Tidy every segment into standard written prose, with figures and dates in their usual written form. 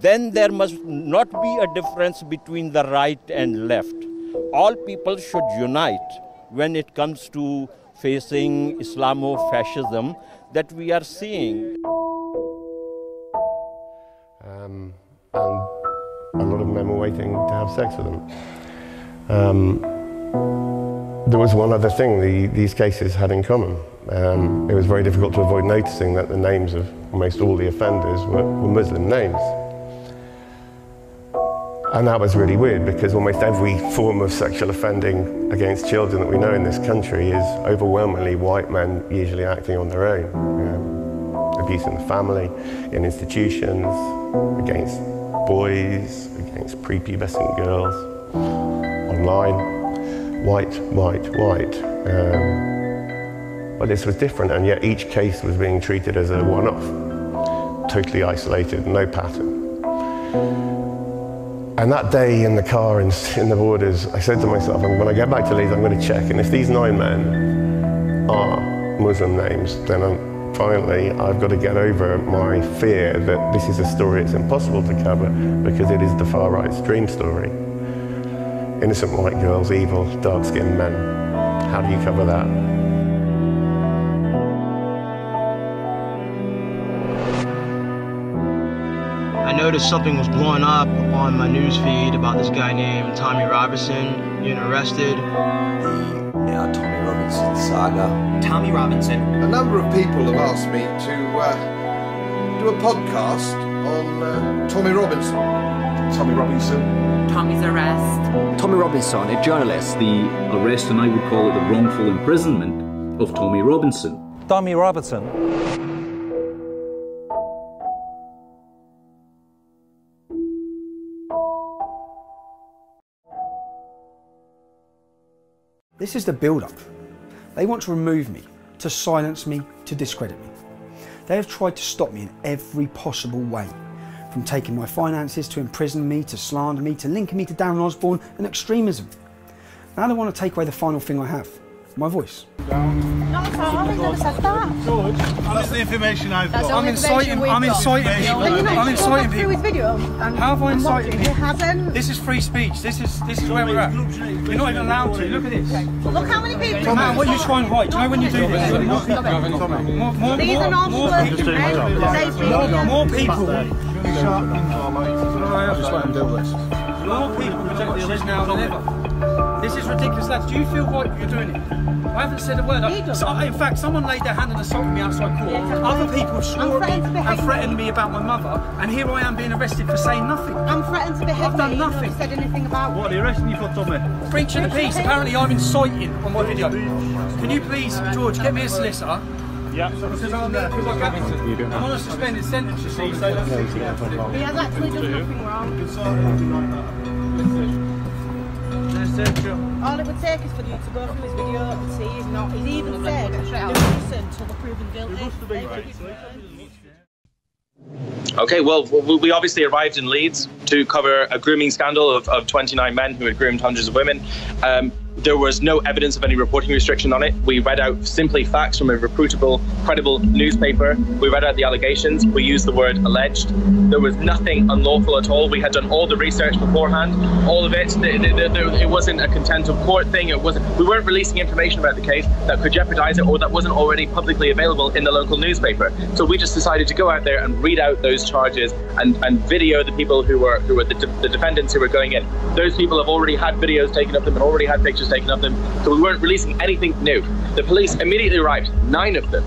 then there must not be a difference between the right and left. All people should unite when it comes to facing Islamo-fascism that we are seeing. And a lot of men were waiting to have sex with them. There was one other thing these cases had in common. It was very difficult to avoid noticing that the names of almost all the offenders were Muslim names. And that was really weird because almost every form of sexual offending against children that we know in this country is overwhelmingly white men usually acting on their own. Abuse in the family, in institutions, against boys, against prepubescent girls, online, white. But this was different, and yet each case was being treated as a one-off, totally isolated, no pattern. And that day in the car in the borders, I said to myself, when I get back to Leeds, I'm going to check, and if these 9 men are Muslim names, then finally I've got to get over my fear that this is a story it's impossible to cover because it is the far right's dream story. Innocent white girls, evil, dark-skinned men. How do you cover that? I noticed something was blowing up on my news feed about this guy named Tommy Robinson being arrested. The Tommy Robinson saga. Tommy Robinson. A number of people have asked me to do a podcast on Tommy Robinson. Tommy Robinson. Tommy's arrest. Tommy Robinson, a journalist. The arrest, and I would call it the wrongful imprisonment of Tommy Robinson. Tommy Robinson. This is the build-up. They want to remove me, to silence me, to discredit me. They have tried to stop me in every possible way, from taking my finances to imprison me, to slander me, to linking me to Darren Osborne and extremism. Now they want to take away the final thing I have, my voice. Not at all, I've never said that. George, that's the information I've got. I'm inciting people. I'm inciting people. His video. How have I incited people? It hasn't. This is free speech. This is where we're at. You're not even allowed to. Look at this. Look how many people. Man, what you try and hide? Do you know when you do this? These are normal more people. Just let him do this. More people reject the arrest now than ever. This is ridiculous, lads. Do you feel right that you're doing it? I haven't said a word. In fact, someone laid their hand and assaulted me outside court. Other people swore at me and threatened me about my mother, and here I am being arrested for saying nothing. I'm threatened to behead me. I've done nothing. You've not said anything about What are they arresting you for, Tommy? Breach of the peace. Apparently I'm inciting on my video. Can you please, George, get me a solicitor? Yeah. Because I'm on a suspended sentence, you see. So he has actually done nothing wrong. All it would take is for you to go through his video and see he's not. He's even said no innocent until they're proven guilty. Okay, well, we obviously arrived in Leeds to cover a grooming scandal of 29 men who had groomed hundreds of women. There was no evidence of any reporting restriction on it. We read out simply facts from a reputable, credible newspaper. We read out the allegations. We used the word alleged. There was nothing unlawful at all. We had done all the research beforehand. All of it. It wasn't a contempt of court thing. It wasn't. We weren't releasing information about the case that could jeopardize it or that wasn't already publicly available in the local newspaper. So we just decided to go out there and read out those charges and video the people who were the defendants who were going in. Those people have already had videos taken of them and already had pictures taken of them, so we weren't releasing anything new. The police immediately arrived, 9 of them,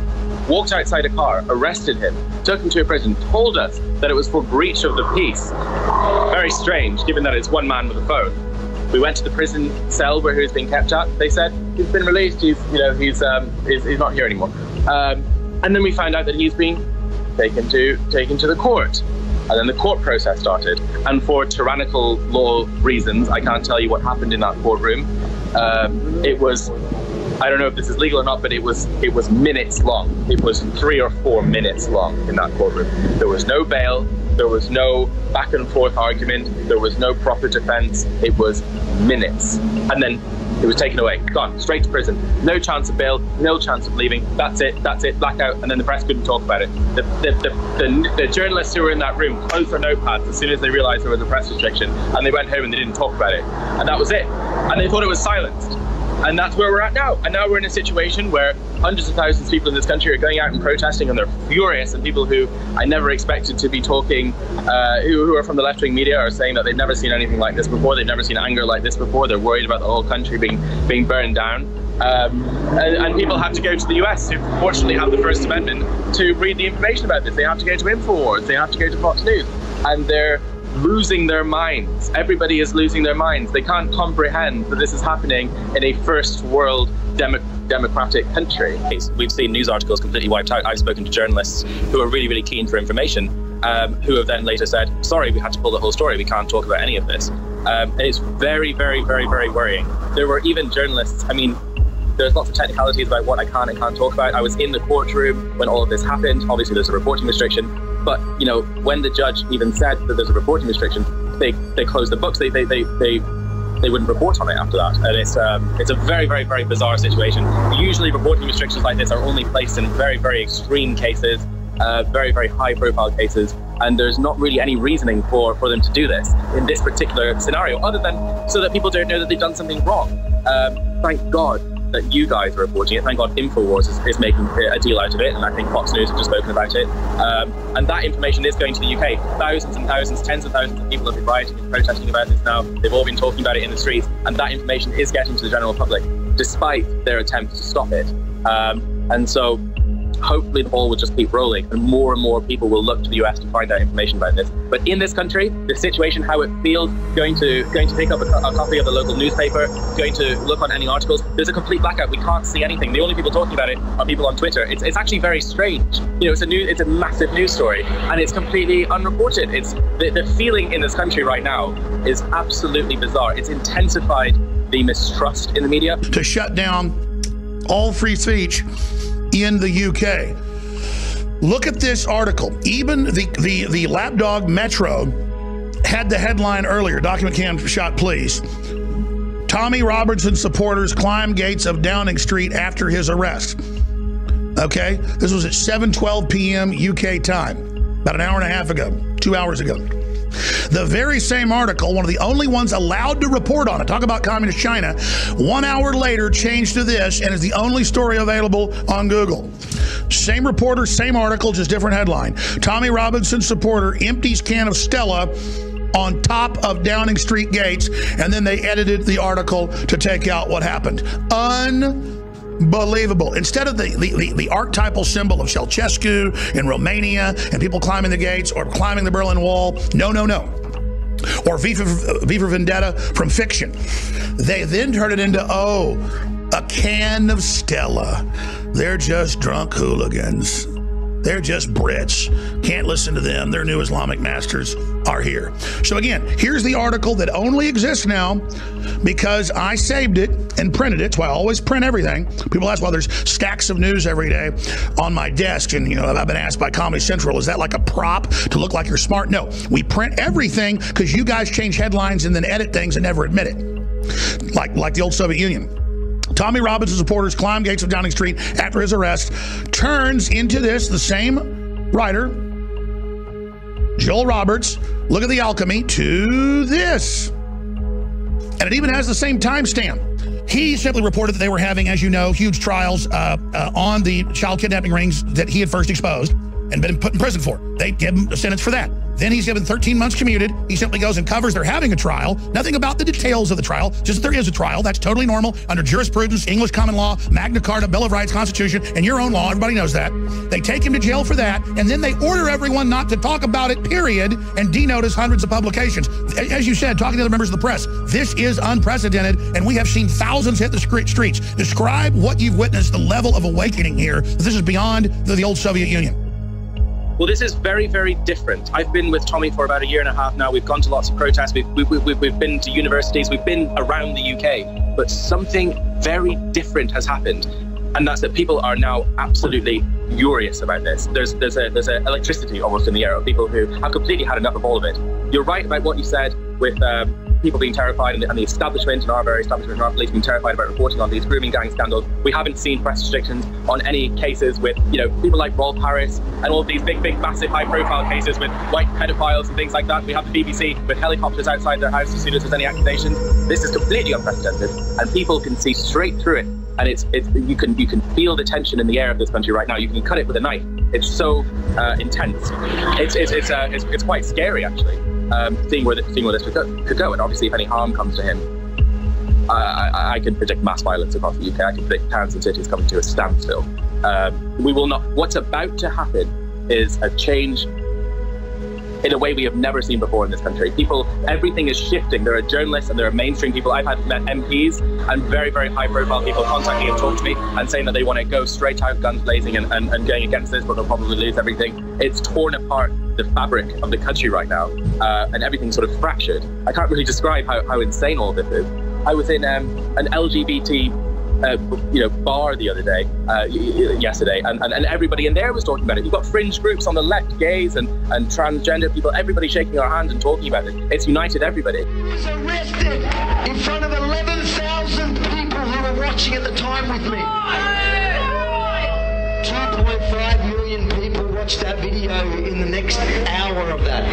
walked outside a car, arrested him, took him to a prison, told us that it was for breach of the peace. Very strange, given that it's one man with a phone. We went to the prison cell where he was being kept at. They said he's been released. He's not here anymore. And then we found out that he's been taken to the court. And then the court process started. And for tyrannical law reasons, I can't tell you what happened in that courtroom. It was, I don't know if this is legal or not, but it was minutes long. It was 3 or 4 minutes long in that courtroom. There was no bail. There was no back and forth argument. There was no proper defense. It was minutes. And then It was taken away, gone, straight to prison. No chance of bail, no chance of leaving. That's it, blackout, and then the press couldn't talk about it. The journalists who were in that room closed their notepads as soon as they realized there was a press restriction, and they went home and they didn't talk about it. And that was it. And they thought it was silenced. And that's where we're at now. And now we're in a situation where hundreds of thousands of people in this country are going out and protesting, and they're furious. And people who I never expected to be talking, who are from the left-wing media, are saying that they've never seen anything like this before. They've never seen anger like this before. They're worried about the whole country being burned down. And people have to go to the US, who fortunately have the First Amendment, to read the information about this. They have to go to InfoWars. They have to go to Fox News. And they're losing their minds. Everybody is losing their minds. They can't comprehend that this is happening in a first world democratic country. We've seen news articles completely wiped out. I've spoken to journalists who are really, really keen for information, who have then later said, sorry, we had to pull the whole story. We can't talk about any of this. And it's very, very, very, very worrying. There were even journalists, I mean, there's lots of technicalities about what I can and can't talk about. I was in the courtroom when all of this happened. Obviously, there's a reporting restriction. But, you know, when the judge even said that there's a reporting restriction, they closed the books. They wouldn't report on it after that. And it's a very, very, very bizarre situation. Usually reporting restrictions like this are only placed in very, very extreme cases, very, very high profile cases. And there's not really any reasoning for them to do this in this particular scenario, other than so that people don't know that they've done something wrong. Thank God that you guys are reporting it. Thank God InfoWars is making a deal out of it, and I think Fox News have just spoken about it. And that information is going to the UK. Thousands and thousands, tens of thousands of people have been rioting and protesting about this now. They've all been talking about it in the streets, and that information is getting to the general public, despite their attempts to stop it. And so hopefully the ball will just keep rolling, and more people will look to the US to find out information about this. But in this country, the situation, how it feels, going to pick up a copy of the local newspaper, going to look on any articles, there's a complete blackout. We can't see anything. The only people talking about it are people on Twitter. It's actually very strange. You know, it's a massive news story, and it's completely unreported. It's the feeling in this country right now is absolutely bizarre. It's intensified the mistrust in the media. To shut down all free speech in the UK. Look at this article. Even the lapdog Metro had the headline earlier. Document cam shot, please. Tommy Robertson supporters climb gates of Downing Street after his arrest. Okay, this was at 7:12 p.m. UK time, about an hour and a half ago, 2 hours ago. The very same article, one of the only ones allowed to report on it, talk about communist China, 1 hour later changed to this and is the only story available on Google. Same reporter, same article, just different headline. Tommy Robinson supporter empties can of Stella on top of Downing Street gates, and then they edited the article to take out what happened. Unbelievable. Instead of the archetypal symbol of Ceausescu in Romania and people climbing the gates or climbing the Berlin Wall, no. Or V for Vendetta from fiction. They then turn it into, a can of Stella. They're just drunk hooligans. They're just Brits. Can't listen to them. Their new Islamic masters are here. So again, here's the article that only exists now because I saved it and printed it. That's why I always print everything. People ask why there's stacks of news every day on my desk. And, you know, I've been asked by Comedy Central, is that like a prop to look like you're smart? No, we print everything because you guys change headlines and then edit things and never admit it. Like the old Soviet Union. Tommy Robinson supporters climb gates of Downing Street after his arrest, turns into this, the same writer, Joel Roberts, look at the alchemy, to this. And it even has the same timestamp. He simply reported that they were having, as you know, huge trials on the child kidnapping rings that he had first exposed and been put in prison for. They gave him a sentence for that. Then he's given 13 months commuted. He simply goes and covers they're having a trial. Nothing about the details of the trial, just that there is a trial. That's totally normal under jurisprudence, English common law, Magna Carta, Bill of Rights, Constitution, and your own law. Everybody knows that. They take him to jail for that, and then they order everyone not to talk about it, period, and denotice hundreds of publications. As you said, talking to other members of the press, this is unprecedented, and we have seen thousands hit the streets. Describe what you've witnessed, the level of awakening here. This is beyond the old Soviet Union. Well, this is very, very different. I've been with Tommy for about a year and a half now. We've gone to lots of protests. We've been to universities. We've been around the UK. But something very different has happened. And that's that people are now absolutely furious about this. There's a electricity almost in the air of people who have completely had enough of all of it. You're right about what you said with people being terrified, and the establishment and our very establishment and our police being terrified about reporting on these grooming gang scandals. We haven't seen press restrictions on any cases with, you know, people like Rolf Harris and all of these big, massive, high-profile cases with white pedophiles and things like that. We have the BBC with helicopters outside their house as soon as there's any accusations. This is completely unprecedented, and people can see straight through it. And you can feel the tension in the air of this country right now. You can cut it with a knife. It's so intense. It's quite scary, actually, seeing where this could go. And obviously, if any harm comes to him, I can predict mass violence across the UK. I can predict towns and cities coming to a standstill. We will not. What's about to happen is a change in a way we have never seen before in this country. Everything is shifting. There are journalists and there are mainstream people. I've met MPs and very, very high-profile people contact me and talk to me and saying that they want to go straight out, guns blazing, and going against this, but they'll probably lose everything. It's torn apart the fabric of the country right now, and everything's sort of fractured. I can't really describe how insane all of this is. I was in an LGBT bar the other day, yesterday, and everybody in there was talking about it. You've got fringe groups on the left, gays and transgender people, everybody shaking our hand and talking about it. It's united everybody. He was arrested in front of 11,000 people who were watching at the time with me. 2.5 million people watched that video in the next hour of that.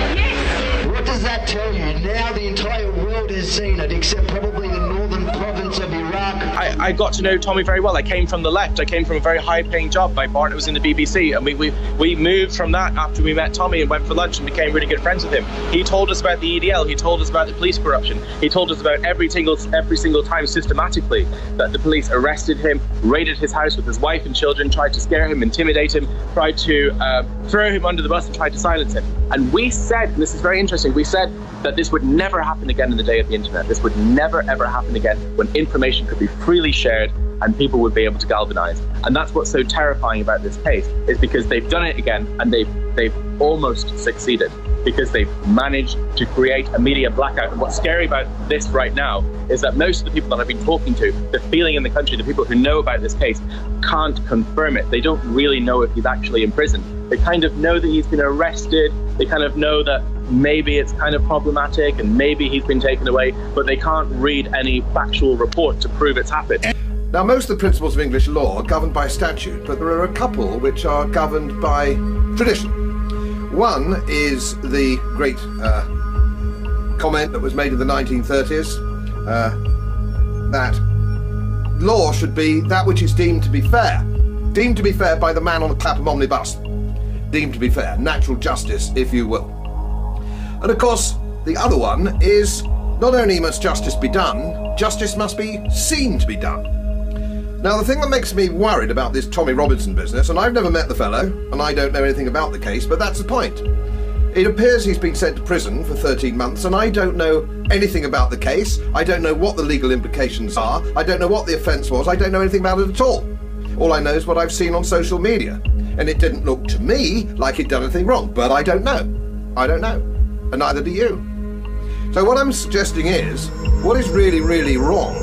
What does that tell you? Now the entire world has seen it, except probably the northern province of Iraq. I got to know Tommy very well. I came from the left. I came from a very high-paying job. My partner was in the BBC, and we moved from that after we met Tommy and went for lunch and became really good friends with him. He told us about the EDL. He told us about the police corruption. He told us about every single time systematically that the police arrested him, raided his house with his wife and children, tried to scare him, intimidate him, tried to throw him under the bus and tried to silence him. And we said, and this is very interesting, we said that this would never happen again in the day of the internet. This would never ever happen again when information could be freely shared and people would be able to galvanize. And that's what's so terrifying about this case, is because they've done it again and they've almost succeeded, because they've managed to create a media blackout. And what's scary about this right now is that most of the people that I've been talking to, the feeling in the country, the people who know about this case, can't confirm it. They don't really know if he's actually in prison. They kind of know that he's been arrested. They kind of know that maybe it's kind of problematic and maybe he's been taken away, but they can't read any factual report to prove it's happened. Now, most of the principles of English law are governed by statute, but there are a couple which are governed by tradition. One is the great comment that was made in the 1930s, that law should be that which is deemed to be fair by the man on the Clapham omnibus, deemed to be fair, natural justice, if you will. And of course, the other one is not only must justice be done, justice must be seen to be done. Now, the thing that makes me worried about this Tommy Robinson business, and I've never met the fellow, and I don't know anything about the case, but that's the point. It appears he's been sent to prison for 13 months, and I don't know anything about the case. I don't know what the legal implications are. I don't know what the offence was. I don't know anything about it at all. All I know is what I've seen on social media. And it didn't look to me like he'd done anything wrong, but I don't know. I don't know. And neither do you. So what I'm suggesting is, what is really, really wrong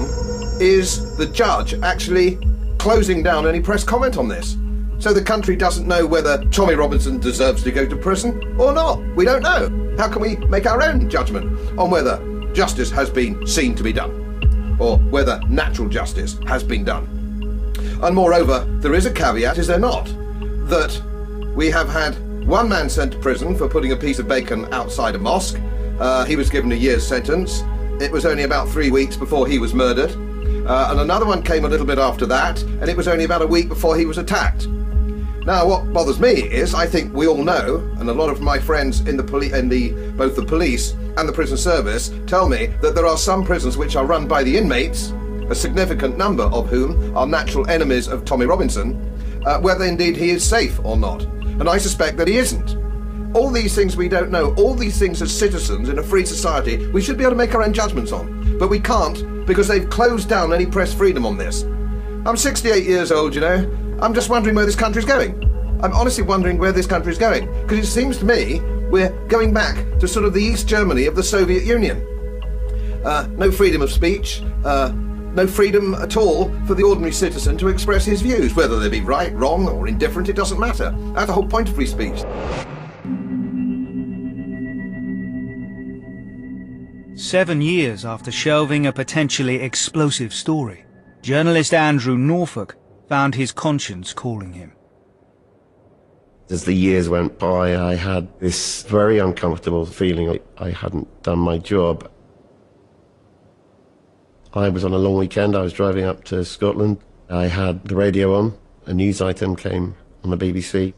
is the judge actually closing down any press comment on this. So the country doesn't know whether Tommy Robinson deserves to go to prison or not. We don't know. How can we make our own judgment on whether justice has been seen to be done, or whether natural justice has been done? And moreover, there is a caveat, is there not, that we have had one man sent to prison for putting a piece of bacon outside a mosque. He was given a year's sentence. It was only about 3 weeks before he was murdered. And another one came a little bit after that, and it was only about a week before he was attacked. Now, what bothers me is, I think we all know, and a lot of my friends in both the police and the prison service tell me that there are some prisons which are run by the inmates, a significant number of whom are natural enemies of Tommy Robinson, whether indeed he is safe or not. And I suspect that he isn't. All these things we don't know, all these things as citizens in a free society, we should be able to make our own judgments on. But we can't, because they've closed down any press freedom on this. I'm 68 years old, you know. I'm just wondering where this country's going. I'm honestly wondering where this country's going. Because it seems to me we're going back to sort of the East Germany of the Soviet Union. No freedom of speech, no freedom at all for the ordinary citizen to express his views. Whether they be right, wrong, or indifferent, it doesn't matter. That's the whole point of free speech. 7 years after shelving a potentially explosive story, journalist Andrew Norfolk found his conscience calling him. As the years went by, I had this very uncomfortable feeling like I hadn't done my job. I was on a long weekend. I was driving up to Scotland. I had the radio on. A news item came on the BBC.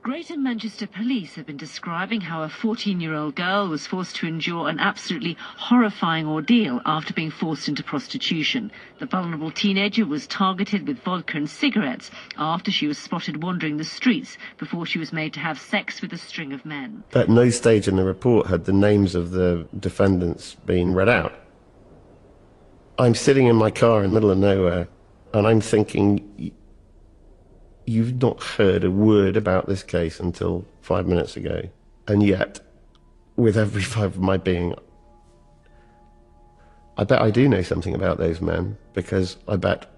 Greater Manchester Police have been describing how a 14-year-old girl was forced to endure an absolutely horrifying ordeal after being forced into prostitution. The vulnerable teenager was targeted with vodka and cigarettes after she was spotted wandering the streets before she was made to have sex with a string of men. At no stage in the report had the names of the defendants been read out. I'm sitting in my car in the middle of nowhere, and I'm thinking, you've not heard a word about this case until 5 minutes ago. And yet, with every fibre of my being, I bet I do know something about those men, because I bet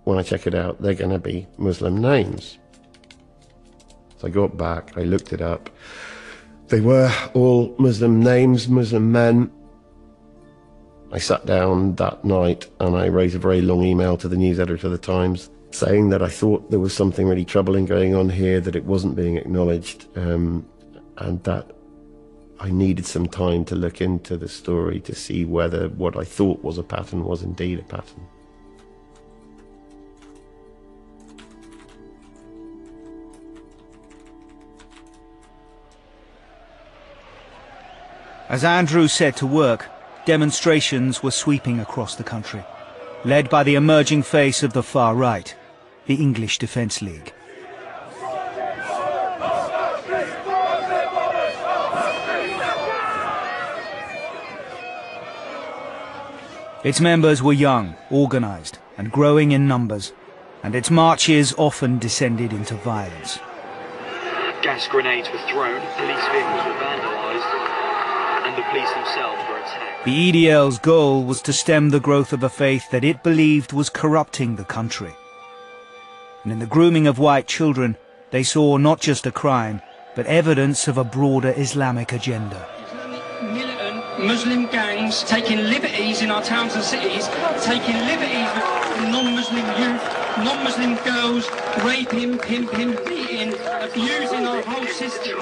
when I check it out, they're going to be Muslim names. So I got back, I looked it up. They were all Muslim names, Muslim men. I sat down that night and I wrote a very long email to the news editor of the Times, saying that I thought there was something really troubling going on here, that it wasn't being acknowledged, and that I needed some time to look into the story to see whether what I thought was a pattern was indeed a pattern. As Andrew set to work, demonstrations were sweeping across the country, led by the emerging face of the far right, the English Defence League. Its members were young, organised and growing in numbers, and its marches often descended into violence. Gas grenades were thrown, police vehicles were vandalised, and the police themselves were attacked. The EDL's goal was to stem the growth of a faith that it believed was corrupting the country. And in the grooming of white children, they saw not just a crime, but evidence of a broader Islamic agenda. Militant Muslim gangs taking liberties in our towns and cities, taking liberties with non-Muslim youth, non-Muslim girls, raping, pimping, beating, abusing our whole system.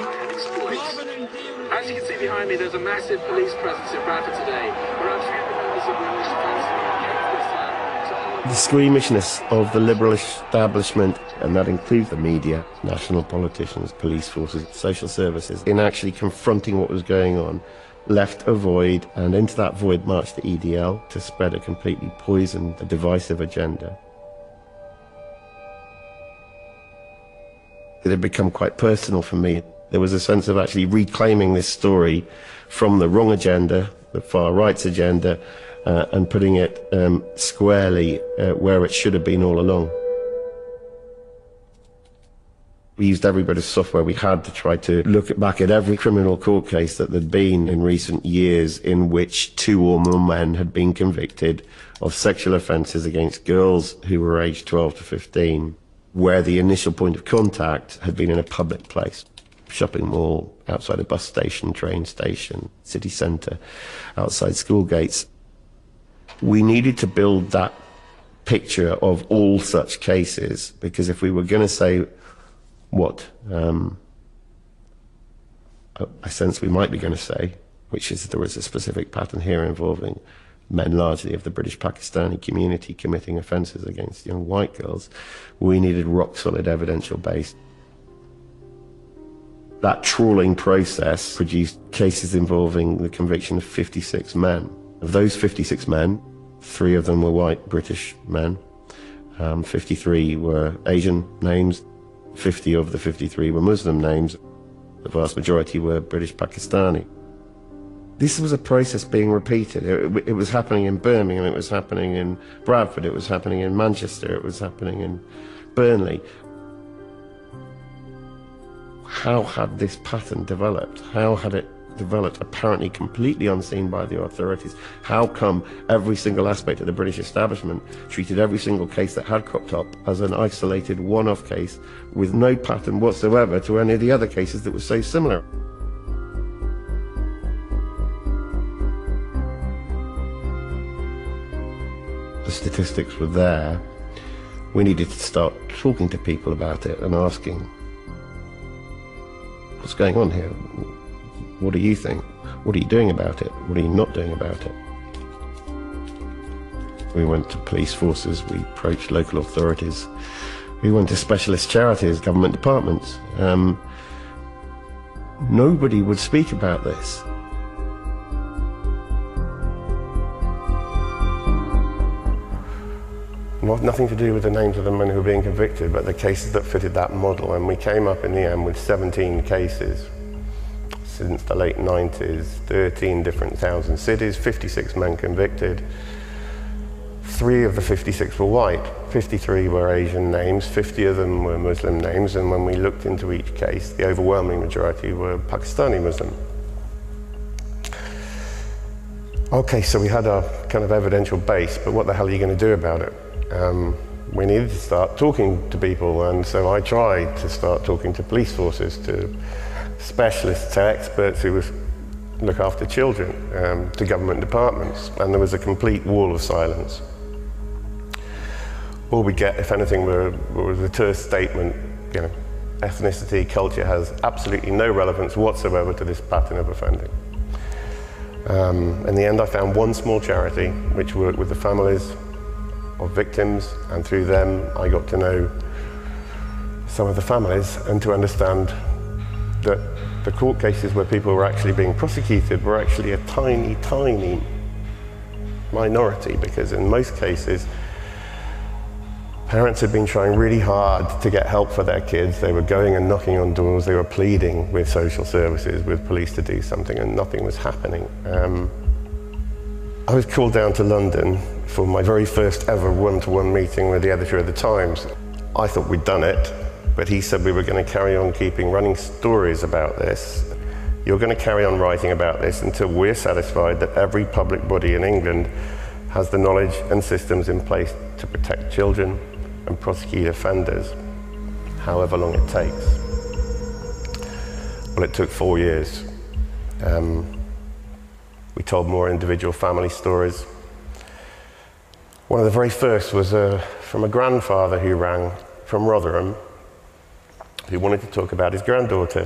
As you can see behind me, there's a massive police presence in Bradford today. Around 300 members of the English Defence League. The squeamishness of the liberal establishment, and that includes the media, national politicians, police forces, social services, in actually confronting what was going on, left a void, and into that void marched the EDL to spread a completely poisoned, a divisive agenda. It had become quite personal for me. There was a sense of actually reclaiming this story from the wrong agenda, the far right's agenda, and putting it squarely where it should have been all along. We used every bit of software we had to try to look back at every criminal court case that there'd been in recent years in which 2 or more men had been convicted of sexual offences against girls who were aged 12 to 15, where the initial point of contact had been in a public place. Shopping mall, outside a bus station, train station, city centre, outside school gates. We needed to build that picture of all such cases, because if we were going to say what I sense we might be going to say, which is there was a specific pattern here involving men largely of the British Pakistani community committing offences against young white girls, we needed rock-solid evidential base. That trawling process produced cases involving the conviction of 56 men. Of those 56 men, 3 of them were white British men, 53 were Asian names, 50 of the 53 were Muslim names, the vast majority were British Pakistani. This was a process being repeated. It was happening in Birmingham, it was happening in Bradford, it was happening in Manchester, it was happening in Burnley. How had this pattern developed? How had it developed apparently completely unseen by the authorities? How come every single aspect of the British establishment treated every single case that had cropped up as an isolated one-off case with no pattern whatsoever to any of the other cases that were so similar? statistics were there, we needed to start talking to people about it and asking, what's going on here? What do you think? What are you doing about it? What are you not doing about it? We went to police forces, we approached local authorities, we went to specialist charities, government departments. Nobody would speak about this. Nothing to do with the names of the men who were being convicted, but the cases that fitted that model. And we came up in the end with 17 cases since the late 90s, 13 different towns and cities, 56 men convicted. 3 of the 56 were white, 53 were Asian names, 50 of them were Muslim names, and when we looked into each case, the overwhelming majority were Pakistani Muslim. Okay, so we had a kind of evidential base, but what the hell are you going to do about it? We needed to start talking to people, and so I tried to start talking to police forces, to specialists, to experts who look after children, to government departments, and there was a complete wall of silence. All we get, if anything, was a terse statement, you know, ethnicity, culture has absolutely no relevance whatsoever to this pattern of offending. In the end, I found one small charity which worked with the families of victims, and through them I got to know some of the families and to understand that the court cases where people were actually being prosecuted were actually a tiny, tiny minority, because in most cases parents had been trying really hard to get help for their kids. They were going and knocking on doors, they were pleading with social services, with police to do something, and nothing was happening. I was called down to London for my very first ever one-to-one meeting with the editor of the Times. I thought we'd done it, but he said we were going to carry on keeping running stories about this. You're going to carry on writing about this until we're satisfied that every public body in England has the knowledge and systems in place to protect children and prosecute offenders, however long it takes. Well, it took 4 years. We told more individual family stories. One of the very first was from a grandfather who rang from Rotherham, who wanted to talk about his granddaughter.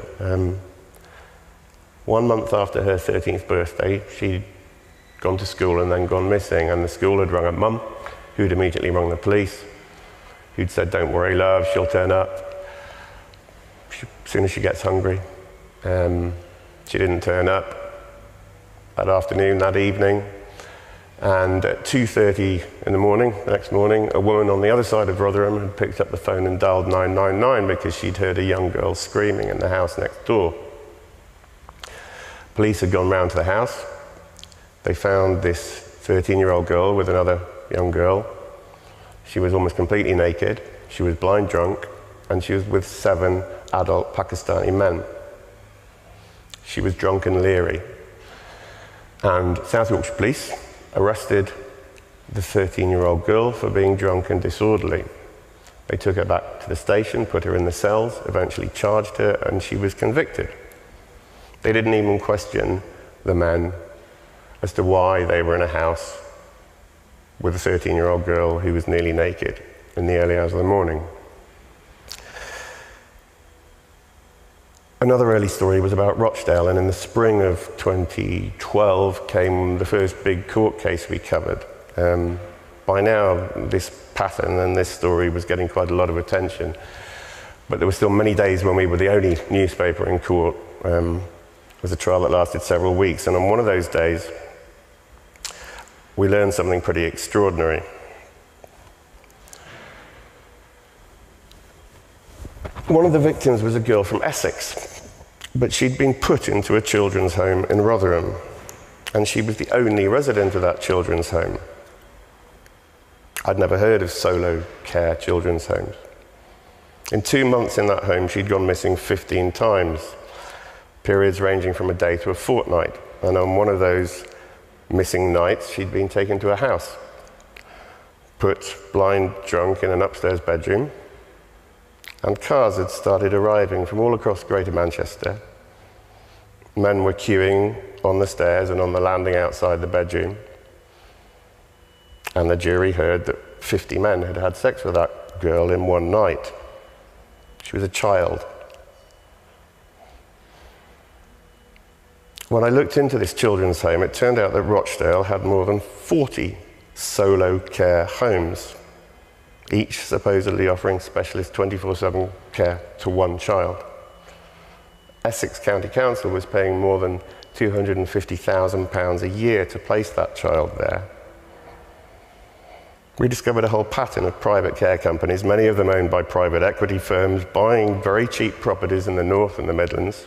1 month after her 13th birthday, she'd gone to school and then gone missing, and the school had rung her mum, who'd immediately rung the police, who'd said, "Don't worry, love, she'll turn up as soon as she gets hungry." She didn't turn up that afternoon, that evening, and at 2:30 in the morning, the next morning, a woman on the other side of Rotherham had picked up the phone and dialed 999 because she'd heard a young girl screaming in the house next door. Police had gone round to the house. They found this 13-year-old girl with another young girl. She was almost completely naked, she was blind drunk, and she was with 7 adult Pakistani men. She was drunk and leery. And South Yorkshire Police arrested the 13-year-old girl for being drunk and disorderly. They took her back to the station, put her in the cells, eventually charged her, and she was convicted. They didn't even question the men as to why they were in a house with a 13-year-old girl who was nearly naked in the early hours of the morning. Another early story was about Rochdale, and in the spring of 2012 came the first big court case we covered. By now, this pattern and this story was getting quite a lot of attention, but there were still many days when we were the only newspaper in court. It was a trial that lasted several weeks, and on one of those days, we learned something pretty extraordinary. One of the victims was a girl from Essex, but she'd been put into a children's home in Rotherham, and she was the only resident of that children's home. I'd never heard of solo care children's homes. In 2 months in that home, she'd gone missing 15 times, periods ranging from a day to a fortnight, and on one of those missing nights, she'd been taken to a house, put blind drunk in an upstairs bedroom, and cars had started arriving from all across Greater Manchester. Men were queuing on the stairs and on the landing outside the bedroom. And the jury heard that 50 men had had sex with that girl in one night. She was a child. When I looked into this children's home, it turned out that Rochdale had more than 40 solo care homes, each supposedly offering specialist 24/7 care to one child. Essex County Council was paying more than £250,000 a year to place that child there. We discovered a whole pattern of private care companies, many of them owned by private equity firms, buying very cheap properties in the north and the Midlands.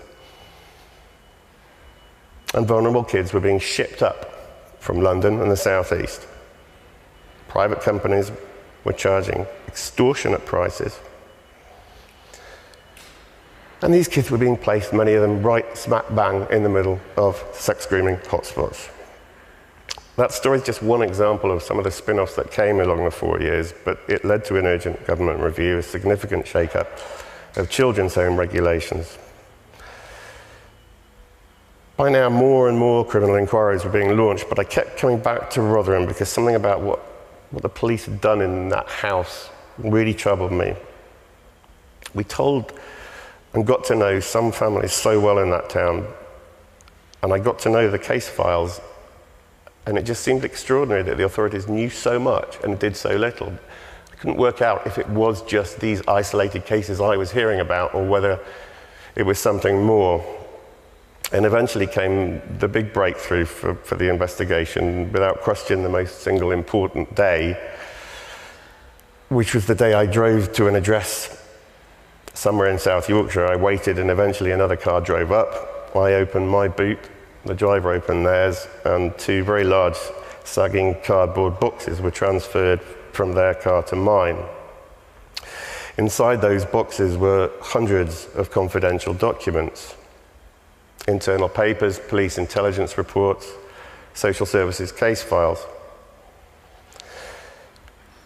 And vulnerable kids were being shipped up from London and the southeast. Private companies were charging extortionate prices. And these kids were being placed, many of them right smack bang in the middle of sex grooming hotspots. That story is just one example of some of the spin-offs that came along the 4 years, but it led to an urgent government review, a significant shake-up of children's home regulations. By now, more and more criminal inquiries were being launched, but I kept coming back to Rotherham because something about what the police had done in that house really troubled me. We told and got to know some families so well in that town, and I got to know the case files, and it just seemed extraordinary that the authorities knew so much and did so little. I couldn't work out if it was just these isolated cases I was hearing about or whether it was something more. And eventually came the big breakthrough for the investigation, without question the most single important day, which was the day I drove to an address somewhere in South Yorkshire. I waited and eventually another car drove up. I opened my boot, the driver opened theirs, and two very large sagging cardboard boxes were transferred from their car to mine. Inside those boxes were hundreds of confidential documents. Internal papers, police intelligence reports, social services case files.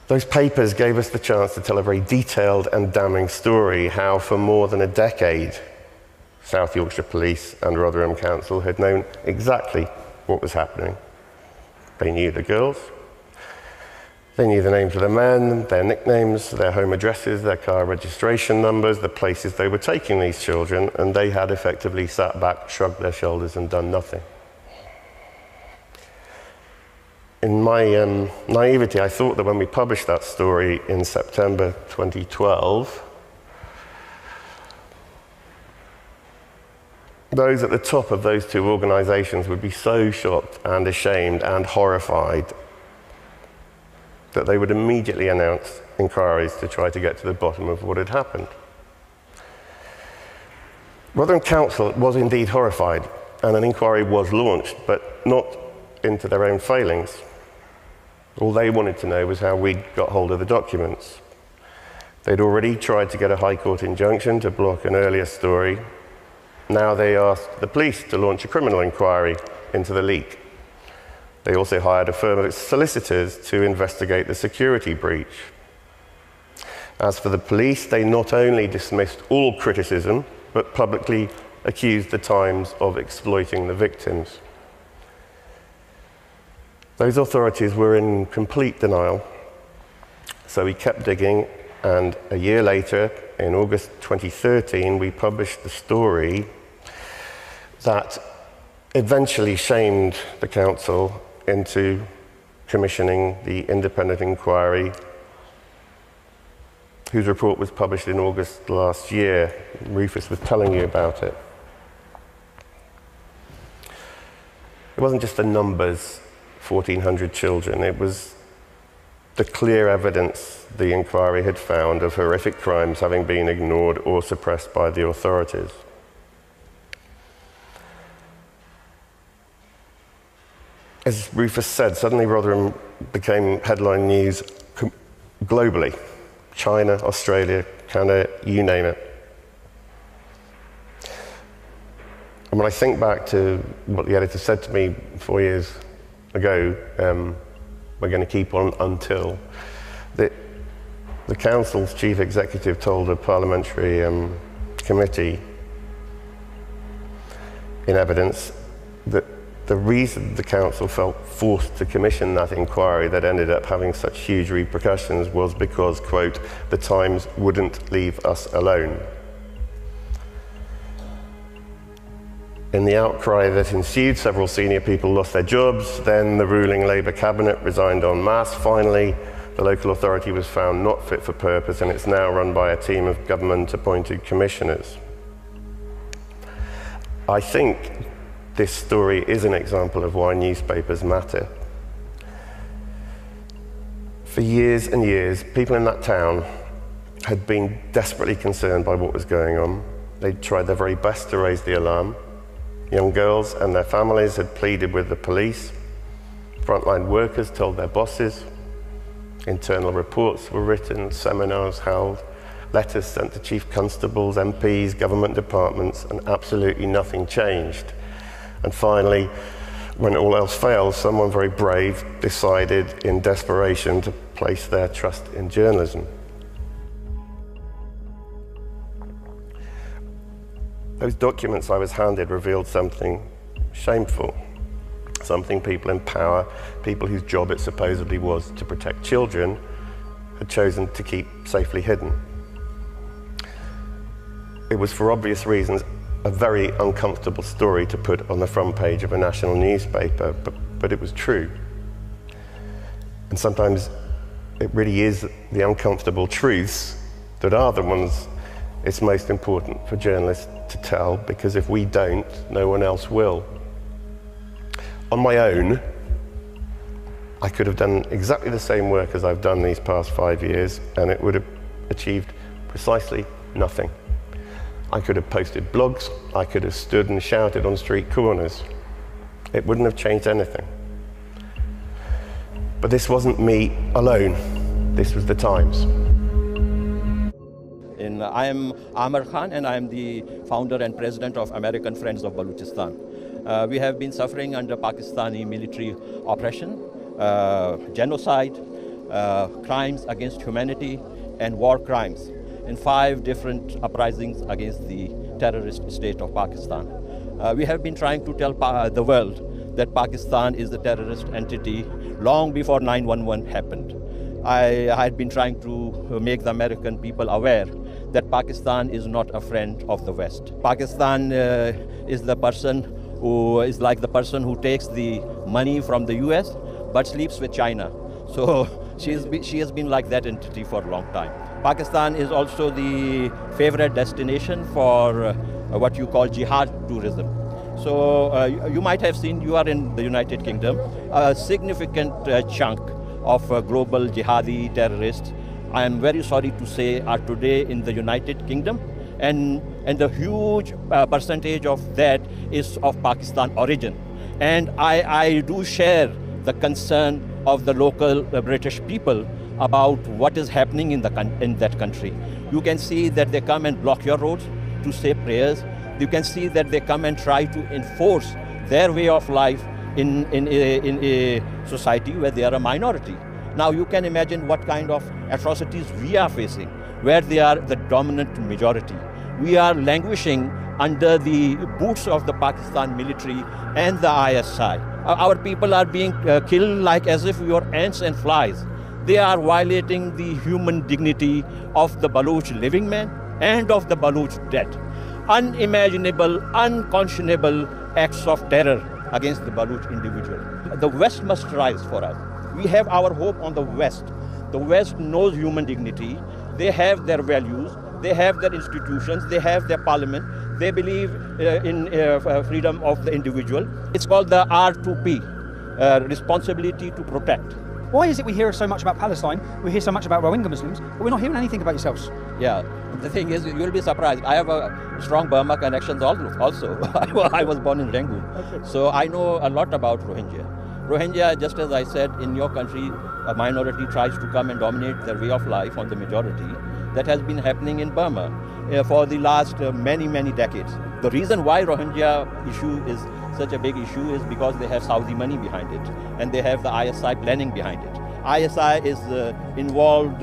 Those papers gave us the chance to tell a very detailed and damning story, how for more than a decade, South Yorkshire Police and Rotherham Council had known exactly what was happening. They knew the girls, they knew the names of the men, their nicknames, their home addresses, their car registration numbers, the places they were taking these children, and they had effectively sat back, shrugged their shoulders and done nothing. In my naivety, I thought that when we published that story in September 2012, those at the top of those two organisations would be so shocked and ashamed and horrified that they would immediately announce inquiries to try to get to the bottom of what had happened. Rotherham Council was indeed horrified, and an inquiry was launched, but not into their own failings. All they wanted to know was how we'd got hold of the documents. They'd already tried to get a High Court injunction to block an earlier story. Now they asked the police to launch a criminal inquiry into the leak. They also hired a firm of solicitors to investigate the security breach. As for the police, they not only dismissed all criticism, but publicly accused the Times of exploiting the victims. Those authorities were in complete denial, so we kept digging, and a year later, in August 2013, we published the story that eventually shamed the council into commissioning the independent inquiry, whose report was published in August last year. Rufus was telling you about it. It wasn't just the numbers, 1,400 children, it was the clear evidence the inquiry had found of horrific crimes having been ignored or suppressed by the authorities. As Rufus said, suddenly Rotherham became headline news globally. China, Australia, Canada, you name it. And when I think back to what the editor said to me 4 years ago, we're going to keep on until, the council's chief executive told a parliamentary committee in evidence that the reason the council felt forced to commission that inquiry that ended up having such huge repercussions was because, quote, the Times wouldn't leave us alone. In the outcry that ensued, several senior people lost their jobs. Then the ruling Labour cabinet resigned en masse. Finally, the local authority was found not fit for purpose, and it's now run by a team of government-appointed commissioners. I think this story is an example of why newspapers matter. For years and years, people in that town had been desperately concerned by what was going on. They tried their very best to raise the alarm. Young girls and their families had pleaded with the police. Frontline workers told their bosses. Internal reports were written, seminars held, letters sent to chief constables, MPs, government departments, and absolutely nothing changed. And finally, when all else failed, someone very brave decided in desperation to place their trust in journalism. Those documents I was handed revealed something shameful, something people in power, people whose job it supposedly was to protect children, had chosen to keep safely hidden. It was, for obvious reasons, a very uncomfortable story to put on the front page of a national newspaper, but it was true. And sometimes it really is the uncomfortable truths that are the ones it's most important for journalists to tell, because if we don't, no one else will. On my own, I could have done exactly the same work as I've done these past 5 years, and it would have achieved precisely nothing. I could have posted blogs, I could have stood and shouted on street corners. It wouldn't have changed anything. But this wasn't me alone. This was the Times. I am Amar Khan, and I am the founder and president of American Friends of Balochistan. We have been suffering under Pakistani military oppression, genocide, crimes against humanity, and war crimes in 5 different uprisings against the terrorist state of Pakistan. We have been trying to tell the world that Pakistan is a terrorist entity long before 9/11 happened. I had been trying to make the American people aware that Pakistan is not a friend of the West. Pakistan is the person who is like the person who takes the money from the US but sleeps with China. So she has been like that entity for a long time. Pakistan is also the favorite destination for what you call jihad tourism. So you might have seen, you are in the United Kingdom, a significant chunk of global jihadi terrorists, I am very sorry to say, are today in the United Kingdom, and the huge percentage of that is of Pakistan origin. And I do share the concern of the local British people about what is happening in that country. You can see that they come and block your roads to say prayers. You can see that they come and try to enforce their way of life in a society where they are a minority. Now you can imagine what kind of atrocities we are facing, where they are the dominant majority. We are languishing under the boots of the Pakistan military and the ISI. Our people are being killed like as if we were ants and flies. They are violating the human dignity of the Baloch living man and of the Baloch dead. Unimaginable, unconscionable acts of terror against the Baloch individual. The West must rise for us. We have our hope on the West. The West knows human dignity. They have their values. They have their institutions. They have their parliament. They believe in freedom of the individual. It's called the R2P, responsibility to protect. Why is it we hear so much about Palestine, we hear so much about Rohingya Muslims, but we're not hearing anything about yourselves? Yeah, the thing is, you'll be surprised. I have a strong Burma connections also. I was born in Rangoon. Okay. So I know a lot about Rohingya. Rohingya, just as I said, in your country, a minority tries to come and dominate their way of life on the majority. That has been happening in Burma for the last many decades. The reason why Rohingya issue is such a big issue is because they have Saudi money behind it, and they have the ISI planning behind it. ISI is involved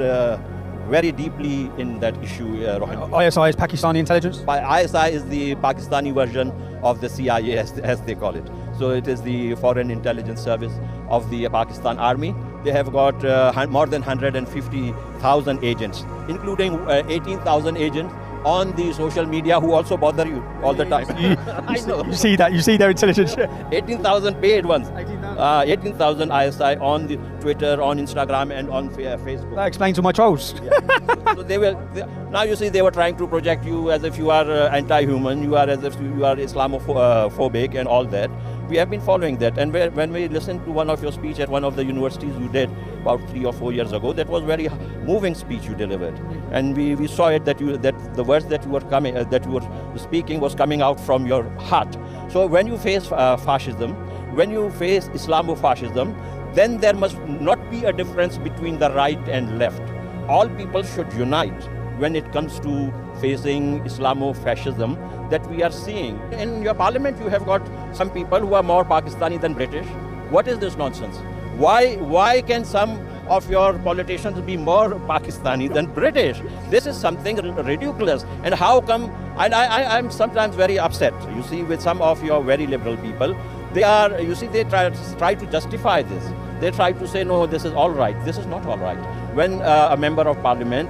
very deeply in that issue. ISI is Pakistani intelligence? ISI is the Pakistani version of the CIA, as they call it. So it is the Foreign Intelligence Service of the Pakistan Army. They have got more than 150,000 agents, including 18,000 agents on the social media who also bother you all the time. I know. You see that? You see their intelligence? 18,000 paid ones. 18,000 ISI on the Twitter, on Instagram, and on Facebook. That explains all my trolls. Yeah. So now you see they were trying to project you as if you are anti-human, you are as if you are Islamophobic and all that. We have been following that, and when we listened to one of your speech at one of the universities you did about 3 or 4 years ago, that was very moving speech you delivered, and we saw it that the words that you were speaking was coming out from your heart. So when you face fascism, when you face Islamofascism, then there must not be a difference between the right and left. All people should unite when it comes to facing Islamofascism that we are seeing. In your parliament, you have got some people who are more Pakistani than British. What is this nonsense? Why can some of your politicians be more Pakistani than British? This is something ridiculous. And how come, and I'm sometimes very upset, you see, with some of your very liberal people. They try to justify this. They try to say, no, this is all right. This is not all right. When a member of parliament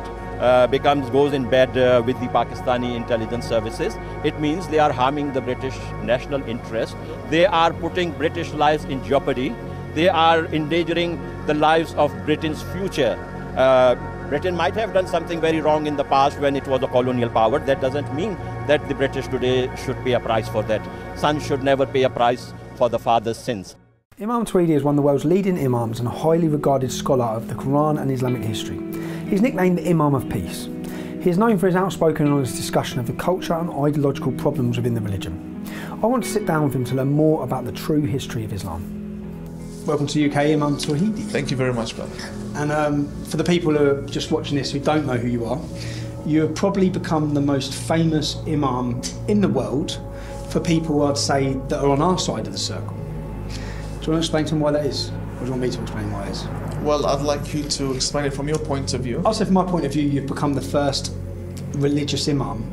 goes in bed with the Pakistani intelligence services, it means they are harming the British national interest. They are putting British lives in jeopardy. They are endangering the lives of Britain's future. Britain might have done something very wrong in the past when it was a colonial power. That doesn't mean that the British today should pay a price for that. Son should never pay a price for the father's sins. Imam Tweedy is one of the world's leading imams and a highly regarded scholar of the Quran and Islamic history. He's nicknamed the Imam of Peace. He is known for his outspoken and honest discussion of the culture and ideological problems within the religion. I want to sit down with him to learn more about the true history of Islam. Welcome to UK, Imam Tweedy. Thank you very much, brother. And for the people who are just watching this who don't know who you have probably become the most famous Imam in the world for people, I'd say, that are on our side of the circle. Do you want to explain to them why that is? Or do you want me to explain why it is? Well, I'd like you to explain it from your point of view. I'll say from my point of view, you've become the first religious imam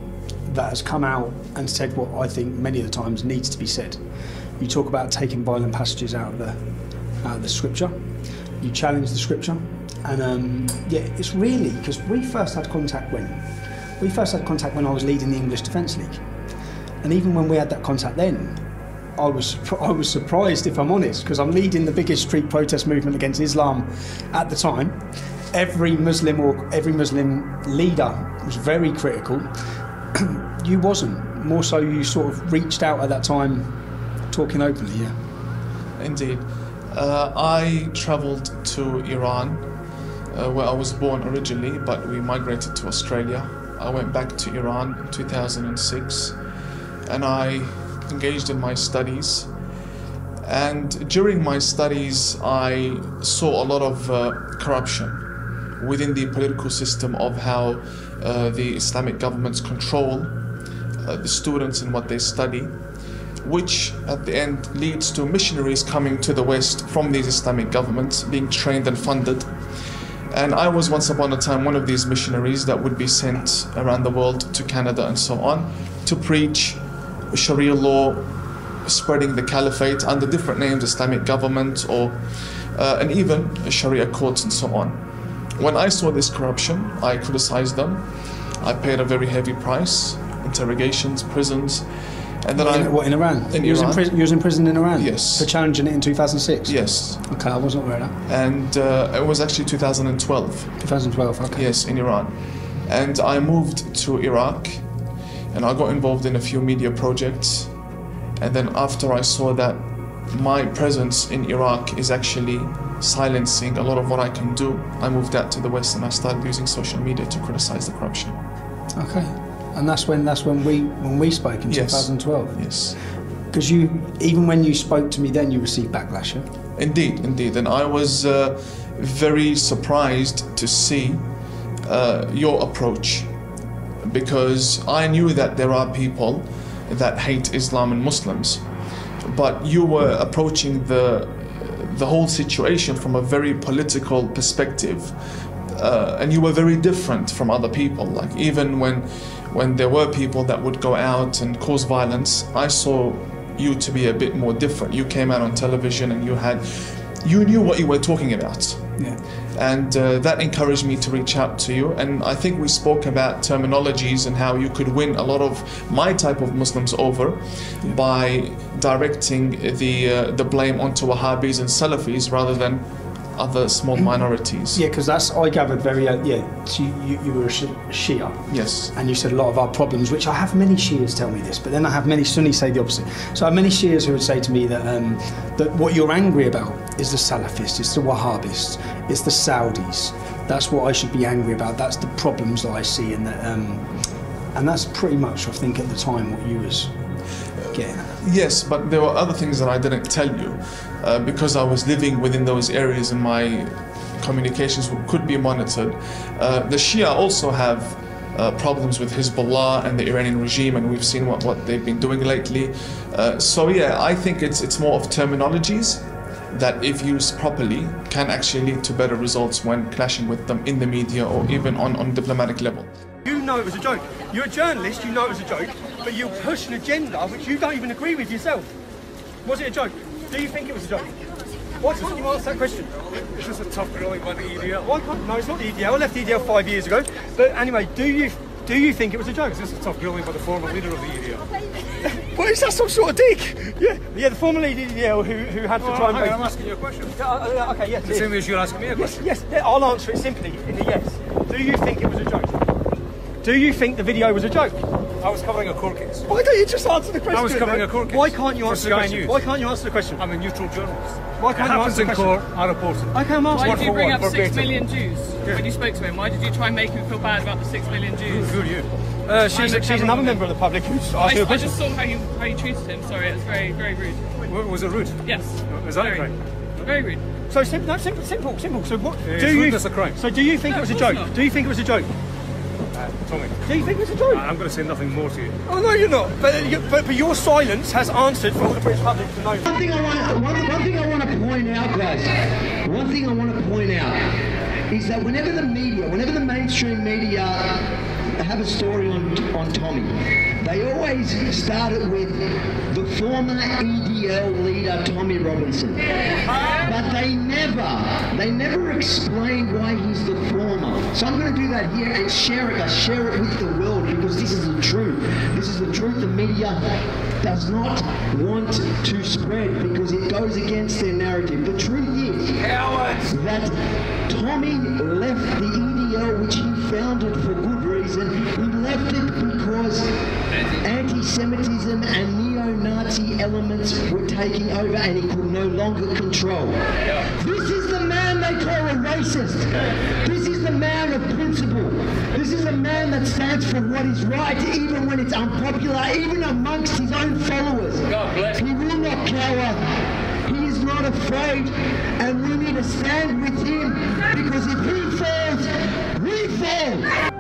that has come out and said what I think many of the times needs to be said. You talk about taking violent passages out of the scripture. You challenge the scripture. And yeah, it's really, because we first had contact when I was leading the English Defence League. And even when we had that contact then, I was surprised, if I'm honest, because I'm leading the biggest street protest movement against Islam at the time. Every Muslim leader was very critical. You wasn't. More so, you sort of reached out at that time, talking openly, yeah. Indeed. I travelled to Iran, where I was born originally, but we migrated to Australia. I went back to Iran in 2006, and I engaged in my studies. And during my studies, I saw a lot of corruption within the political system of how the Islamic governments control the students and what they study, which at the end leads to missionaries coming to the West from these Islamic governments, being trained and funded. And I was once upon a time one of these missionaries that would be sent around the world to Canada and so on to preach Sharia law, spreading the caliphate under different names, Islamic government and even Sharia courts and so on. When I saw this corruption, I criticized them. I paid a very heavy price, interrogations, prisons. And then in Iran? In you Iran. Was in prison in Iran? Yes. For challenging it in 2006? Yes. Okay, I wasn't aware of that. And it was actually 2012. 2012, okay. Yes, in Iran. And I moved to Iraq, and I got involved in a few media projects. And then after I saw that my presence in Iraq is actually silencing a lot of what I can do, I moved out to the West and I started using social media to criticize the corruption. Okay. And that's when we spoke in 2012. Yes. Because even when you spoke to me then, you received backlash. Yeah? Indeed. And I was very surprised to see your approach, because I knew that there are people that hate Islam and Muslims, but you were approaching the whole situation from a very political perspective, and you were very different from other people. Like even when there were people that would go out and cause violence, I saw you to be a bit more different. You came out on television and you knew what you were talking about. Yeah. And that encouraged me to reach out to you. And I think we spoke about terminologies and how you could win a lot of my type of Muslims over by directing the blame onto Wahhabis and Salafis rather than other small minorities. Yeah, because I gathered very, so you were a Shia. Yes. And you said a lot of our problems, which I have many Shias tell me this, but then I have many Sunnis say the opposite. So I have many Shias who would say to me that that what you're angry about is the Salafists, it's the Wahhabists, it's the Saudis. That's what I should be angry about. That's the problems that I see, and that, and that's pretty much, I think, at the time what you was getting at. Yes, but there were other things that I didn't tell you because I was living within those areas and my communications could be monitored. The Shia also have problems with Hezbollah and the Iranian regime, and we've seen what they've been doing lately. So yeah, I think it's more of terminologies that, if used properly, can actually lead to better results when clashing with them in the media or even on diplomatic level. You know it was a joke. You're a journalist, you know it was a joke, but you push an agenda which you don't even agree with yourself. Was it a joke? Do you think it was a joke? Why can't you answer that question? Is this a tough grilling by the EDL? Why can't? No, it's not the EDL. I left the EDL 5 years ago. But anyway, do you think it was a joke? Is this a tough grilling by the former leader of the EDL? Well, is that some sort of dig? Yeah, the former leader of the EDL who had to try and make... I'm asking you a question. Okay, yes. The same as you're asking me a question. Yes, I'll answer it simply in a yes. Do you think it was a joke? Do you think the video was a joke? I was covering a court case. Why don't you just answer the question? I was covering a court case. Why can't you answer the question? Why can't you answer the question? I'm a neutral journalist. Why can't you answer the question? Happens in court, I report it. Okay, I'm asking. Why did you bring up 6 million Jews when you spoke to him? Why did you try and make him feel bad about the 6 million Jews? Who are you? She's another member of the public who's asked you a question. I just saw how you treated him. Sorry, it was very, very rude. Was it rude? Yes. Is that a crime? Very rude. So simple. So what? Is rudeness a crime? So do you think it was a joke? Do you think it was a joke? Tommy. Do you think it was a joke? I'm going to say nothing more to you. Oh no, you're not. But your silence has answered for all the British public to know. One thing I want to point out, guys. One thing I want to point out is that whenever the mainstream media have a story on Tommy, they always start it with the former EDL leader Tommy Robinson, but they never explain why he's the former. So I'm going to do that here and share it. I share it with the world because this is the truth. This is the truth the media does not want to spread because it goes against their narrative. The truth is that Tommy left the EDL, which he founded for good reason. He left it because anti-Semitism and neo-Nazi elements were taking over and he could no longer control. This is the man they call a racist. This is the man of principle. This is a man that stands for what is right even when it's unpopular, even amongst his own followers. He will not cower. He is not afraid, and we need to stand with him because if he falls, we fall.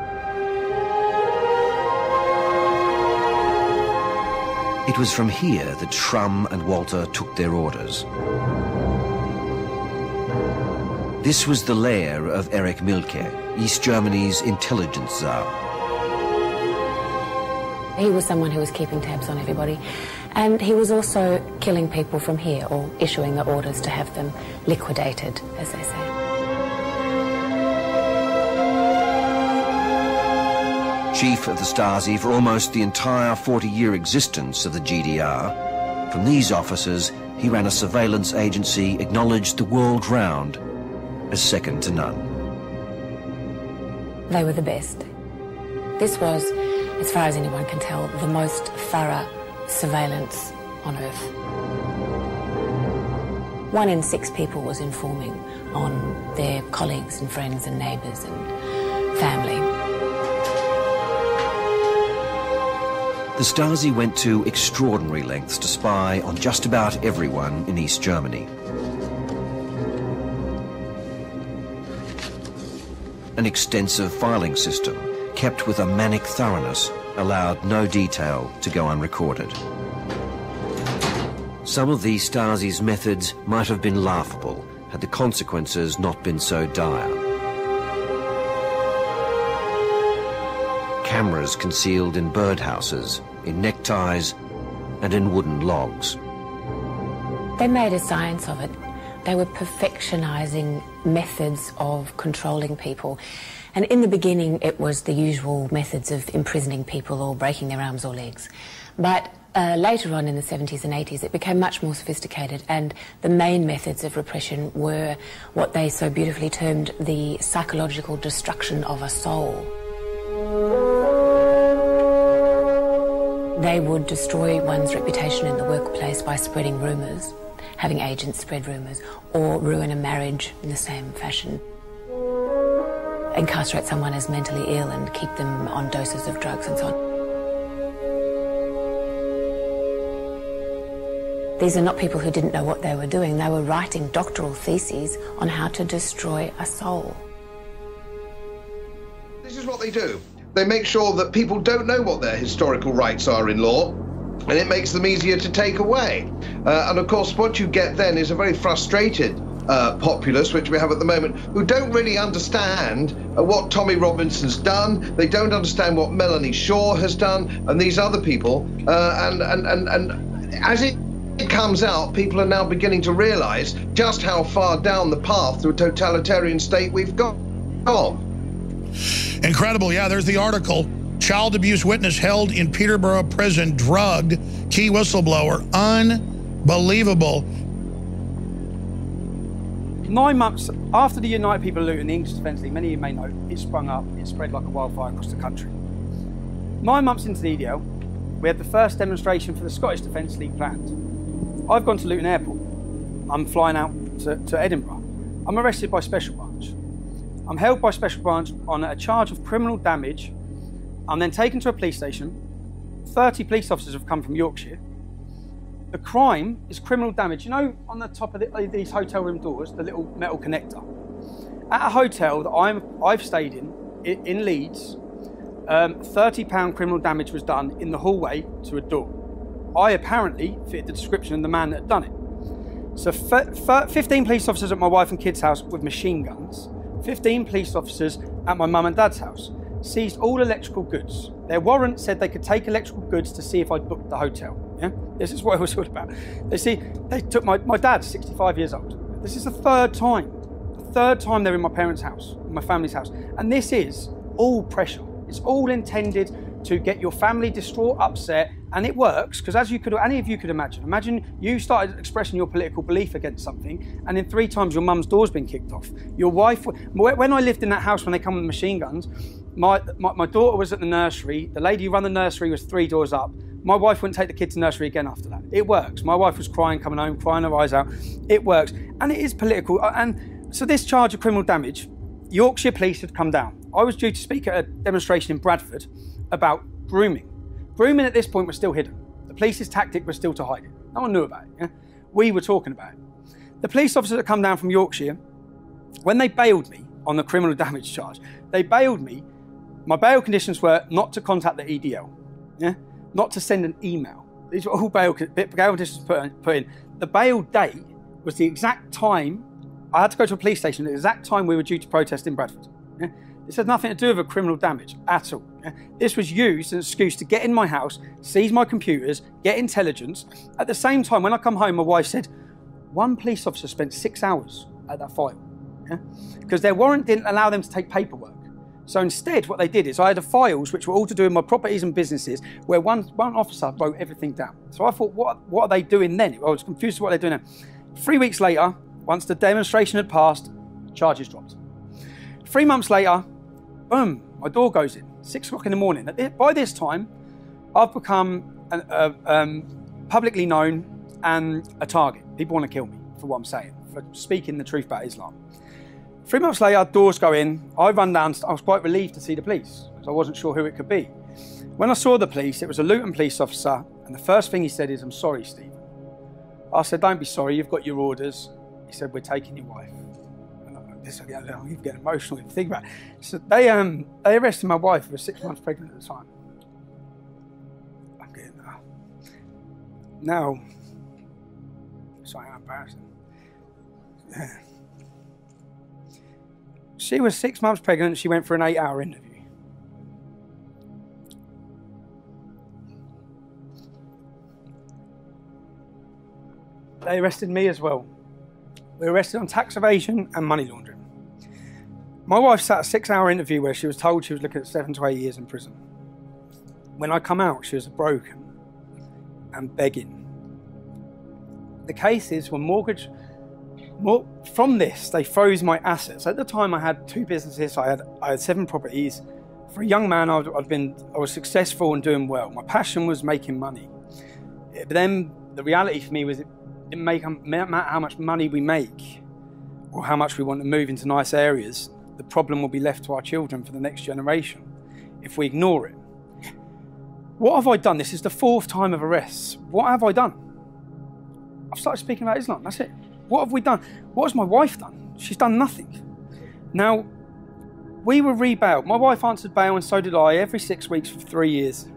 It was from here that Schramm and Walter took their orders. This was the lair of Erich Mielke, East Germany's intelligence czar. He was someone who was keeping tabs on everybody, and he was also killing people from here, or issuing the orders to have them liquidated, as they say. Chief of the Stasi for almost the entire 40-year existence of the GDR, from these offices he ran a surveillance agency acknowledged the world round as second to none. They were the best. This was, as far as anyone can tell, the most thorough surveillance on Earth. 1 in 6 people was informing on their colleagues and friends and neighbours and family. The Stasi went to extraordinary lengths to spy on just about everyone in East Germany. An extensive filing system, kept with a manic thoroughness, allowed no detail to go unrecorded. Some of the Stasi's methods might have been laughable had the consequences not been so dire. Cameras concealed in birdhouses, in neckties, and in wooden logs. They made a science of it. They were perfectionising methods of controlling people. And in the beginning, it was the usual methods of imprisoning people or breaking their arms or legs. But later on in the 70s and 80s, it became much more sophisticated, and the main methods of repression were what they so beautifully termed the psychological destruction of a soul. They would destroy one's reputation in the workplace by spreading rumours, having agents spread rumours, or ruin a marriage in the same fashion. Incarcerate someone as mentally ill and keep them on doses of drugs and so on. These are not people who didn't know what they were doing. They were writing doctoral theses on how to destroy a soul. This is what they do. They make sure that people don't know what their historical rights are in law, and it makes them easier to take away. And of course, what you get then is a very frustrated populace, which we have at the moment, who don't really understand what Tommy Robinson's done. They don't understand what Melanie Shaw has done, and these other people. And as it comes out, people are now beginning to realise just how far down the path to a totalitarian state we've gone. Incredible. Yeah, there's the article. Child abuse witness held in Peterborough prison, drugged, key whistleblower. Unbelievable. 9 months after the United People of Luton, the English Defence League, many of you may know, it sprung up, it spread like a wildfire across the country. 9 months into the EDL, we had the first demonstration for the Scottish Defence League planned. I've gone to Luton Airport. I'm flying out to Edinburgh. I'm arrested by Special Branch. I'm held by Special Branch on a charge of criminal damage. I'm then taken to a police station. 30 police officers have come from Yorkshire. The crime is criminal damage. You know, on the top of these hotel room doors, the little metal connector. At a hotel that I've stayed in Leeds, £30 criminal damage was done in the hallway to a door. I apparently fitted the description of the man that had done it. So 15 police officers at my wife and kids' house with machine guns, 15 police officers at my mum and dad's house, seized all electrical goods. Their warrant said they could take electrical goods to see if I'd booked the hotel. Yeah? This is what it was all about. They took my dad's 65 years old. This is the third time they're in my parents' house, my family's house. And this is all pressure. It's all intended to get your family distraught, upset, and it works, because as any of you could imagine you started expressing your political belief against something, and in 3 times your mum's door's been kicked off. Your wife, when I lived in that house when they come with machine guns, my daughter was at the nursery, the lady who ran the nursery was 3 doors up. My wife wouldn't take the kids to nursery again after that. It works. My wife was crying, coming home, crying her eyes out. It works, and it is political. And so this charge of criminal damage, Yorkshire Police had come down. I was due to speak at a demonstration in Bradford about grooming. Grooming at this point was still hidden. The police's tactic was still to hide it. No one knew about it. Yeah? We were talking about it. The police officers that come down from Yorkshire, when they bailed me on the criminal damage charge, they bailed me. My bail conditions were not to contact the EDL, yeah? Not to send an email. These were all bail conditions put in. The bail date was the exact time I had to go to a police station, the exact time we were due to protest in Bradford. Yeah? This had nothing to do with a criminal damage at all. Yeah? This was used as an excuse to get in my house, seize my computers, get intelligence. At the same time, when I come home, my wife said, one police officer spent 6 hours at that file, because their warrant didn't allow them to take paperwork. So instead, what they did is I had the files, which were all to do with my properties and businesses, where one officer wrote everything down. So I thought, what are they doing then? I was confused with what they're doing now. 3 weeks later, once the demonstration had passed, charges dropped. 3 months later, boom, my door goes in, 6 o'clock in the morning. By this time, I've become publicly known and a target. People want to kill me for what I'm saying, for speaking the truth about Islam. 3 months later, doors go in. I run down. I was quite relieved to see the police because I wasn't sure who it could be. When I saw the police, it was a Luton police officer, and the first thing he said is, "I'm sorry, Stephen." I said, "Don't be sorry. You've got your orders." He said, "We're taking your wife." You get emotional if you think about it. So they arrested my wife, who was 6 months pregnant at the time. I'm getting now. Sorry, I'm embarrassing. Yeah. She was 6 months pregnant. She went for an 8-hour interview. they arrested me as well. We were arrested on tax evasion and money laundering. My wife sat a 6-hour interview where she was told she was looking at 7 to 8 years in prison. When I come out, she was broken and begging. The cases were from this, they froze my assets. At the time, I had 2 businesses. I had 7 properties. For a young man, I was successful and doing well. My passion was making money. But then the reality for me was it didn't matter how much money we make or how much we want to move into nice areas. The problem will be left to our children for the next generation if we ignore it. What have I done? This is the 4th time of arrests. What have I done? I've started speaking about Islam, that's it. What have we done? What has my wife done? She's done nothing. Now, we were re-bailed. My wife answered bail and so did I every 6 weeks for 3 years.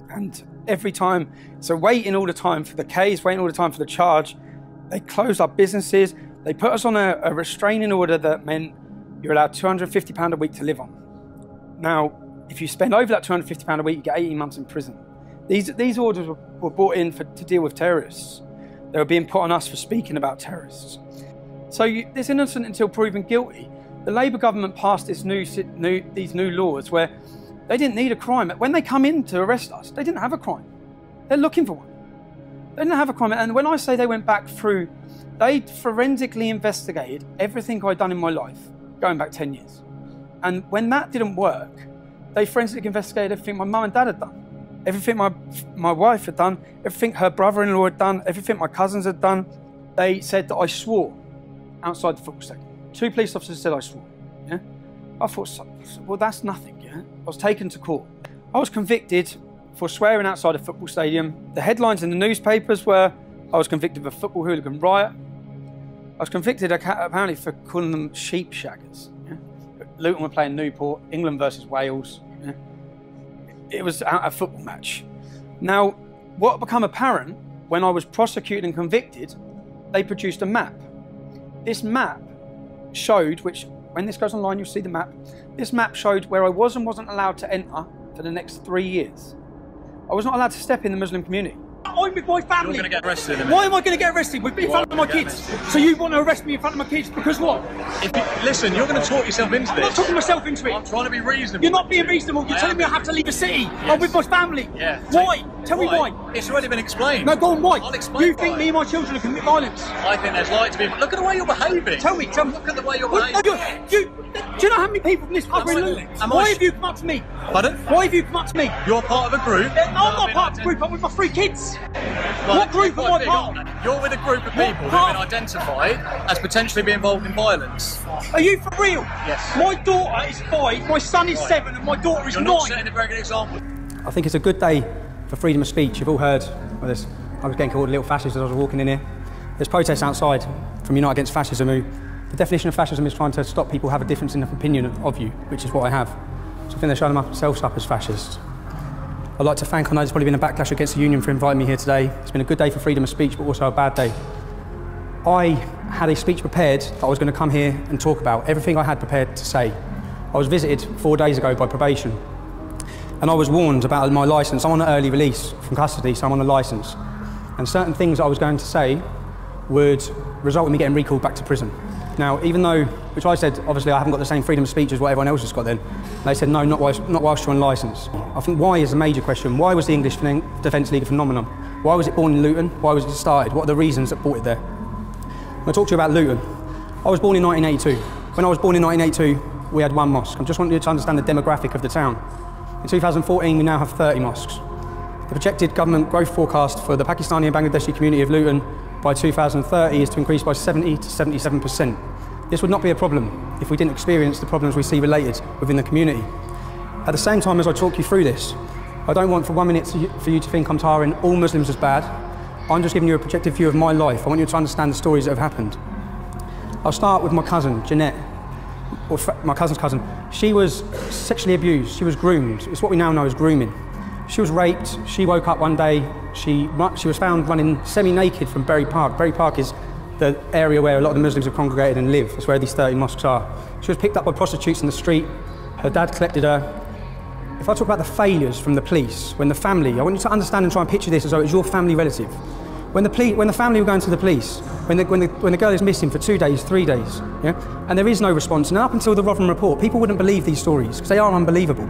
And every time, so waiting all the time for the case, waiting all the time for the charge. They closed our businesses. They put us on a restraining order that meant you're allowed £250 a week to live on. Now, if you spend over that £250 a week, you get 18 months in prison. These orders were brought in to deal with terrorists. They were being put on us for speaking about terrorists. So it's innocent until proven guilty. The Labour government passed these new laws where they didn't need a crime. When they come in to arrest us, they didn't have a crime. They're looking for one. They didn't have a crime. And when I say they went back through, they forensically investigated everything I'd done in my life, going back 10 years. And when that didn't work, they forensically investigated everything my mum and dad had done. Everything my wife had done, everything her brother-in-law had done, everything my cousins had done. They said that I swore outside the football stadium. 2 police officers said I swore. Yeah? I thought, well, that's nothing. Yeah? I was taken to court. I was convicted for swearing outside a football stadium. The headlines in the newspapers were, I was convicted of a football hooligan riot. I was convicted apparently for calling them sheep shaggers. Yeah? Luton were playing Newport, England versus Wales. Yeah? It was a football match. Now, what became apparent when I was prosecuted and convicted, they produced a map. This map showed, which when this goes online, you'll see the map. This map showed where I was and wasn't allowed to enter for the next 3 years. I was not allowed to step in the Muslim community. I'm with my family. You're going to get arrested in a minute. Why am I going to get arrested? In front of my kids. So you want to arrest me in front of my kids because what? Listen, you're going to talk yourself into this. I'm not talking myself into it. I'm trying to be reasonable. You're not being reasonable. You're telling me I have to leave the city. Yes. I'm with my family. Yeah. Why? Tell me why. It's already been explained. No, go on, why? I'll explain. You think me and my children are commit violence? I think there's like to be. Look at the way you're behaving. Tell me. Look at the way you're behaving. Do you know how many people from this country are in? Why have you come up to me? Pardon? Why have you come up to me? You're part of a group. I'm not part of a group. I'm with my 3 kids. What group am I part of? You're with a group of people who've been identified as potentially being involved in violence. Are you for real? Yes. My daughter is 5, my son is 7, and my daughter is 9. You're not setting a very good example. I think it's a good day for freedom of speech. You've all heard of this. I was getting called a little fascist as I was walking in here. There's protests outside from Unite Against Fascism who, the definition of fascism is trying to stop people who have a difference in opinion of you, which is what I have. So I think they're showing themselves up as fascists. I'd like to thank, I know there's probably been a backlash against the union for inviting me here today. It's been a good day for freedom of speech, but also a bad day. I had a speech prepared that I was going to come here and talk about, everything I had prepared to say. I was visited 4 days ago by probation, and I was warned about my licence. I'm on an early release from custody, so I'm on a licence. And certain things I was going to say would result in me getting recalled back to prison. Now, even though, which I said, obviously I haven't got the same freedom of speech as what everyone else has got then. They said, no, not whilst you're on licence. I think why is a major question. Why was the English Defence League a phenomenon? Why was it born in Luton? Why was it started? What are the reasons that brought it there? I'm going to talk to you about Luton. I was born in 1982. When I was born in 1982, we had 1 mosque. I just want you to understand the demographic of the town. In 2014, we now have 30 mosques. The projected government growth forecast for the Pakistani and Bangladeshi community of Luton by 2030 is to increase by 70 to 77%. This would not be a problem if we didn't experience the problems we see related within the community. At the same time as I talk you through this, I don't want for 1 minute for you to think I'm tarring all Muslims as bad. I'm just giving you a projected view of my life. I want you to understand the stories that have happened. I'll start with my cousin, Jeanette, or my cousin's cousin. She was sexually abused, she was groomed. It's what we now know as grooming. She was raped. She woke up one day. She was found running semi-naked from Bury Park. Bury Park is the area where a lot of the Muslims have congregated and live. It's where these 30 mosques are. She was picked up by prostitutes in the street. Her dad collected her. If I talk about the failures from the police, when the family, I want you to understand and try and picture this as though it's your family relative. When the family were going to the police, when the girl is missing for 2 days, 3 days, yeah, and there is no response, and up until the Rotherham report, people wouldn't believe these stories because they are unbelievable.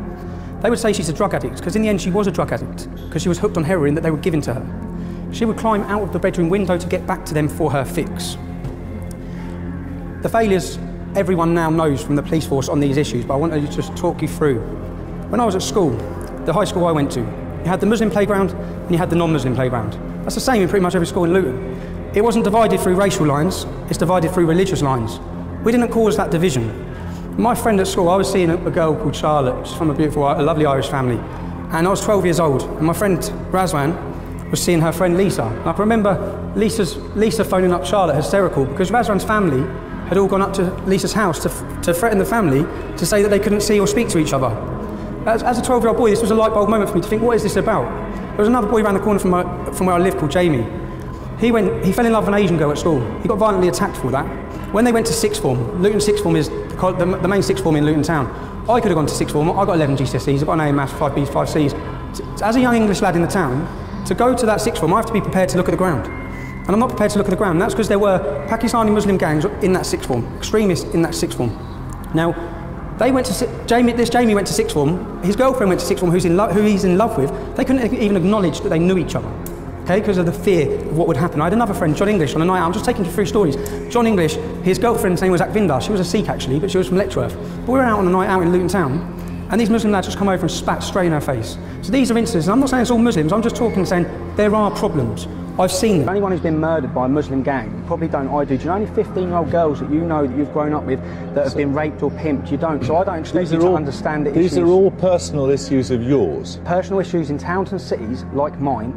They would say she's a drug addict because in the end she was a drug addict because she was hooked on heroin that they were giving to her. She would climb out of the bedroom window to get back to them for her fix. The failures everyone now knows from the police force on these issues, but I want to just talk you through. When I was at school, the high school I went to, you had the Muslim playground and you had the non-Muslim playground. That's the same in pretty much every school in Luton. It wasn't divided through racial lines, it's divided through religious lines. We didn't cause that division. My friend at school, I was seeing a girl called Charlotte, she's from a lovely Irish family, and I was 12 years old, and my friend Razwan was seeing her friend Lisa. And I can remember Lisa phoning up Charlotte hysterical because Razwan's family had all gone up to Lisa's house to threaten the family to say that they couldn't see or speak to each other. As a 12-year-old boy, this was a light bulb moment for me to think, what is this about? There was another boy around the corner from where I live called Jamie. He fell in love with an Asian girl at school. He got violently attacked for that. When they went to sixth form, Luton sixth form is the main sixth form in Luton town. I could have gone to sixth form. I got 11 GCSEs, I got an A in maths, 5 Bs, 5 Cs. As a young English lad in the town, to go to that sixth form, I have to be prepared to look at the ground. And I'm not prepared to look at the ground. And that's because there were Pakistani Muslim gangs in that sixth form, extremists in that sixth form. Now, this Jamie went to sixth form, his girlfriend went to sixth form who he's in love with. They couldn't even acknowledge that they knew each other, okay, because of the fear of what would happen. I had another friend, John English, on a night out. I'm just taking you through stories. John English, his girlfriend's name was Akvinder. She was a Sikh actually, but she was from Letchworth. But we were out on a night out in Luton town, and these Muslim lads just come over and spat straight in her face. So these are instances, and I'm not saying it's all Muslims, I'm just talking saying there are problems. I've seen them. Anyone who's been murdered by a Muslim gang, you probably don't, I do. Do you know any 15-year-old girls that you know that you've grown up with that have been raped or pimped? You don't. So I don't expect you to understand the issues. These are all personal issues of yours. Personal issues in towns and cities like mine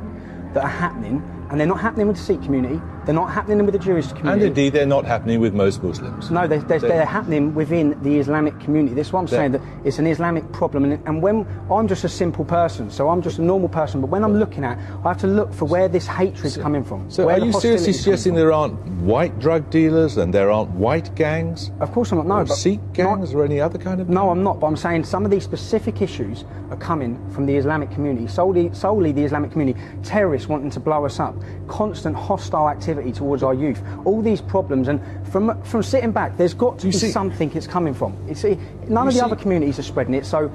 that are happening, and they're not happening with the Sikh community, they're not happening with the Jewish community. And indeed, they're not happening with most Muslims. No, they're happening within the Islamic community. This is what I'm saying, that it's an Islamic problem. And when I'm just a simple person, so I'm just a normal person, but when I'm looking at, I have to look for where this hatred is coming from. So are you seriously suggesting there aren't white drug dealers and there aren't white gangs? Of course I'm not, no. Or Sikh gangs or any other kind of... No, I'm not, but I'm saying some of these specific issues are coming from the Islamic community, solely the Islamic community. Terrorists wanting to blow us up, constant hostile activity towards our youth, all these problems, and from sitting back, there's got to be something it's coming from. None of the other communities are spreading it, so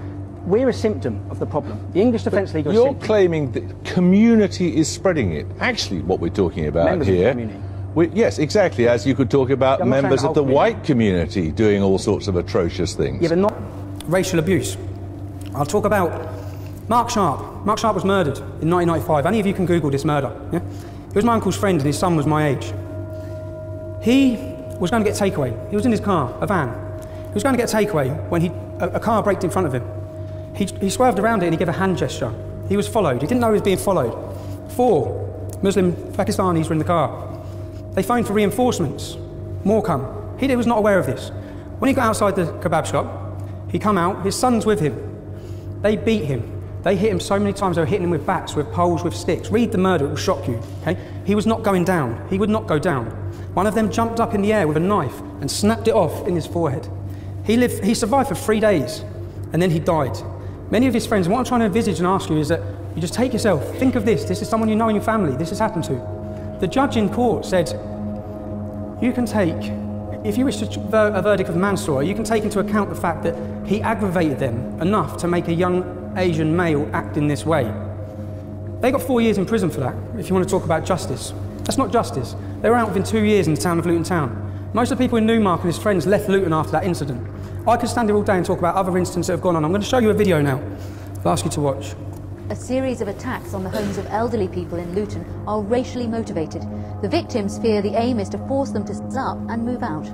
we're a symptom of the problem. The English Defence League are a symptom. You're claiming that community is spreading it. Actually, what we're talking about members here... of the community. Yes, exactly, as you could talk about members of the white community doing all sorts of atrocious things. Yeah, but not racial abuse. I'll talk about Mark Sharp. Mark Sharp was murdered in 1995. Any of you can Google this murder. Yeah? He was my uncle's friend and his son was my age. He was going to get takeaway. He was in his car, a van. He was going to get takeaway when a car braked in front of him. He swerved around it and he gave a hand gesture. He was followed. He didn't know he was being followed. 4 Muslim Pakistanis were in the car. They phoned for reinforcements. More come. He was not aware of this. When he got outside the kebab shop, he come out, his son's with him. They beat him. They hit him so many times, they were hitting him with bats, with poles, with sticks. Read the murder, it will shock you. Okay? He was not going down. He would not go down. One of them jumped up in the air with a knife and snapped it off in his forehead. He survived for 3 days, and then he died. Many of his friends, and what I'm trying to envisage and ask you is that you just take yourself, think of this is someone you know in your family, this has happened to. The judge in court said, you can take, if you wish to a verdict of manslaughter, you can take into account the fact that he aggravated them enough to make a young Asian male act in this way. They got 4 years in prison for that, if you want to talk about justice. That's not justice. They were out within 2 years in the town of Luton Town. Most of the people in Newmark and his friends left Luton after that incident. I could stand here all day and talk about other incidents that have gone on. I'm going to show you a video now. I'll ask you to watch. A series of attacks on the homes of elderly people in Luton are racially motivated. The victims fear the aim is to force them to stand up and move out.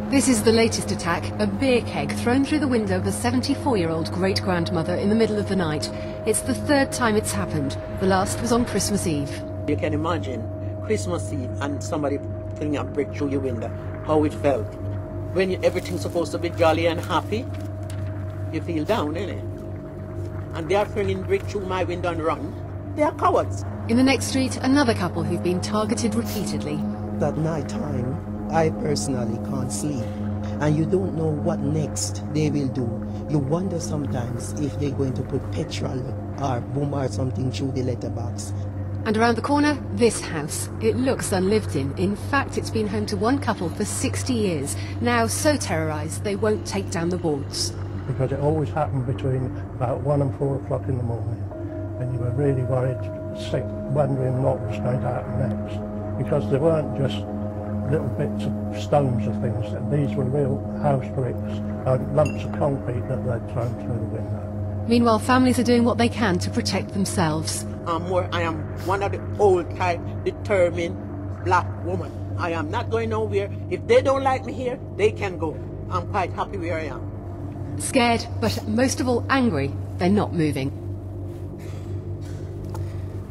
This is the latest attack, a beer keg thrown through the window of a 74-year-old great-grandmother in the middle of the night. It's the 3rd time it's happened. The last was on Christmas Eve. You can imagine Christmas Eve and somebody putting a brick through your window, how it felt. When everything's supposed to be jolly and happy, you feel down, innit? And they are throwing brick through my window and run. They are cowards. In the next street, another couple who've been targeted repeatedly. At night time, I personally can't sleep, and you don't know what next they will do. You wonder sometimes if they're going to put petrol or bomb or something through the letterbox. And around the corner, this house. It looks unlived in. In fact, it's been home to one couple for 60 years, now so terrorised they won't take down the boards. Because it always happened between about 1 and 4 o'clock in the morning, and you were really worried, sick, wondering what was going to happen next. Because there weren't just little bits of stones or things, these were real house bricks and lumps of concrete that they'd thrown through the window. Meanwhile, families are doing what they can to protect themselves. I am one of the old type, determined black woman. I am not going nowhere. If they don't like me here, they can go. I'm quite happy where I am. Scared, but most of all angry, they're not moving.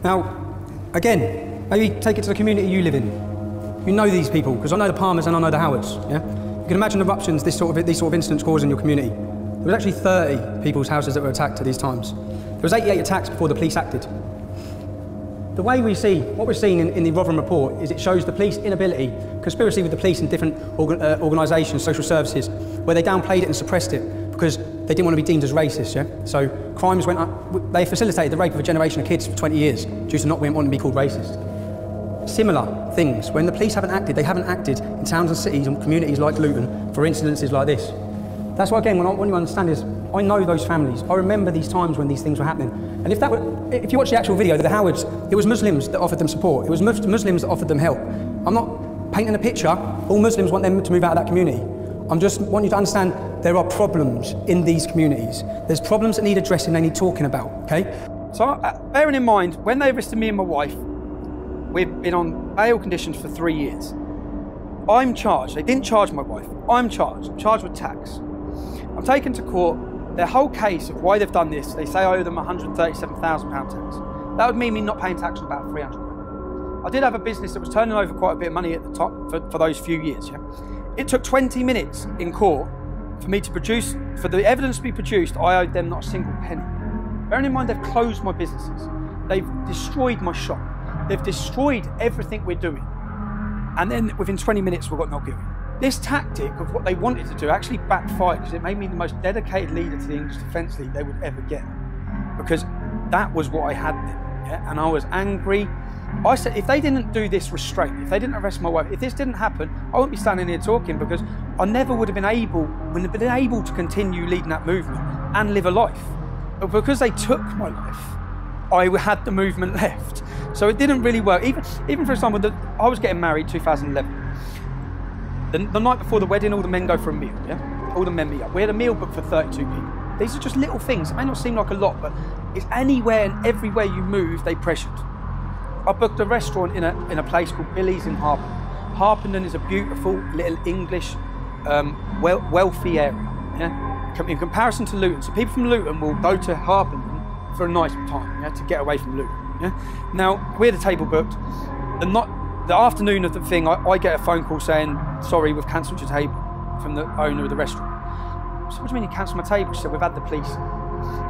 Now, again, maybe take it to the community you live in. You know these people, because I know the Palmers and I know the Howards, yeah? You can imagine eruptions these sort of incidents cause in your community. There was actually 30 people's houses that were attacked at these times. There was 88 attacks before the police acted. The way we see, what we're seeing in the Rotherham report is it shows the police inability, conspiracy with the police and different organisations, social services, where they downplayed it and suppressed it because they didn't want to be deemed as racist, yeah? So crimes went up, they facilitated the rape of a generation of kids for 20 years due to not wanting to be called racist. Similar things, when the police haven't acted, they haven't acted in towns and cities and communities like Luton for incidences like this. That's why, again, what you understand is, I know those families. I remember these times when these things were happening. And if you watch the actual video of the Howards, it was Muslims that offered them support. It was Muslims that offered them help. I'm not painting a picture. All Muslims want them to move out of that community. I'm just wanting you to understand there are problems in these communities. There's problems that need addressing, they need talking about, okay? So bearing in mind, when they arrested me and my wife, we've been on bail conditions for 3 years. I'm charged. They didn't charge my wife. I'm charged with tax. I'm taken to court. Their whole case of why they've done this, they say I owe them £137,000 tax. That would mean me not paying tax on about £300. I did have a business that was turning over quite a bit of money at the top for those few years. Yeah? It took 20 minutes in court for me to produce, for the evidence to be produced, I owed them not a single penny. Bearing in mind they've closed my businesses. They've destroyed my shop. They've destroyed everything we're doing. And then within 20 minutes, we got not guilty. This tactic of what they wanted to do actually backfired because it made me the most dedicated leader to the English Defence League they would ever get. Because that was what I had then, yeah? And I was angry. I said, if they didn't do this restraint, if they didn't arrest my wife, if this didn't happen, I wouldn't be standing here talking because I never would have been able to continue leading that movement and live a life. But because they took my life, I had the movement left. So it didn't really work. Even for example, I was getting married 2011. The night before the wedding, all the men go for a meal, yeah? All the men meet up. We had a meal booked for 32 people. These are just little things. It may not seem like a lot, but it's anywhere and everywhere you move, they pressured. I booked a restaurant in a place called Billy's in Harpenden. Harpenden is a beautiful little English, wealthy area, yeah? In comparison to Luton. So people from Luton will go to Harpenden for a nice time, yeah, to get away from Luton. Yeah? Now, we had a table booked. The afternoon of the thing, I get a phone call saying, sorry, we've cancelled your table, from the owner of the restaurant. I said, what do you mean you cancelled my table? She said, we've had the police.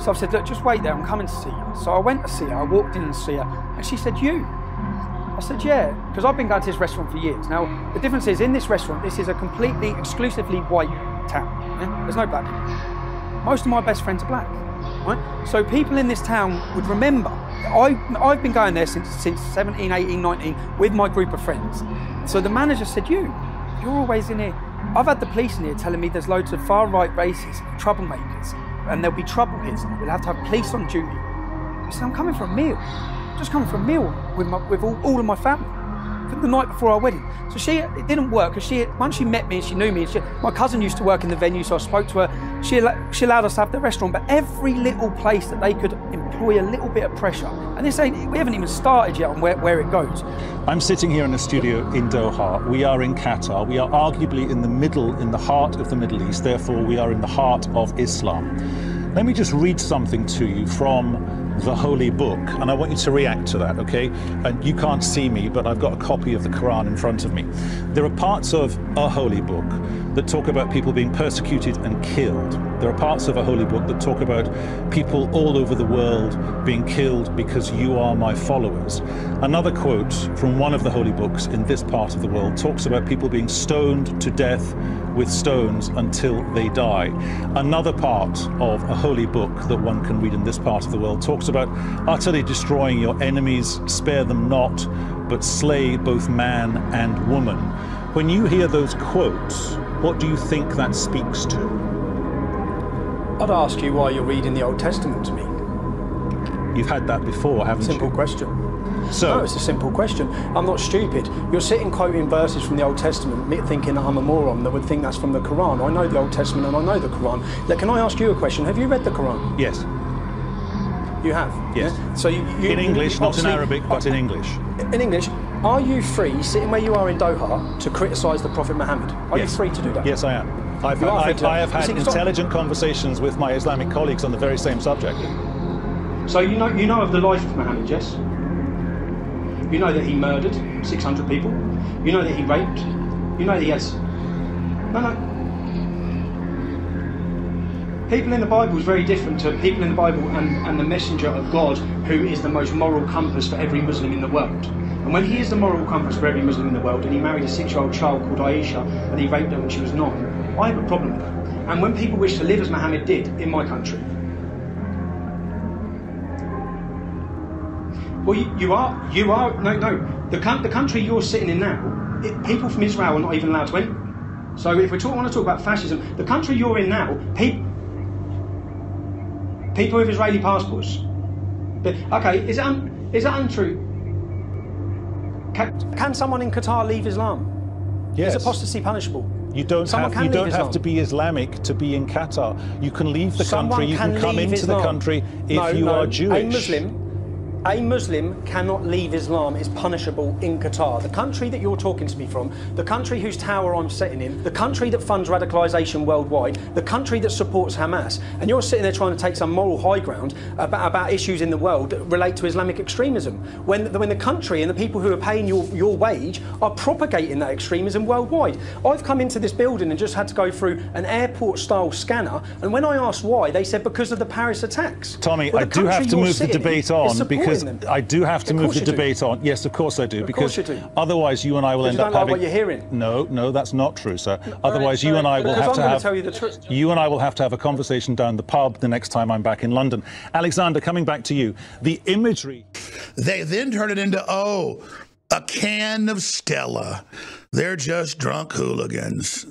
So I said, look, just wait there, I'm coming to see you. So I went to see her, I walked in and see her, and she said, you? I said, yeah, because I've been going to this restaurant for years. Now, the difference is, in this restaurant, this is a completely, exclusively white town. Yeah? There's no black people. Most of my best friends are black. Right? So people in this town would remember. I've been going there since 17, 18, 19 with my group of friends. So the manager said, you're always in here. I've had the police in here telling me there's loads of far-right racists, troublemakers, and there'll be trouble here. We'll have to have police on duty. I said, I'm coming for a meal. I'm just coming for a meal with all of my family. The night before our wedding. So it didn't work because once she met me and she knew me, my cousin used to work in the venue, so I spoke to her. She allowed us to have the restaurant, but every little place that they could employ a little bit of pressure. And we haven't even started yet on where it goes. I'm sitting here in a studio in Doha. We are in Qatar. We are arguably in the heart of the Middle East. Therefore, we are in the heart of Islam. Let me just read something to you from the Holy Book, and I want you to react to that, okay? And you can't see me, but I've got a copy of the Quran in front of me. There are parts of a Holy Book that talk about people being persecuted and killed. There are parts of a Holy Book that talk about people all over the world being killed because you are my followers. Another quote from one of the Holy Books in this part of the world talks about people being stoned to death with stones until they die. Another part of a holy book that one can read in this part of the world talks about utterly destroying your enemies, spare them not, but slay both man and woman. When you hear those quotes, what do you think that speaks to? I'd ask you why you're reading the Old Testament to me. You've had that before, haven't you? Simple question. So, no, it's a simple question. I'm not stupid. You're sitting quoting verses from the Old Testament, thinking that I'm a moron that would think that's from the Quran. I know the Old Testament and I know the Quran. Now, can I ask you a question? Have you read the Quran? Yes. You have? Yes. Yeah? So you in English, not in Arabic, but in English. In English. Are you free, sitting where you are in Doha, to criticise the Prophet Muhammad? Are you free to do that? Yes, I am. I have had intelligent conversations with my Islamic colleagues on the very same subject. So you know of the life of Muhammad, yes? You know that he murdered 600 people. You know that he raped. You know that he has... No. People in the Bible is very different to people in the Bible and the messenger of God, who is the most moral compass for every Muslim in the world. And when he is the moral compass for every Muslim in the world, and he married a 6-year-old child called Aisha, and he raped her when she was 9, I have a problem with that. And when people wish to live as Muhammad did in my country, well, you are, no. The country you're sitting in now, people from Israel are not even allowed to enter. So if we want to talk about fascism, the country you're in now, people with Israeli passports. But, okay, is that untrue? Can someone in Qatar leave Islam? Yes. Is apostasy punishable? You don't have to be Islamic to be in Qatar. You can leave the country, you can come into the country if you are Jewish. A Muslim cannot leave Islam. Is punishable in Qatar. The country that you're talking to me from, the country whose tower I'm sitting in, the country that funds radicalisation worldwide, the country that supports Hamas, and you're sitting there trying to take some moral high ground about issues in the world that relate to Islamic extremism, when the country and the people who are paying your wage are propagating that extremism worldwide. I've come into this building and just had to go through an airport-style scanner, and when I asked why, they said because of the Paris attacks. Tommy, I do have to move the debate on because I do have to move the debate on. Yes, of course I do. Because otherwise you and I will end up having... what you're hearing. No, that's not true, sir. Otherwise you and I will have to have... tell you the truth. You and I will have to have a conversation down the pub the next time I'm back in London. Alexander, coming back to you, the imagery... They then turn it into, a can of Stella. They're just drunk hooligans.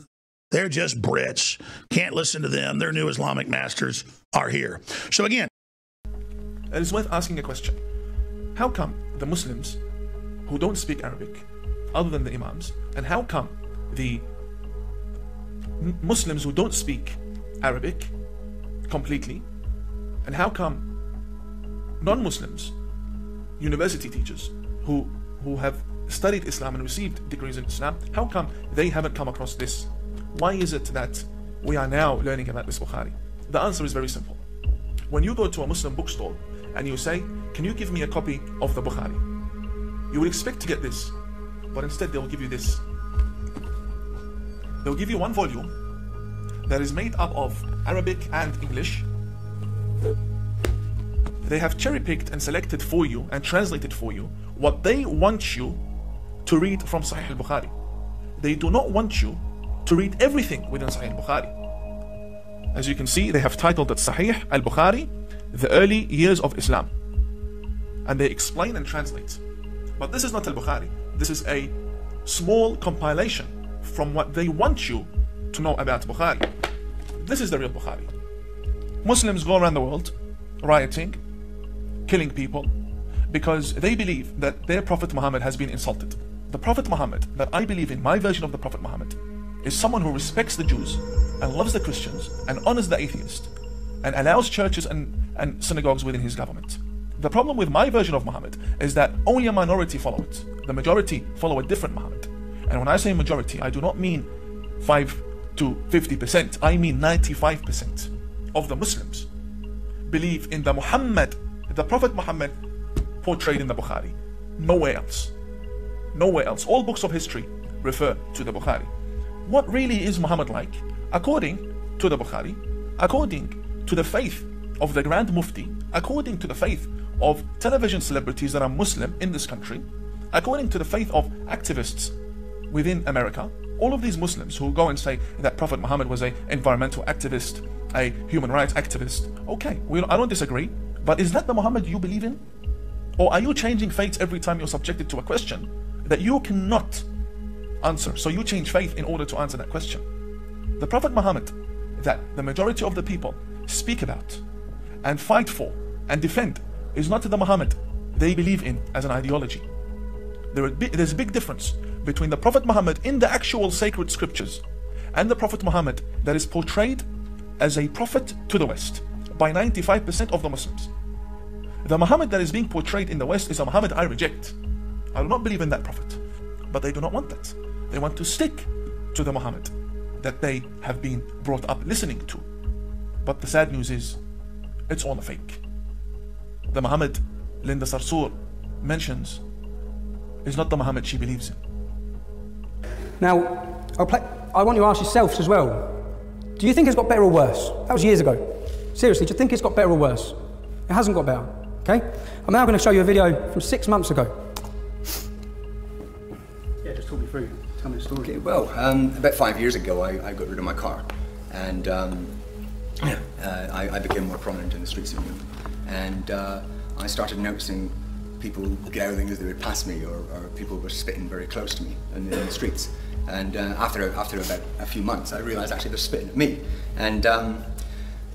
They're just Brits. Can't listen to them. Their new Islamic masters are here. So again... It's worth asking a question. How come the Muslims who don't speak Arabic, other than the Imams, and how come the Muslims who don't speak Arabic completely, and how come non-Muslims, university teachers who have studied Islam and received degrees in Islam, how come they haven't come across this? Why is it that we are now learning about this Bukhari? The answer is very simple. When you go to a Muslim bookstore and you say, can you give me a copy of the Bukhari? You would expect to get this, but instead they will give you this. They'll give you one volume that is made up of Arabic and English. They have cherry-picked and selected for you and translated for you what they want you to read from Sahih al-Bukhari. They do not want you to read everything within Sahih al-Bukhari. As you can see, they have titled it Sahih al-Bukhari, the early years of Islam. And they explain and translate. But this is not al-Bukhari. This is a small compilation from what they want you to know about Bukhari. This is the real Bukhari. Muslims go around the world rioting, killing people, because they believe that their Prophet Muhammad has been insulted. The Prophet Muhammad that I believe in, my version of the Prophet Muhammad, is someone who respects the Jews and loves the Christians and honors the atheist and allows churches and synagogues within his government. The problem with my version of Muhammad is that only a minority follow it. The majority follow a different Muhammad. And when I say majority, I do not mean 5 to 50%. I mean 95% of the Muslims believe in the Muhammad, the Prophet Muhammad portrayed in the Bukhari. Nowhere else. Nowhere else. All books of history refer to the Bukhari. What really is Muhammad like? According to the Bukhari, according to the faith of the Grand Mufti, according to the faith of television celebrities that are Muslim in this country, according to the faith of activists within America, all of these Muslims who go and say that Prophet Muhammad was an environmental activist, a human rights activist, okay, I don't disagree, but is that the Muhammad you believe in? Or are you changing faith every time you're subjected to a question that you cannot answer? So you change faith in order to answer that question. The Prophet Muhammad that the majority of the people speak about and fight for and defend is not the Muhammad they believe in as an ideology. There's a big difference between the Prophet Muhammad in the actual sacred scriptures and the Prophet Muhammad that is portrayed as a prophet to the West by 95% of the Muslims. The Muhammad that is being portrayed in the West is a Muhammad I reject. I do not believe in that prophet. But they do not want that. They want to stick to the Muhammad that they have been brought up listening to. But the sad news is, it's all a fake. The Muhammad Linda Sarsour mentions is not the Muhammad she believes in. Now, I want you to ask yourselves as well, do you think it's got better or worse? That was years ago. Seriously, do you think it's got better or worse? It hasn't got better, okay? I'm now going to show you a video from 6 months ago. Yeah, just talk me through. Tell me the story. Okay, well, about 5 years ago, I got rid of my car, and I became more prominent in the streets of Newton. And I started noticing people growling as they would pass me, or people were spitting very close to me in the streets. And after about a few months, I realised actually they're spitting at me. And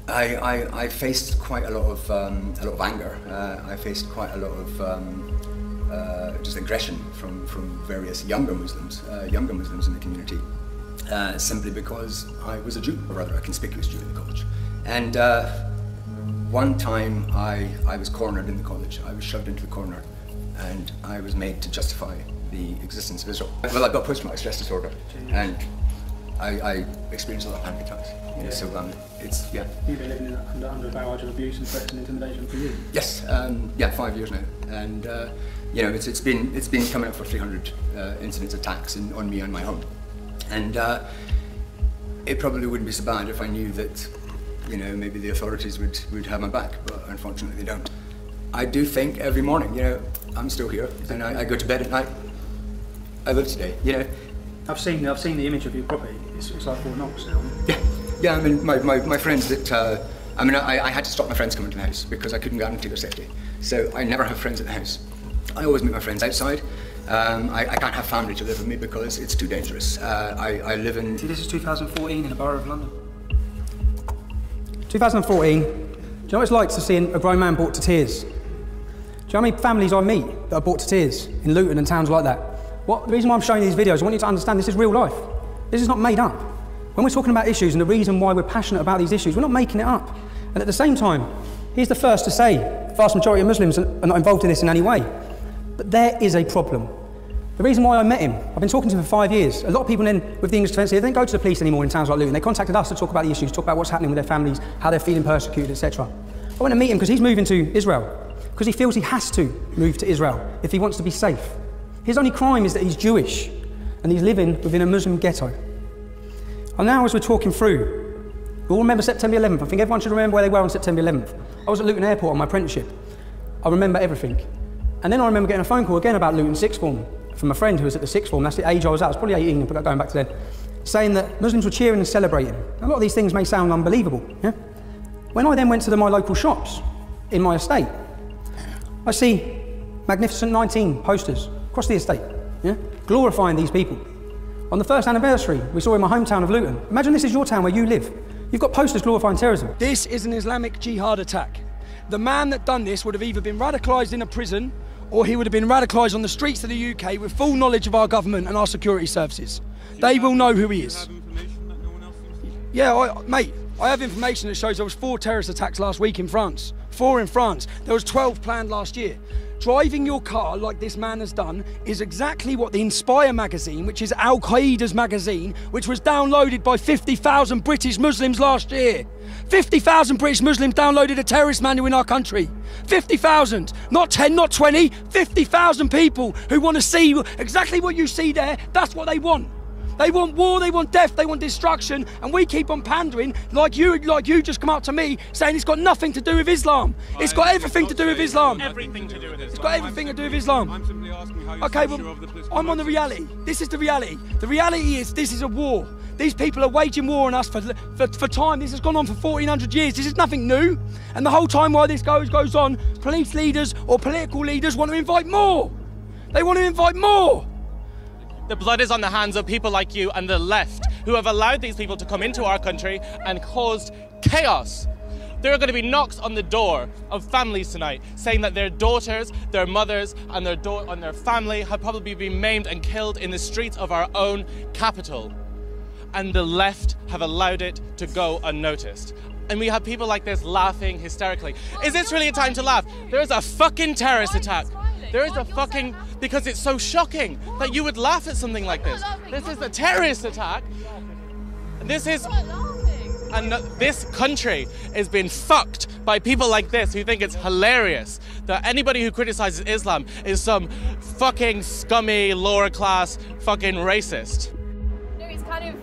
I faced quite a lot of anger. I faced quite a lot of just aggression from various younger Muslims in the community, simply because I was a Jew, or rather a conspicuous Jew in the college. And one time I was cornered in the college. I was shoved into the corner, and I was made to justify the existence of Israel. Well, I've got post-traumatic stress disorder, and I experienced a lot of panic attacks. You know, so it's, yeah. You've been living under a barrage of abuse and threats and intimidation for years? Yes, yeah, 5 years now. And you know, it's been coming up for 300 incidents, attacks on me and my home. And it probably wouldn't be so bad if I knew that, you know, maybe the authorities would have my back, but unfortunately they don't. I do think every morning, you know, I'm still here, and I go to bed at night. I live today, you know. I've seen the image of your property. It's like Fort Knox now. Yeah. I mean, my friends that I mean, I had to stop my friends coming to the house because I couldn't guarantee their safety. So I never have friends at the house. I always meet my friends outside. I can't have family to live with me because it's too dangerous. I live in... See, this is 2014 in the Borough of London. 2014, do you know what it's like to see a grown man brought to tears? Do you know how many families I meet that are brought to tears in Luton and towns like that? The reason why I'm showing you these videos, I want you to understand this is real life. This is not made up. When we're talking about issues and the reason why we're passionate about these issues, we're not making it up. And at the same time, he's the first to say the vast majority of Muslims are not involved in this in any way. But there is a problem. The reason why I met him, I've been talking to him for 5 years. A lot of people then, with the English defence, they don't go to the police anymore in towns like Luton. They contacted us to talk about the issues, talk about what's happening with their families, how they're feeling persecuted, etc. I went to meet him because he's moving to Israel, because he feels he has to move to Israel if he wants to be safe. His only crime is that he's Jewish and he's living within a Muslim ghetto. And now as we're talking through, we all remember September 11th. I think everyone should remember where they were on September 11th. I was at Luton Airport on my apprenticeship. I remember everything. And then I remember getting a phone call again about Luton sixth form from a friend who was at the sixth form. That's the age I was at. I was probably 18, going back to then. Saying that Muslims were cheering and celebrating. A lot of these things may sound unbelievable. Yeah? When I then went to my local shops in my estate, I see Magnificent 19 posters across the estate, yeah? Glorifying these people. On the first anniversary, we saw in my hometown of Luton. Imagine this is your town where you live. You've got posters glorifying terrorism. This is an Islamic jihad attack. The man that done this would have either been radicalised in a prison or he would have been radicalised on the streets of the UK with full knowledge of our government and our security services. They will know who he is. Yeah, mate, I have information that shows there was 4 terrorist attacks last week in France. 4 in France. There was 12 planned last year. Driving your car like this man has done is exactly what the Inspire magazine, which is Al-Qaeda's magazine, which was downloaded by 50,000 British Muslims last year. 50,000 British Muslims downloaded a terrorist manual in our country. 50,000, not 10, not 20, 50,000 people who want to see exactly what you see there. That's what they want. They want war, they want death, they want destruction, and we keep on pandering like you just come up to me saying it's got nothing to do with Islam. It's got everything to do with Islam. Everything to do with Islam. It's got everything to do with Islam. I'm simply asking how you okay, well, I'm on the reality. This is the reality. The reality is this is a war. These people are waging war on us for time. This has gone on for 1400 years. This is nothing new. And the whole time while this goes on, police leaders or political leaders want to invite more. They want to invite more. The blood is on the hands of people like you and the left who have allowed these people to come into our country and caused chaos. There are going to be knocks on the door of families tonight saying that their daughters, their mothers and their family have probably been maimed and killed in the streets of our own capital. And the left have allowed it to go unnoticed. And we have people like this laughing hysterically. Is this really a time to laugh? There is a fucking terrorist attack. There is a fucking... Because it's so shocking that you would laugh at something like this. This is a terrorist attack. This is... And this country is being fucked by people like this who think it's hilarious that anybody who criticizes Islam is some fucking scummy, lower class fucking racist.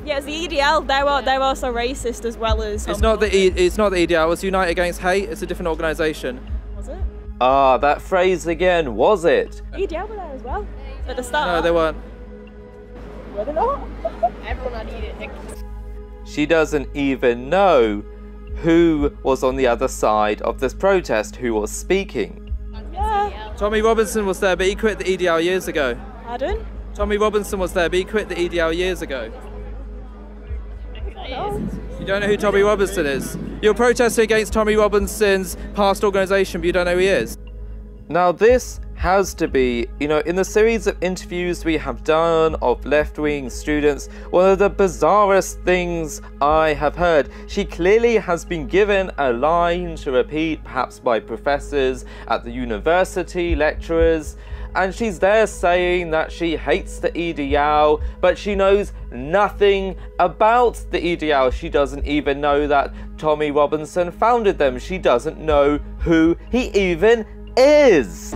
Yeah, it's the EDL. They're also racist as well as. It's not the EDL. It's Unite Against Hate. It's a different organisation. Was it? Ah, that phrase again. Was it? EDL were there as well at the start. No, they weren't. Were they not? Everyone on EDL. She doesn't even know who was on the other side of this protest, who was speaking. Yeah. Tommy Robinson was there, but he quit the EDL years ago. Pardon? Tommy Robinson was there, but he quit the EDL years ago. You don't know who Tommy Robinson is? You're protesting against Tommy Robinson's past organisation, but you don't know who he is. Now this has to be, in the series of interviews we have done of left-wing students, one of the bizarrest things I have heard. She clearly has been given a line to repeat, perhaps by professors at the university, lecturers, and she's there saying that she hates the EDL, but she knows nothing about the EDL. She doesn't even know that Tommy Robinson founded them. She doesn't know who he even is.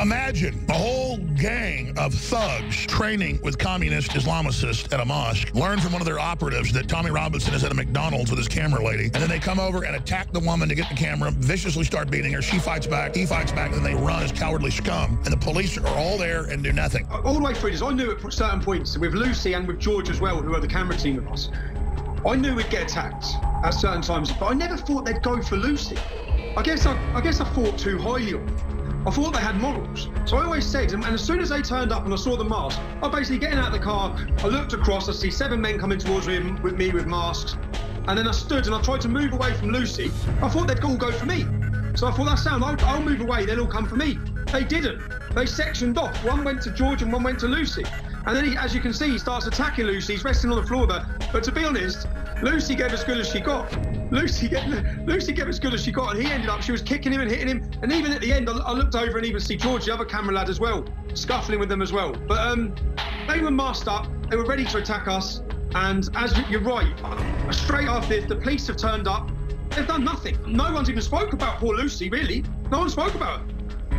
Imagine a whole gang of thugs training with communist Islamicists at a mosque, learn from one of their operatives that Tommy Robinson is at a McDonald's with his camera lady, and then they come over and attack the woman to get the camera, viciously start beating her. She fights back, he fights back, and then they run as cowardly scum. And the police are all there and do nothing. All the way through this, I knew at certain points, with Lucy and with George as well, who are the camera team with us, I knew we'd get attacked at certain times, but I never thought they'd go for Lucy. I guess I thought too highly of them. I thought they had morals. So I always said, and as soon as they turned up and I saw the mask, I basically getting out of the car, I looked across, I see 7 men coming towards me with masks, and then I stood and I tried to move away from Lucy. I thought they'd all go for me. So I thought, that's sound, I'll move away, they'll all come for me. They didn't. They sectioned off. One went to George and one went to Lucy. And then, as you can see, he starts attacking Lucy. He's resting on the floor there. But to be honest, Lucy gave as good as she got. Lucy gave as good as she got, and he ended up, she was kicking him and hitting him. And even at the end, I looked over and even see George, the other camera lad as well, scuffling with them as well. But they were masked up. They were ready to attack us. And as you're right, straight after this, the police have turned up. They've done nothing. No one's even spoke about poor Lucy, really. No one spoke about her.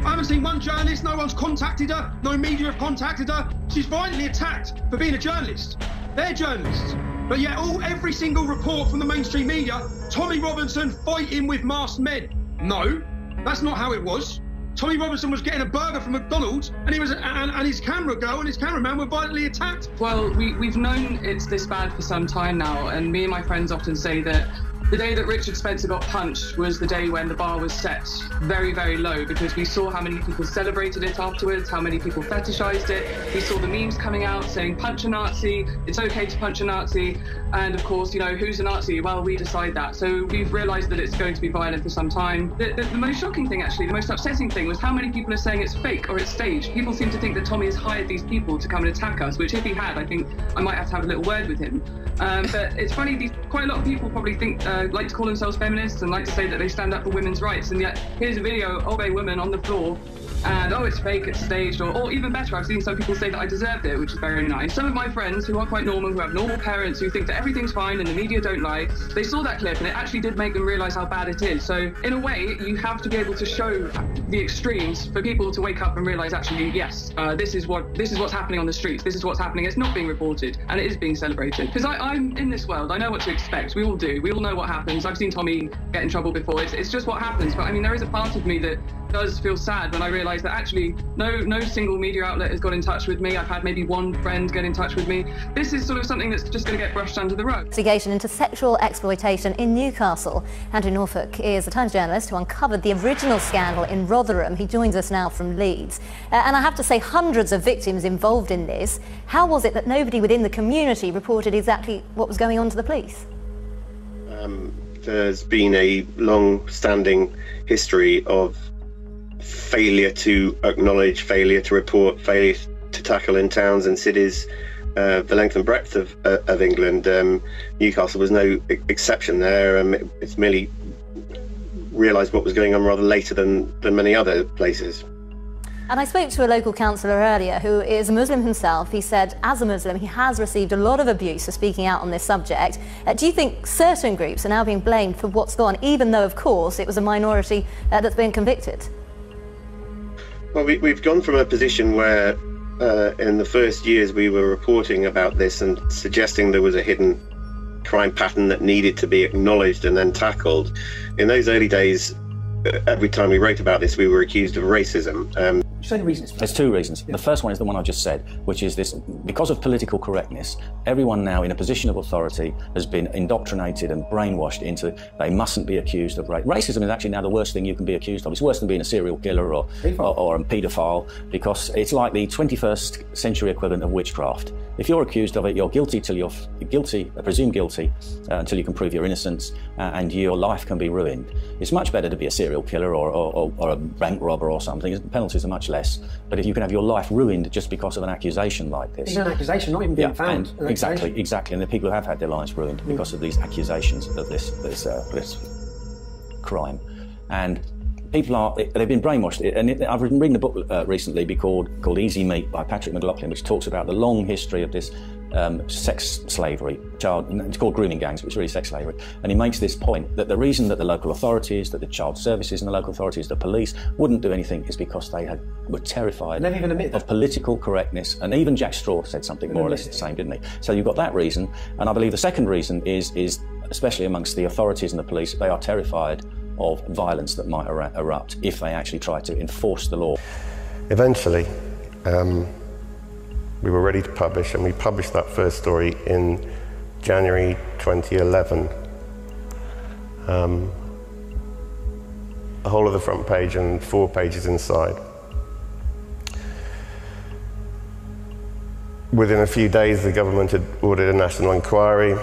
I haven't seen one journalist, no one's contacted her, no media have contacted her. She's violently attacked for being a journalist. They're journalists. But yet every single report from the mainstream media, Tommy Robinson fighting with masked men. No, that's not how it was. Tommy Robinson was getting a burger from McDonald's and his camera girl and his cameraman were violently attacked. Well, we've known it's this bad for some time now, and me and my friends often say that The day that Richard Spencer got punched was the day when the bar was set very, very low, because we saw how many people celebrated it afterwards, how many people fetishized it. We saw the memes coming out saying, punch a Nazi, it's okay to punch a Nazi. And of course, you know, who's a Nazi? Well, we decide that. So we've realized that it's going to be violent for some time. The most shocking thing, actually, the most upsetting thing was how many people are saying it's fake or it's staged. People seem to think that Tommy has hired these people to come and attack us, which if he had, I think I might have to have a little word with him. But it's funny, quite a lot of people probably think, like to call themselves feminists and like to say that they stand up for women's rights, and yet here's a video of a woman on the floor and oh, it's fake, it's staged, or even better, I've seen some people say that I deserved it, which is very nice. Some of my friends who are quite normal, who have normal parents, who think that everything's fine and the media don't lie, they saw that clip and it actually did make them realise how bad it is. So in a way, you have to be able to show the extremes for people to wake up and realise, actually, yes, this is what's happening on the streets, this is what's happening, it's not being reported, and it is being celebrated. Because I'm in this world, I know what to expect, we all do, we all know what happens. I've seen Tommy get in trouble before, it's just what happens. But I mean, there is a part of me that does feel sad when I realise that actually no single media outlet has got in touch with me. I've had maybe one friend get in touch with me. This is sort of something that's just going to get brushed under the rug. Investigation into sexual exploitation in Newcastle. Andrew Norfolk is a Times journalist who uncovered the original scandal in Rotherham. He joins us now from Leeds. And I have to say, hundreds of victims involved in this. How was it that nobody within the community reported exactly what was going on to the police? There's been a long-standing history of failure to acknowledge, failure to report, failure to tackle in towns and cities the length and breadth of England. Newcastle was no exception there. It's merely realised what was going on rather later than many other places. And I spoke to a local councillor earlier who is a Muslim himself. He said, as a Muslim, he has received a lot of abuse for speaking out on this subject. Do you think certain groups are now being blamed for what's gone, even though, of course, it was a minority that's been convicted? Well, we've gone from a position where in the first years we were reporting about this and suggesting there was a hidden crime pattern that needed to be acknowledged and then tackled. In those early days, every time we wrote about this, we were accused of racism. There's two reasons. The first one is the one I just said, which is this: because of political correctness, everyone now in a position of authority has been indoctrinated and brainwashed into they mustn't be accused of rape. Racism is actually now the worst thing you can be accused of. It's worse than being a serial killer or a paedophile, because it's like the 21st century equivalent of witchcraft. If you're accused of it, you're guilty till you're guilty, presumed guilty, until you can prove your innocence, and your life can be ruined. It's much better to be a serial killer or a bank robber or something. The penalties are much less. But if you can have your life ruined just because of an accusation like this. It's an accusation, not even being found. Exactly. And the people who have had their lives ruined because of these accusations of this crime. And people they've been brainwashed. And I've been reading a book recently called Easy Meat by Patrick McLaughlin, which talks about the long history of this sex slavery, it's called grooming gangs, but it's really sex slavery. And he makes this point that the reason that the local authorities, that the child services and the local authorities, the police, wouldn't do anything is because they were terrified of political correctness. And even Jack Straw said something more or less the same, didn't he? So you've got that reason. And I believe the second reason is especially amongst the authorities and the police, they are terrified of violence that might erupt if they actually try to enforce the law. Eventually, we were ready to publish, and we published that first story in January 2011. The whole of the front page and 4 pages inside. Within a few days, the government had ordered a national inquiry.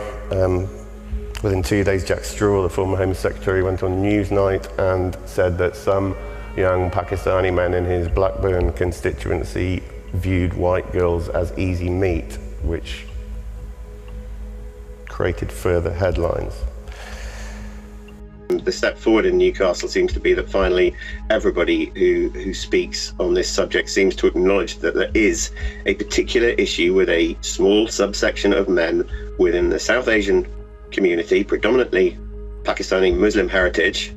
Within 2 days, Jack Straw, the former Home Secretary, went on Newsnight and said that some young Pakistani men in his Blackburn constituency viewed white girls as easy meat, which created further headlines. The step forward in Newcastle seems to be that finally everybody who speaks on this subject seems to acknowledge that there is a particular issue with a small subsection of men within the South Asian community, predominantly Pakistani Muslim heritage,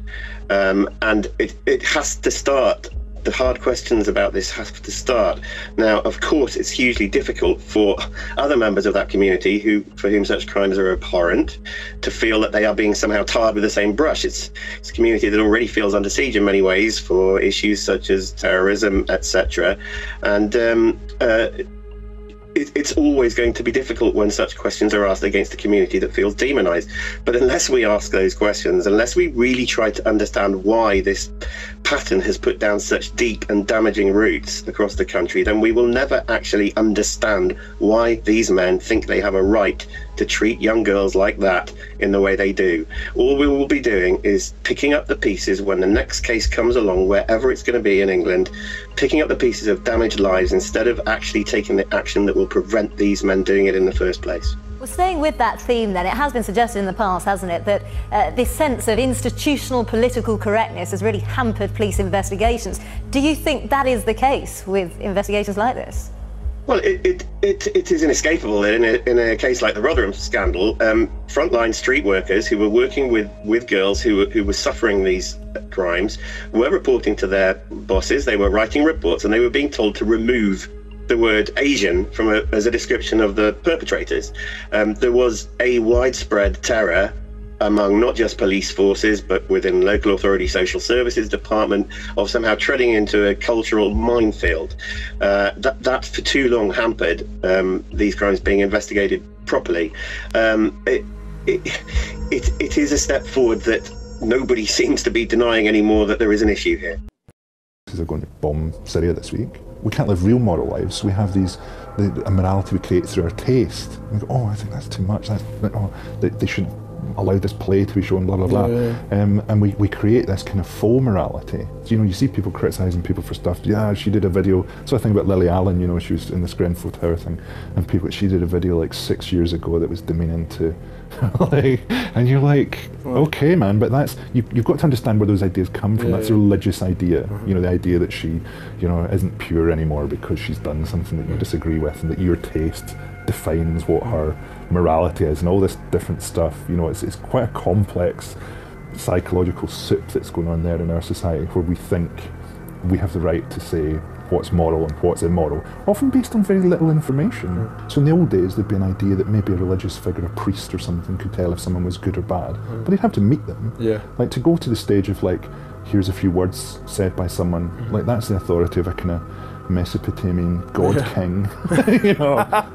and it has to start. The hard questions about this have to start. Now, of course, it's hugely difficult for other members of that community for whom such crimes are abhorrent to feel that they are being somehow tarred with the same brush. It's a community that already feels under siege in many ways for issues such as terrorism, etc. And it's always going to be difficult when such questions are asked against a community that feels demonized. But unless we ask those questions, unless we really try to understand why this pattern has put down such deep and damaging roots across the country, then we will never actually understand why these men think they have a right to treat young girls like that in the way they do. All we will be doing is picking up the pieces when the next case comes along, wherever it's going to be in England, picking up the pieces of damaged lives instead of actually taking the action that will prevent these men doing it in the first place. Well, staying with that theme then, it has been suggested in the past, hasn't it, that this sense of institutional political correctness has really hampered police investigations. Do you think that is the case with investigations like this? Well, it is inescapable in a case like the Rotherham scandal. Frontline street workers who were working with girls who were suffering these crimes were reporting to their bosses. They were writing reports, and they were being told to remove the word Asian as a description of the perpetrators. There was a widespread terror among not just police forces, but within local authority social services department, of somehow treading into a cultural minefield. That for too long hampered these crimes being investigated properly. It is a step forward that nobody seems to be denying anymore that there is an issue here. They're going to bomb Syria this week. We can't live real moral lives. We have a morality we create through our taste. We go, oh, I think that's too much. They shouldn't allow this play to be shown, blah, blah, blah. And we create this kind of faux morality. So, you see people criticising people for stuff. Yeah, she did a video. So I think about Lily Allen, she was in this Grenfell Tower thing, and she did a video like 6 years ago that was demeaning to, and you're like, okay, man, but you've got to understand where those ideas come from. That's a religious idea, the idea that she, isn't pure anymore because she's done something that you disagree with, and that your taste defines what her morality is, and all this different stuff. It's quite a complex psychological soup that's going on there in our society, where we think we have the right to say what's moral and what's immoral, often based on very little information. So in the old days, there'd be an idea that maybe a religious figure, a priest or something, could tell if someone was good or bad, but they'd have to meet them. Like, to go to the stage of here's a few words said by someone, that's the authority of a kind of Mesopotamian god king.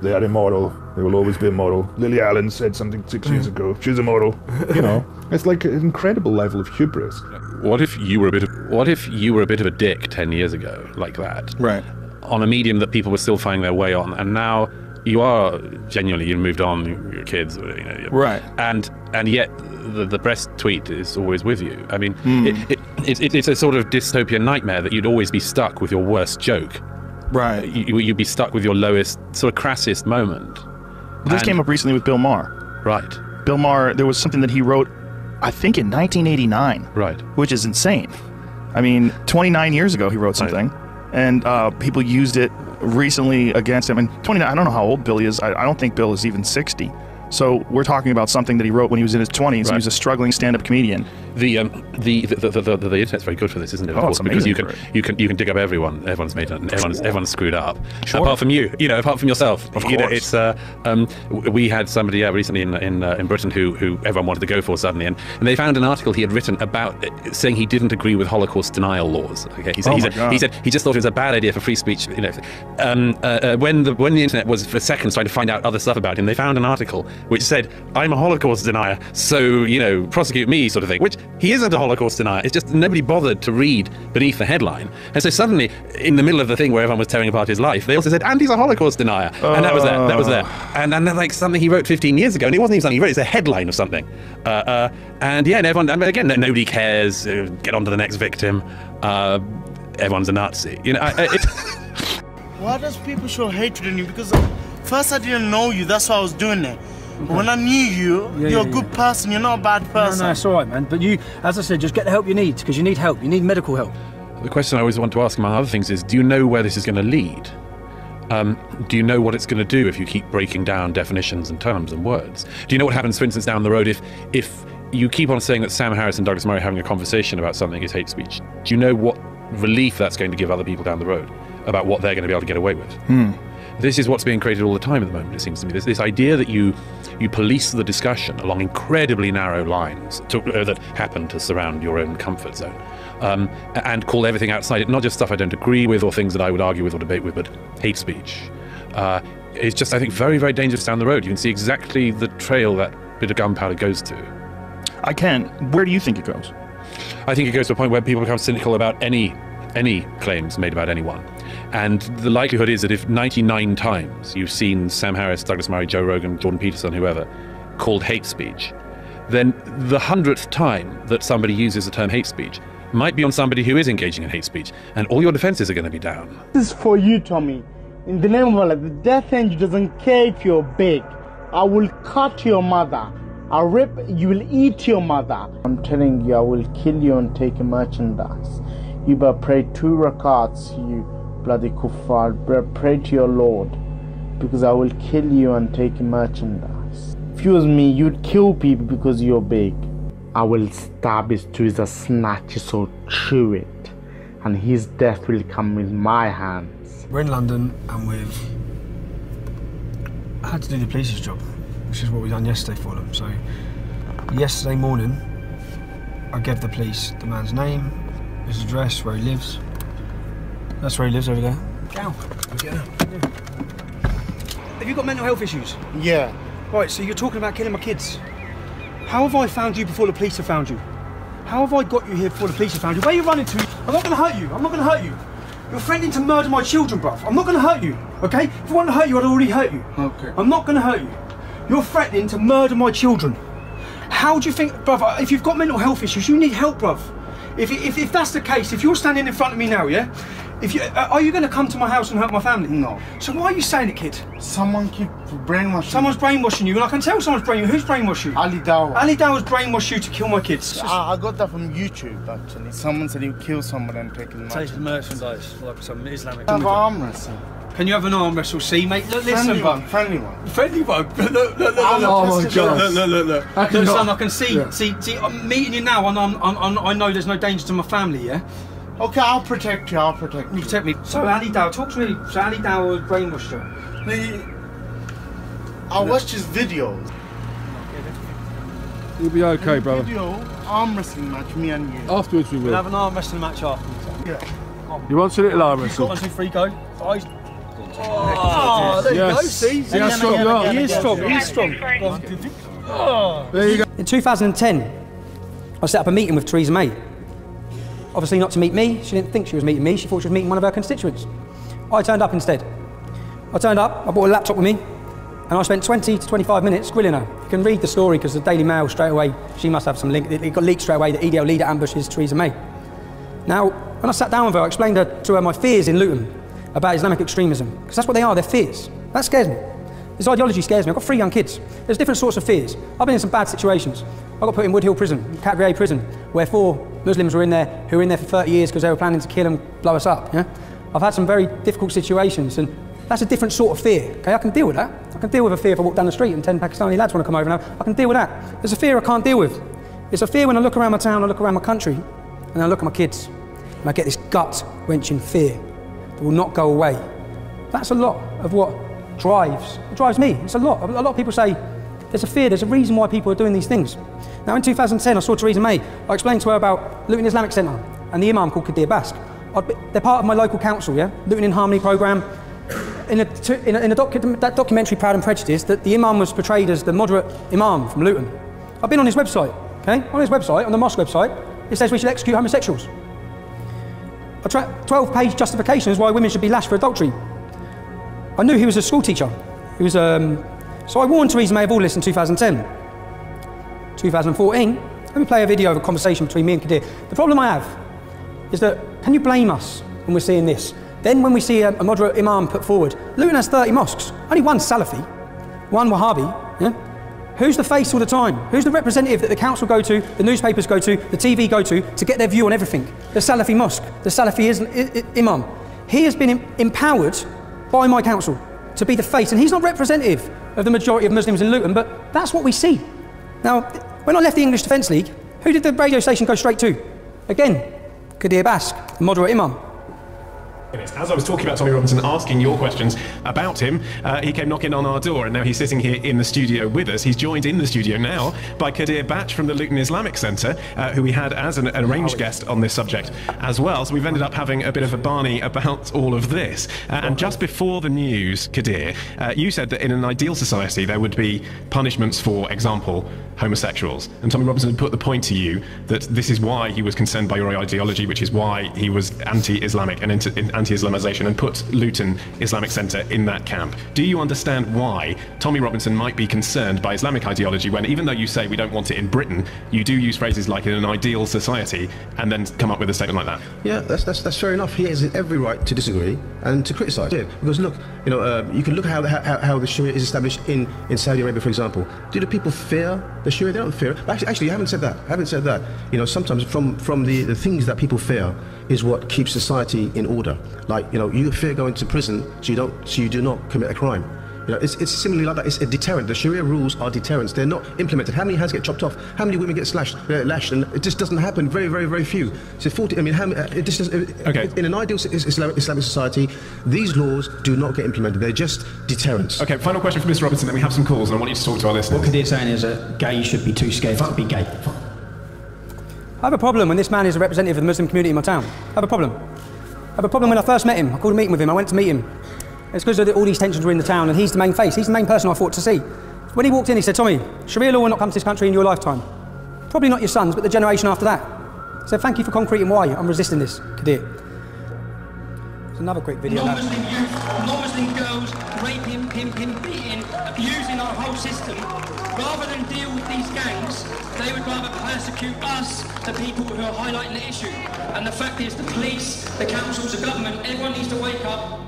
They are immoral. They will always be immoral. Lily Allen said something 6 years ago. She's immoral. It's like an incredible level of hubris. What if you were a bit of a dick 10 years ago, like that? Right. On a medium that people were still finding their way on, and now you are genuinely, you've moved on, your kids, right? And yet the breast tweet is always with you. I mean, it's a sort of dystopian nightmare that you'd always be stuck with your worst joke. Right. You'd be stuck with your lowest, sort of crassest moment. Well, this came up recently with Bill Maher. Right. Bill Maher, there was something that he wrote, I think in 1989. Right. Which is insane. I mean, 29 years ago he wrote something, and people used it recently against him. And 29, I don't know how old Bill is. I don't think Bill is even 60. So we're talking about something that he wrote when he was in his 20s. Right. He was a struggling stand-up comedian. The internet's very good for this, isn't it? Oh, it's amazing. Because you can dig up everyone. Everyone's screwed up. Sure. Apart from you, apart from yourself. Of course. It's we had somebody recently in Britain who everyone wanted to go for suddenly, and they found an article he had written about saying he didn't agree with Holocaust denial laws. Okay, he said he just thought it was a bad idea for free speech. When the internet was for seconds trying to find out other stuff about him, they found an article which said, I'm a Holocaust denier, so, prosecute me, sort of thing, which he isn't a Holocaust denier. It's just nobody bothered to read beneath the headline. And so suddenly, in the middle of the thing where everyone was tearing apart his life, they also said, and he's a Holocaust denier. And that was there. And then, like, something he wrote 15 years ago, and it wasn't even something he wrote, it's a headline of something. And everyone, again, nobody cares, get on to the next victim, everyone's a Nazi. Why does people show hatred in you? Because first I didn't know you, that's why I was doing it. Okay. When I knew you, you're a good person, you're not a bad person. No, it's all right, man. But you, as I said, just get the help you need, because you need help. You need medical help. The question I always want to ask, among other things, is do you know where this is going to lead? Do you know what it's going to do if you keep breaking down definitions and terms and words? Do you know what happens, for instance, down the road if you keep on saying that Sam Harris and Douglas Murray having a conversation about something is hate speech? Do you know what relief that's going to give other people down the road about what they're going to be able to get away with? This is what's being created all the time at the moment, it seems to me. This idea that you police the discussion along incredibly narrow lines that happen to surround your own comfort zone, and call everything outside it, not just stuff I don't agree with or things that I would argue with or debate with, but hate speech. is just, I think, very, very dangerous down the road. You can see exactly the trail that bit of gunpowder goes to. I can. Where do you think it goes? I think it goes to a point where people become cynical about any claims made about anyone. And the likelihood is that if 99 times you've seen Sam Harris, Douglas Murray, Joe Rogan, Jordan Peterson, whoever, called hate speech, then the 100th time that somebody uses the term hate speech might be on somebody who is engaging in hate speech, and all your defenses are going to be down. This is for you, Tommy. In the name of Allah, the death angel doesn't care if you're big. I will cut your mother. I'll rip, you will eat your mother. I'm telling you, I will kill you and take your merchandise. You better pray 2 rakats, you bloody kuffar. Pray to your Lord, because I will kill you and take your merchandise. If you was me, you'd kill people because you're big. I will stab his tweezers, snatch his soul, chew it, and his death will come with my hands. We're in London and I had to do the police's job, which is what we done yesterday for them. So yesterday morning, I gave the police the man's name, his address, where he lives. That's where he lives over there. Ow. Yeah. Have you got mental health issues? Yeah. Right, so you're talking about killing my kids. How have I found you before the police have found you? How have I got you here before the police have found you? Where are you running to? I'm not going to hurt you. I'm not going to hurt you. You're threatening to murder my children, bruv. I'm not going to hurt you, okay? If I wanted to hurt you, I'd already hurt you. Okay. I'm not going to hurt you. You're threatening to murder my children. How do you think, bruv, if you've got mental health issues, you need help, bruv. If that's the case, if you're standing in front of me now, yeah? Are you going to come to my house and hurt my family? No. So why are you saying it, kid? Someone keep brainwashing. Someone's brainwashing you, and I can tell someone's brainwashing you. Who's brainwashed you? Ali Dawah. Ali Dawah's brainwashed you to kill my kids. I got that from YouTube, actually. Someone said he'd kill someone and take his Take merchandise, like some Islamic. Have arm wrestle. Can you have an arm wrestle? See, mate. Look, listen, bud. Friendly one. Friendly one. Look. Oh my God. Look. Look, son, I can see. See, I'm meeting you now, and I know there's no danger to my family. Yeah. Okay, I'll protect you. I'll protect you. Protect me. So Ali Dawah, talk to me. So Ali Dawah was brainwashed you. I watched his videos. You'll be okay, brother. Video arm wrestling match, me and you. Afterwards we will. We'll have an arm wrestling match afterwards. Yeah. You want a little arm wrestle? 1, 2, 3, go. Oh, there you go. See how strong you are. He is strong. He is strong. There you go. In 2010, I set up a meeting with Theresa May. Obviously not to meet me. She didn't think she was meeting me. She thought she was meeting one of her constituents. I turned up instead. I turned up, I brought a laptop with me, and I spent 20 to 25 minutes grilling her. You can read the story because the Daily Mail straight away, she must have some link. It got leaked straight away that EDL leader ambushes Theresa May. Now, when I sat down with her, I explained to her my fears in Luton about Islamic extremism, because that's what they are, they're fears. That scares me. This ideology scares me. I've got 3 young kids. There's different sorts of fears. I've been in some bad situations. I got put in Wood Hill Prison, Category A prison, where 4 Muslims were in there who were in there for 30 years because they were planning to kill and blow us up. Yeah? I've had some very difficult situations, and that's a different sort of fear. Okay, I can deal with that. I can deal with a fear if I walk down the street and 10 Pakistani lads want to come over now. I can deal with that. There's a fear I can't deal with. It's a fear when I look around my town, I look around my country, and I look at my kids, and I get this gut-wrenching fear that will not go away. That's a lot of what drives me. It's a lot. A lot of people say there's a fear, there's a reason why people are doing these things. Now in 2010 I saw Theresa May. I explained to her about Luton Islamic Centre and the imam called Kadir Bask. They're part of my local council, yeah? Luton in Harmony programme. In that documentary Proud and Prejudiced, that the imam was portrayed as the moderate imam from Luton. I've been on his website, okay? On his website, on the mosque website, it says we should execute homosexuals. A 12-page justification is why women should be lashed for adultery. I knew he was a school teacher. He was, so I warned Theresa May of all this in 2010. 2014, let me play a video of a conversation between me and Kadir. The problem I have is that, can you blame us when we're seeing this? Then when we see a moderate imam put forward, Luton has 30 mosques, only 1 Salafi, 1 Wahhabi, yeah? Who's the face all the time? Who's the representative that the council go to, the newspapers go to, the TV go to get their view on everything? The Salafi mosque, the Salafi imam. He has been empowered by my council to be the face, and he's not representative of the majority of Muslims in Luton, but that's what we see. Now, when I left the English Defence League, who did the radio station go straight to? Again, Kadir Bask, the moderate imam. As I was talking about Tommy Robinson, asking your questions about him, he came knocking on our door, and now he's sitting here in the studio with us. He's joined in the studio now by Kadir Batch from the Luton Islamic Centre, who we had as an arranged guest on this subject as well. So we've ended up having a bit of a Barney about all of this. And just before the news, Kadir, you said that in an ideal society there would be punishments for example, homosexuals. And Tommy Robinson had put the point to you that this is why he was concerned by your ideology, which is why he was anti-Islamic and anti-Islamization, and put Luton Islamic Centre in that camp. Do you understand why Tommy Robinson might be concerned by Islamic ideology when, even though you say we don't want it in Britain, you do use phrases like in an ideal society and then come up with a statement like that? Yeah, that's fair enough. He has every right to disagree and to criticise it. Because look, you know, you can look at how the Sharia is established in Saudi Arabia, for example. Do the people fear the Sharia? They don't fear it. Actually, you haven't said that. I haven't said that. You know, sometimes from the things that people fear is what keeps society in order. Like, you know, you fear going to prison, so you do not commit a crime. You know, it's similarly like that. It's a deterrent. The Sharia rules are deterrents. They're not implemented. How many hands get chopped off? How many women get lashed? And it just doesn't happen. Very, very, very few. So 40. I mean, it just okay. In an ideal Islamic society, these laws do not get implemented. They're just deterrents. Okay. Final question for Mr. Robinson. Then we have some calls, and I want you to talk to our listeners. What Kadir's saying is that gays should be too scared to be gay. I have a problem when this man is a representative of the Muslim community in my town. I have a problem. I have a problem when I first met him. I called a meeting with him. I went to meet him. It's because all these tensions were in the town, and he's the main face. He's the main person I thought to see. When he walked in, he said, Tommy, Sharia law will not come to this country in your lifetime. Probably not your sons, but the generation after that. I said, thank you for concreting why I'm resisting this, Kadir. There's another quick video. Non-Muslim youth, non-Muslim girls, raping, pimping, beating, abusing our whole system. Rather than deal with these gangs, they would rather persecute us, the people who are highlighting the issue. And the fact is, the police, the councils, the government, everyone needs to wake up.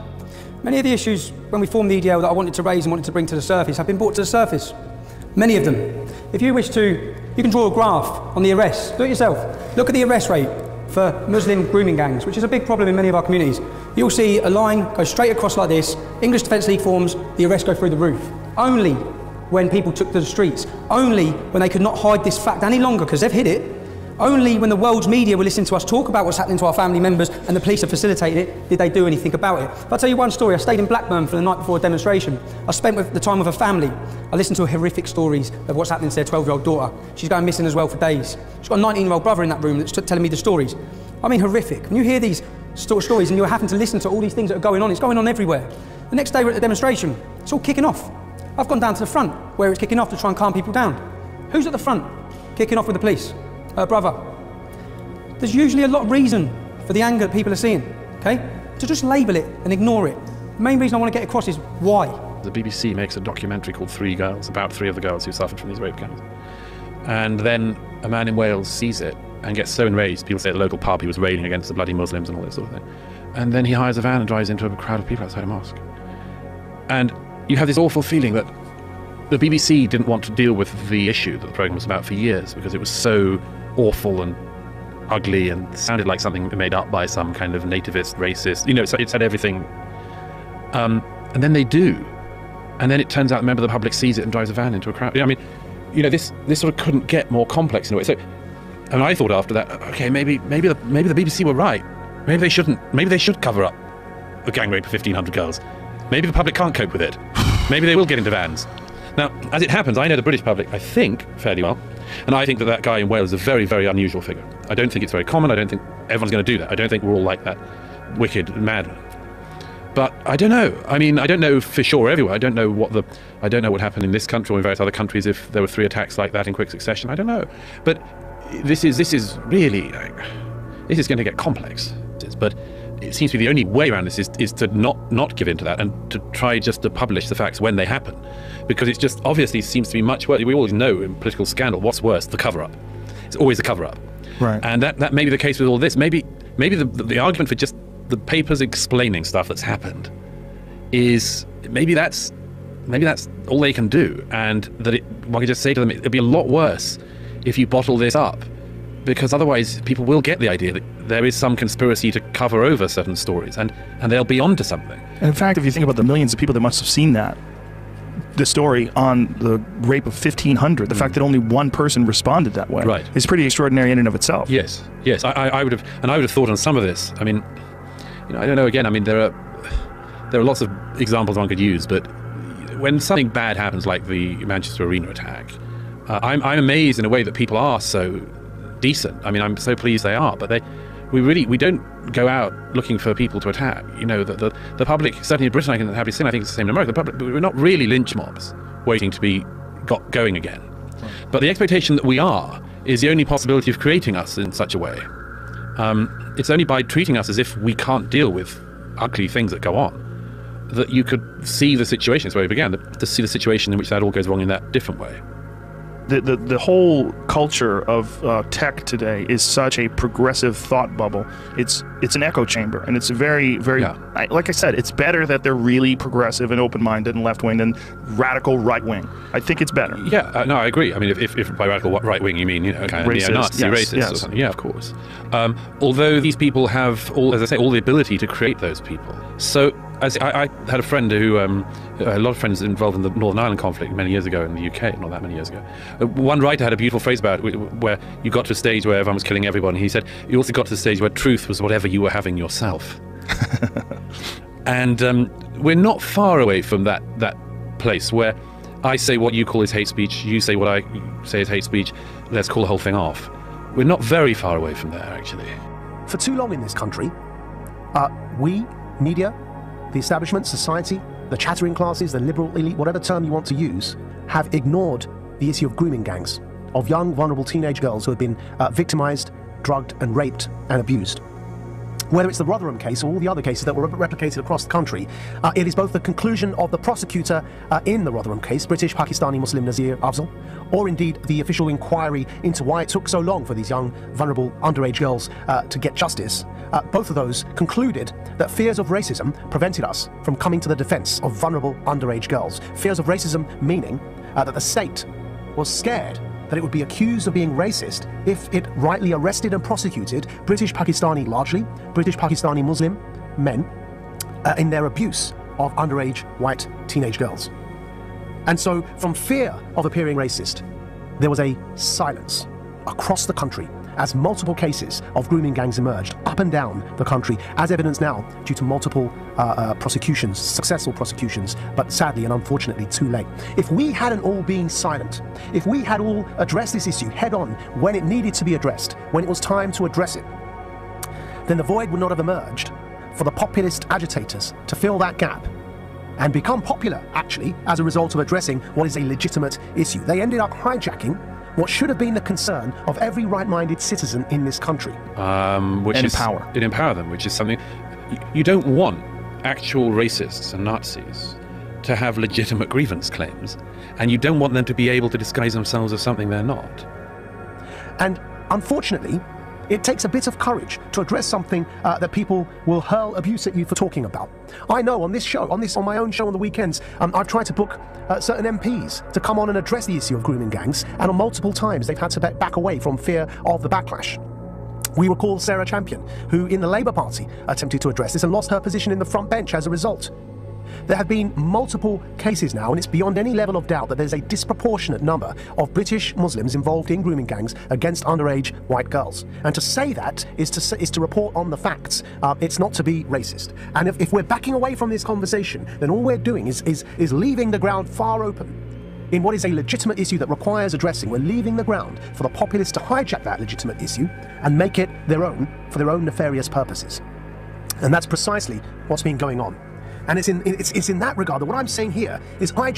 Many of the issues when we formed the EDL that I wanted to raise and wanted to bring to the surface have been brought to the surface. Many of them. If you wish to, you can draw a graph on the arrests. Do it yourself. Look at the arrest rate for Muslim grooming gangs, which is a big problem in many of our communities. You'll see a line go straight across like this, English Defence League forms, the arrests go through the roof. Only when people took to the streets. Only when they could not hide this fact any longer because they've hid it. Only when the world's media were listening to us talk about what's happening to our family members and the police have facilitated it, did they do anything about it. If I tell you one story, I stayed in Blackburn for the night before a demonstration. I spent the time with a family. I listened to horrific stories of what's happening to their 12-year-old daughter. She's going missing as well for days. She's got a 19-year-old brother in that room that's telling me the stories. I mean, horrific. When you hear these stories and you're having to listen to all these things that are going on, it's going on everywhere. The next day we're at the demonstration, it's all kicking off. I've gone down to the front where it's kicking off to try and calm people down. Who's at the front kicking off with the police? Her brother. There's usually a lot of reason for the anger that people are seeing, okay? To just label it and ignore it. The main reason I want to get across is why. The BBC makes a documentary called Three Girls, about 3 of the girls who suffered from these rape gangs. And then a man in Wales sees it and gets so enraged, people say at the local pub he was railing against the bloody Muslims and all this sort of thing. And then he hires a van and drives into a crowd of people outside a mosque. And you have this awful feeling that the BBC didn't want to deal with the issue that the programme was about for years because it was so awful and ugly and sounded like something made up by some kind of nativist, racist, you know, it said everything. And then they do. And then it turns out a member of the public sees it and drives a van into a crowd. I mean, you know, this sort of couldn't get more complex in a way. So, and I thought after that, okay, maybe the BBC were right. Maybe they should cover up the gang rape of 1,500 girls. Maybe the public can't cope with it. Maybe they will get into vans. Now, as it happens, I know the British public, I think, fairly well. And I think that guy in Wales is a very, very unusual figure. I don't think it's very common. I don't think everyone's going to do that. I don't think we're all like that. Wicked, mad. But I don't know. I mean, I don't know for sure everywhere. I don't know what happened in this country or in various other countries if there were 3 attacks like that in quick succession. I don't know. But this is really, this is going to get complex. But it seems to be the only way around this is to not give in to that and to try just to publish the facts when they happen. Because it's just obviously seems to be much worse. We always know in political scandal what's worse, the cover-up. It's always the cover-up. Right. And that may be the case with all this. Maybe the argument for just the papers explaining stuff that's happened is maybe that's all they can do, and that one can just say to them, it'd be a lot worse if you bottle this up, because otherwise people will get the idea that there is some conspiracy to cover over certain stories, and they'll be onto something. And in fact, if you think about the millions of people that must have seen the story on the rape of 1,500, the fact that only one person responded that way is pretty extraordinary in and of itself. Yes. I would have thought on some of this. I mean, I don't know. Again, I mean, there are lots of examples one could use, but when something bad happens, like the Manchester Arena attack, I'm amazed in a way that people are so decent. I mean, I'm so pleased they are, but we don't go out looking for people to attack. The public, certainly in Britain, I can happily say, I think it's the same in America, the public, we're not really lynch mobs waiting to be got going again. But the expectation that we are is the only possibility of creating us in such a way. It's only by treating us as if we can't deal with ugly things that go on that you could see the situation. That's where we began, to see the situation in which that all goes wrong in that different way. The whole culture of tech today is such a progressive thought bubble. It's an echo chamber, and it's very, very, like I said, it's better that they're really progressive and open-minded and left-wing than radical right-wing. I think it's better. Yeah, no, I agree. I mean, if by radical right-wing you mean, kind of neo-Nazi, racist or something. Yeah, of course. Although these people have, as I say, all the ability to create those people. So, I had a friend who, a lot of friends involved in the Northern Ireland conflict many years ago in the UK, not that many years ago. One writer had a beautiful phrase about it, where you got to a stage where everyone was killing everyone. He said, you also got to the stage where truth was whatever you were having yourself. And we're not far away from that place where I say what you call is hate speech, you say what I say is hate speech, let's call the whole thing off. We're not very far away from there, actually. For too long in this country, we, media, the establishment, society, the chattering classes, the liberal elite, whatever term you want to use, have ignored the issue of grooming gangs, of young, vulnerable teenage girls who have been victimized, drugged and raped and abused. Whether it's the Rotherham case or all the other cases that were replicated across the country, it is both the conclusion of the prosecutor in the Rotherham case, British Pakistani Muslim Nazir Afzal, or indeed the official inquiry into why it took so long for these young, vulnerable, underage girls to get justice. Both of those concluded that fears of racism prevented us from coming to the defense of vulnerable underage girls. Fears of racism meaning that the state was scared that it would be accused of being racist if it rightly arrested and prosecuted British Pakistani, largely British Pakistani Muslim men in their abuse of underage white teenage girls. And so from fear of appearing racist, there was a silence across the country as multiple cases of grooming gangs emerged up and down the country, as evidenced now due to multiple prosecutions, successful prosecutions, but sadly and unfortunately too late. If we hadn't all been silent, if we had all addressed this issue head on when it needed to be addressed, when it was time to address it, then the void would not have emerged for the populist agitators to fill that gap and become popular, actually, as a result of addressing what is a legitimate issue. They ended up hijacking what should have been the concern of every right-minded citizen in this country. Which is power. It empower them, which is something you don't want actual racists and Nazis to have legitimate grievance claims, and you don't want them to be able to disguise themselves as something they're not. And unfortunately, it takes a bit of courage to address something that people will hurl abuse at you for talking about. I know on this show, on my own show on the weekends, I've tried to book certain MPs to come on and address the issue of grooming gangs, and on multiple times they've had to back away from fear of the backlash. We recall Sarah Champion, who in the Labour Party attempted to address this and lost her position in the front bench as a result. There have been multiple cases now, and it's beyond any level of doubt that there's a disproportionate number of British Muslims involved in grooming gangs against underage white girls. And to say that is to report on the facts. It's not to be racist. And if we're backing away from this conversation, then all we're doing is leaving the ground far open in what is a legitimate issue that requires addressing. We're leaving the ground for the populists to hijack that legitimate issue and make it their own for their own nefarious purposes. And that's precisely what's been going on. And it's in that regard that what I'm saying here is I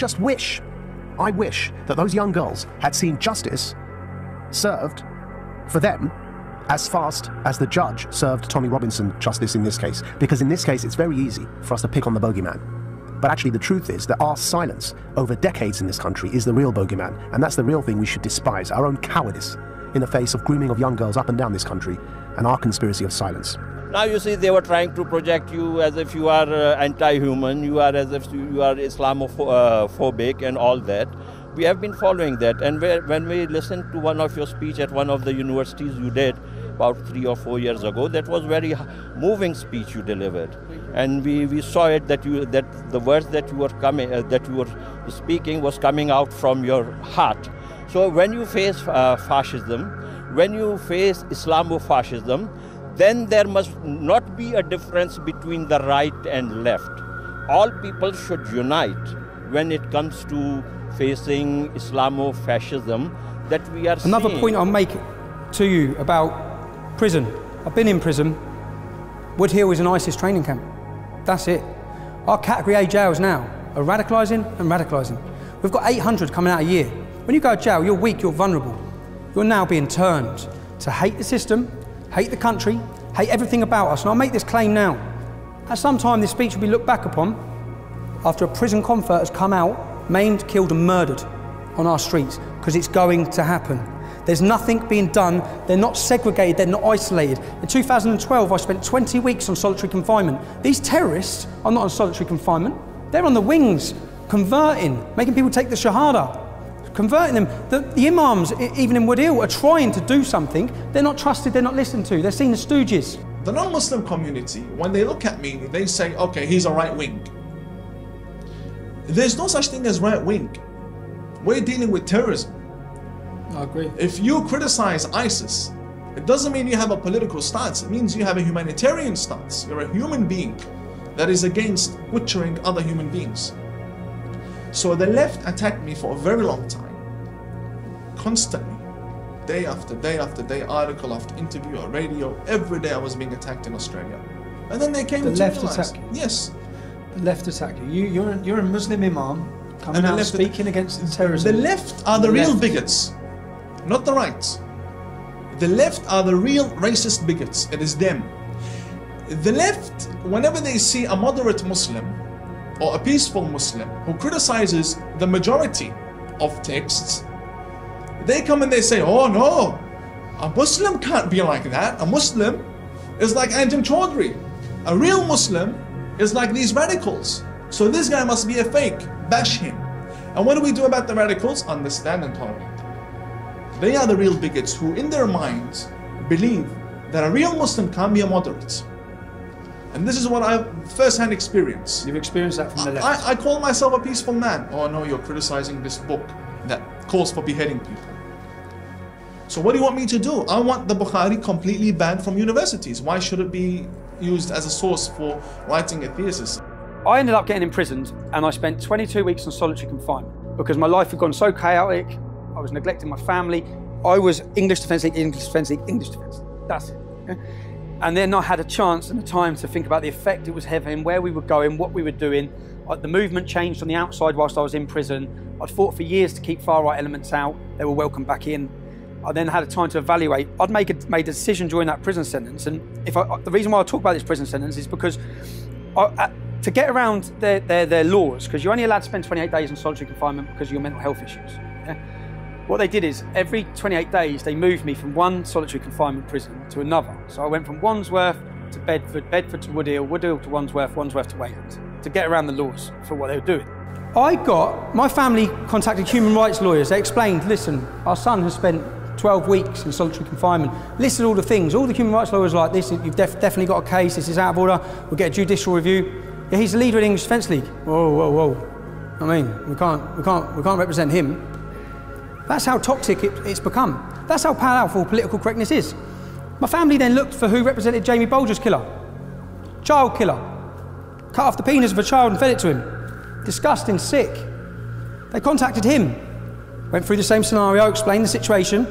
wish that those young girls had seen justice served for them as fast as the judge served Tommy Robinson justice in this case. Because in this case, it's very easy for us to pick on the bogeyman. But actually the truth is that our silence over decades in this country is the real bogeyman. And that's the real thing we should despise, our own cowardice in the face of grooming of young girls up and down this country and our conspiracy of silence. Now you see they were trying to project you as if you are anti-human, you are as if you are Islamophobic and all that. We have been following that, and when we listened to one of your speech at one of the universities you did about 3 or 4 years ago, that was very moving speech you delivered, and we saw it that the words that you were speaking was coming out from your heart. So when you face fascism, when you face Islamofascism, then there must not be a difference between the right and left. All people should unite when it comes to facing Islamofascism that we are Another seeing. point I'll make to you about prison. I've been in prison. Wood Hill is an ISIS training camp. That's it. Our category A jails now are radicalising and radicalising. We've got 800 coming out a year. When you go to jail, you're weak, you're vulnerable. You're now being turned to hate the system, hate the country, hate everything about us. And I'll make this claim now. At some time, this speech will be looked back upon after a prison convert has come out, maimed, killed and murdered on our streets, because it's going to happen. There's nothing being done. They're not segregated, they're not isolated. In 2012, I spent 20 weeks on solitary confinement. These terrorists are not on solitary confinement. They're on the wings, converting, making people take the Shahada, converting them. The imams, even in Wood Hill, are trying to do something. They're not trusted, they're not listened to. They're seen as stooges. The non-Muslim community, when they look at me, they say, okay, he's a right wing. There's no such thing as right wing. We're dealing with terrorism. I agree. If you criticize ISIS, it doesn't mean you have a political stance. It means you have a humanitarian stance. You're a human being that is against butchering other human beings. So the left attacked me for a very long time, constantly, day after day after day, article after interview, or radio. Every day I was being attacked in Australia. And then they came to left realize, attack you? yes. The left attack you. You're a Muslim imam coming out speaking against the terrorism. The left are the real bigots, not the right. The left are the real racist bigots. It is them. The left, whenever they see a moderate Muslim or a peaceful Muslim who criticizes the majority of texts, they come and they say, oh no, a Muslim can't be like that. A Muslim is like Anjem Chaudhry. A real Muslim is like these radicals. So this guy must be a fake. Bash him. And what do we do about the radicals? Understand and tolerate. They are the real bigots who in their minds believe that a real Muslim can't be a moderate. And this is what I first-hand experience. You've experienced that from the left. I call myself a peaceful man. Oh no, you're criticizing this book that calls for beheading people. So what do you want me to do? I want the Bukhari completely banned from universities. Why should it be used as a source for writing a thesis? I ended up getting imprisoned and I spent 22 weeks on solitary confinement because my life had gone so chaotic. I was neglecting my family. I was English Defence League, English Defence League, English Defence League. That's it. Okay? And then I had a chance and a time to think about the effect it was having, where we were going, what we were doing. The movement changed on the outside whilst I was in prison. I'd fought for years to keep far-right elements out. They were welcomed back in. I then had a time to evaluate. I'd made a decision during that prison sentence. And the reason why I talk about this prison sentence is because to get around their laws, because you're only allowed to spend 28 days in solitary confinement because of your mental health issues. Yeah? What they did is, every 28 days, they moved me from one solitary confinement prison to another. So I went from Wandsworth to Bedford, Bedford to Wood Hill to Wandsworth, Wandsworth to Wayland, to get around the laws for what they were doing. My family contacted human rights lawyers. They explained, listen, our son has spent 12 weeks in solitary confinement, listed all the things. All the human rights lawyers were like, this, you've definitely got a case, this is out of order, we'll get a judicial review. Yeah, he's the leader of the English Defence League. Whoa, whoa, whoa. I mean, we can't represent him. That's how toxic it's become. That's how powerful political correctness is. My family then looked for who represented Jamie Bolger's killer. Child killer. Cut off the penis of a child and fed it to him. Disgusting, sick. They contacted him. Went through the same scenario, explained the situation,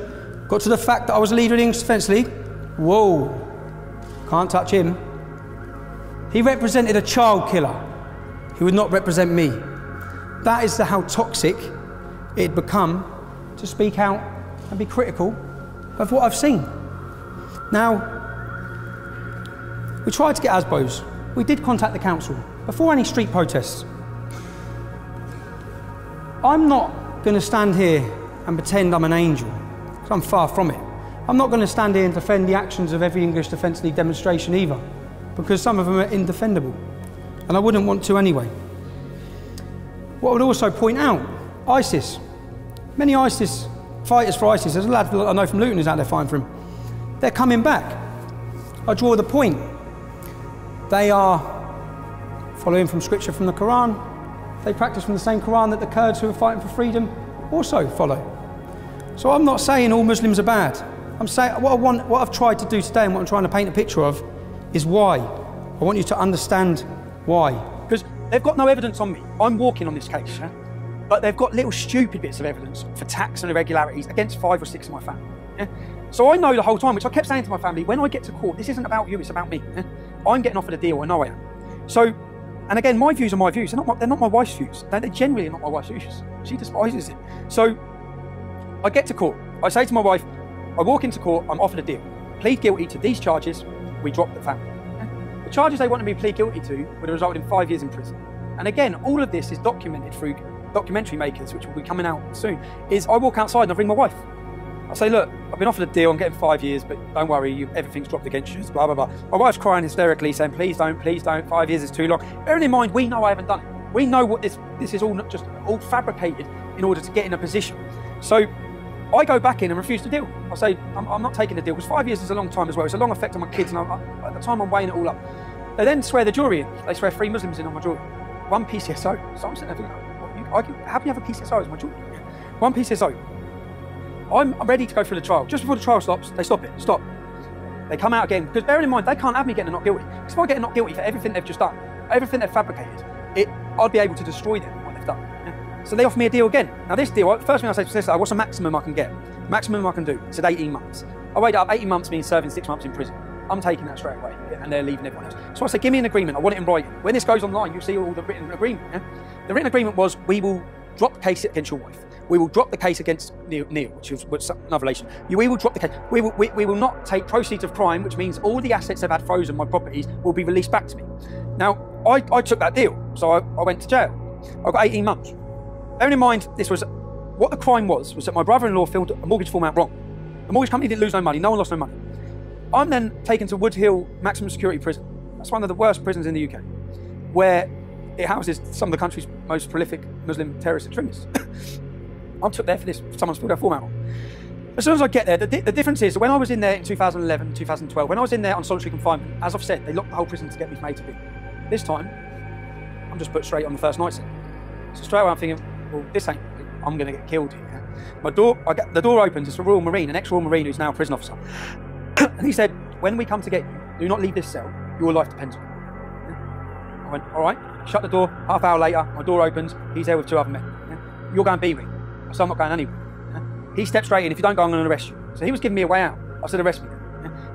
got to the fact that I was a leader of the English Defence League. Whoa, can't touch him. He represented a child killer. He would not represent me. That is how toxic it had become to speak out and be critical of what I've seen. Now, we tried to get ASBOs. We did contact the council before any street protests. I'm not going to stand here and pretend I'm an angel, because I'm far from it. I'm not going to stand here and defend the actions of every English Defence League demonstration either, because some of them are indefendable, and I wouldn't want to anyway. What I would also point out, ISIS. Many ISIS fighters for ISIS, there's a lad I know from Luton who's out there fighting for him. They're coming back. I draw the point. They are following from scripture from the Quran. They practice from the same Quran that the Kurds who are fighting for freedom also follow. So I'm not saying all Muslims are bad. I'm saying what I've tried to do today and what I'm trying to paint a picture of is why. I want you to understand why. Because they've got no evidence on me. I'm walking on this case, yeah? But they've got little stupid bits of evidence for tax and irregularities against 5 or 6 of my family. Yeah? So I know the whole time, which I kept saying to my family, when I get to court, this isn't about you, it's about me. Yeah? I'm getting offered a deal, I know I am. So, and again, my views are my views. They're not my wife's views. They're generally not my wife's views. She despises it. So I get to court. I say to my wife, I walk into court, I'm offered a deal. Plead guilty to these charges, we drop the family. Yeah? The charges they wanted me to plead guilty to would have resulted in 5 years in prison. And again, all of this is documented through documentary makers, which will be coming out soon, is I walk outside and I ring my wife. I say, look, I've been offered a deal, I'm getting 5 years, but don't worry, everything's dropped against you, blah, blah, blah. My wife's crying hysterically, saying, please don't, 5 years is too long. Bearing in mind, we know I haven't done it. We know what this is all just all fabricated in order to get in a position. So I go back in and refuse the deal. I say, I'm not taking the deal, because 5 years is a long time as well. It's a long effect on my kids, and at the time I'm weighing it all up. They then swear the jury in. They swear 3 Muslims in on my jury. 1 PCSO. So I'm sitting there thinking, how can you have a PCSO as my jury? 1 PCSO. I'm ready to go through the trial. Just before the trial stops, they stop it. Stop. They come out again. Because bearing in mind, they can't have me getting a not guilty. Because if I get a not guilty for everything they've just done, everything they've fabricated, I'd be able to destroy them, what they've done. Yeah? So they offer me a deal again. Now this deal, first thing I say to the solicitor, what's the maximum I can get? Maximum I can do. It's at 18 months. I weighed up 18 months means serving 6 months in prison. I'm taking that straight away, and they're leaving everyone else. So I say, give me an agreement. I want it in writing. When this goes online, you'll see all the written agreement. Yeah? The written agreement was, we will drop the case against your wife. We will drop the case against Neil, which is another relation. We will drop the case. We will not take proceeds of crime, which means all the assets I've had frozen, my properties, will be released back to me. Now, I took that deal, so I went to jail. I got 18 months. Bearing in mind, what the crime was that my brother-in-law filled a mortgage form out wrong. The mortgage company didn't lose no money. No one lost no money. I'm then taken to Wood Hill Maximum Security Prison. That's one of the worst prisons in the UK, where it houses some of the country's most prolific Muslim terrorist extremists. I'm took there for this. Someone's filled their form out. As soon as I get there, the difference is, when I was in there in 2011, 2012, when I was in there on solitary confinement, as I've said, they locked the whole prison to get me made to be. This time, I'm just put straight on the first night set. So straight away I'm thinking, well, this ain't, I'm going to get killed here. The door opens, it's a Royal Marine, an ex-Royal Marine who's now a prison officer. And he said, when we come to get you, do not leave this cell. Your life depends on it. I went, all right. Shut the door. Half hour later, my door opens. He's there with 2 other men. You're going B-Wing. I said, I'm not going anywhere. He stepped straight in. If you don't go, I'm going to arrest you. So he was giving me a way out. I said, arrest me.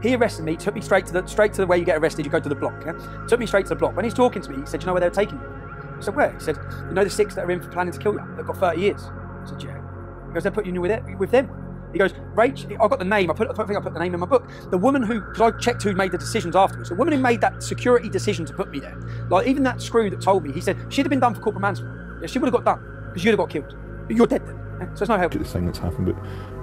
He arrested me, took me straight to the way you get arrested. You go to the block. Took me straight to the block. When he's talking to me, he said, you know where they were taking you? I said, where? He said, you know the 6 that are in for planning to kill you? They've got 30 years. I said, yeah. He goes, they're putting you with them. He goes, Rach, I got the name. I think I put the name in my book. The woman who, because I checked who made the decisions afterwards, the woman who made that security decision to put me there, like even that screw that told me, he said, she'd have been done for corporal manslaughter. Yeah, she would have got done, because you'd have got killed. But you're dead then. Yeah? So there's no help. The thing that's happened with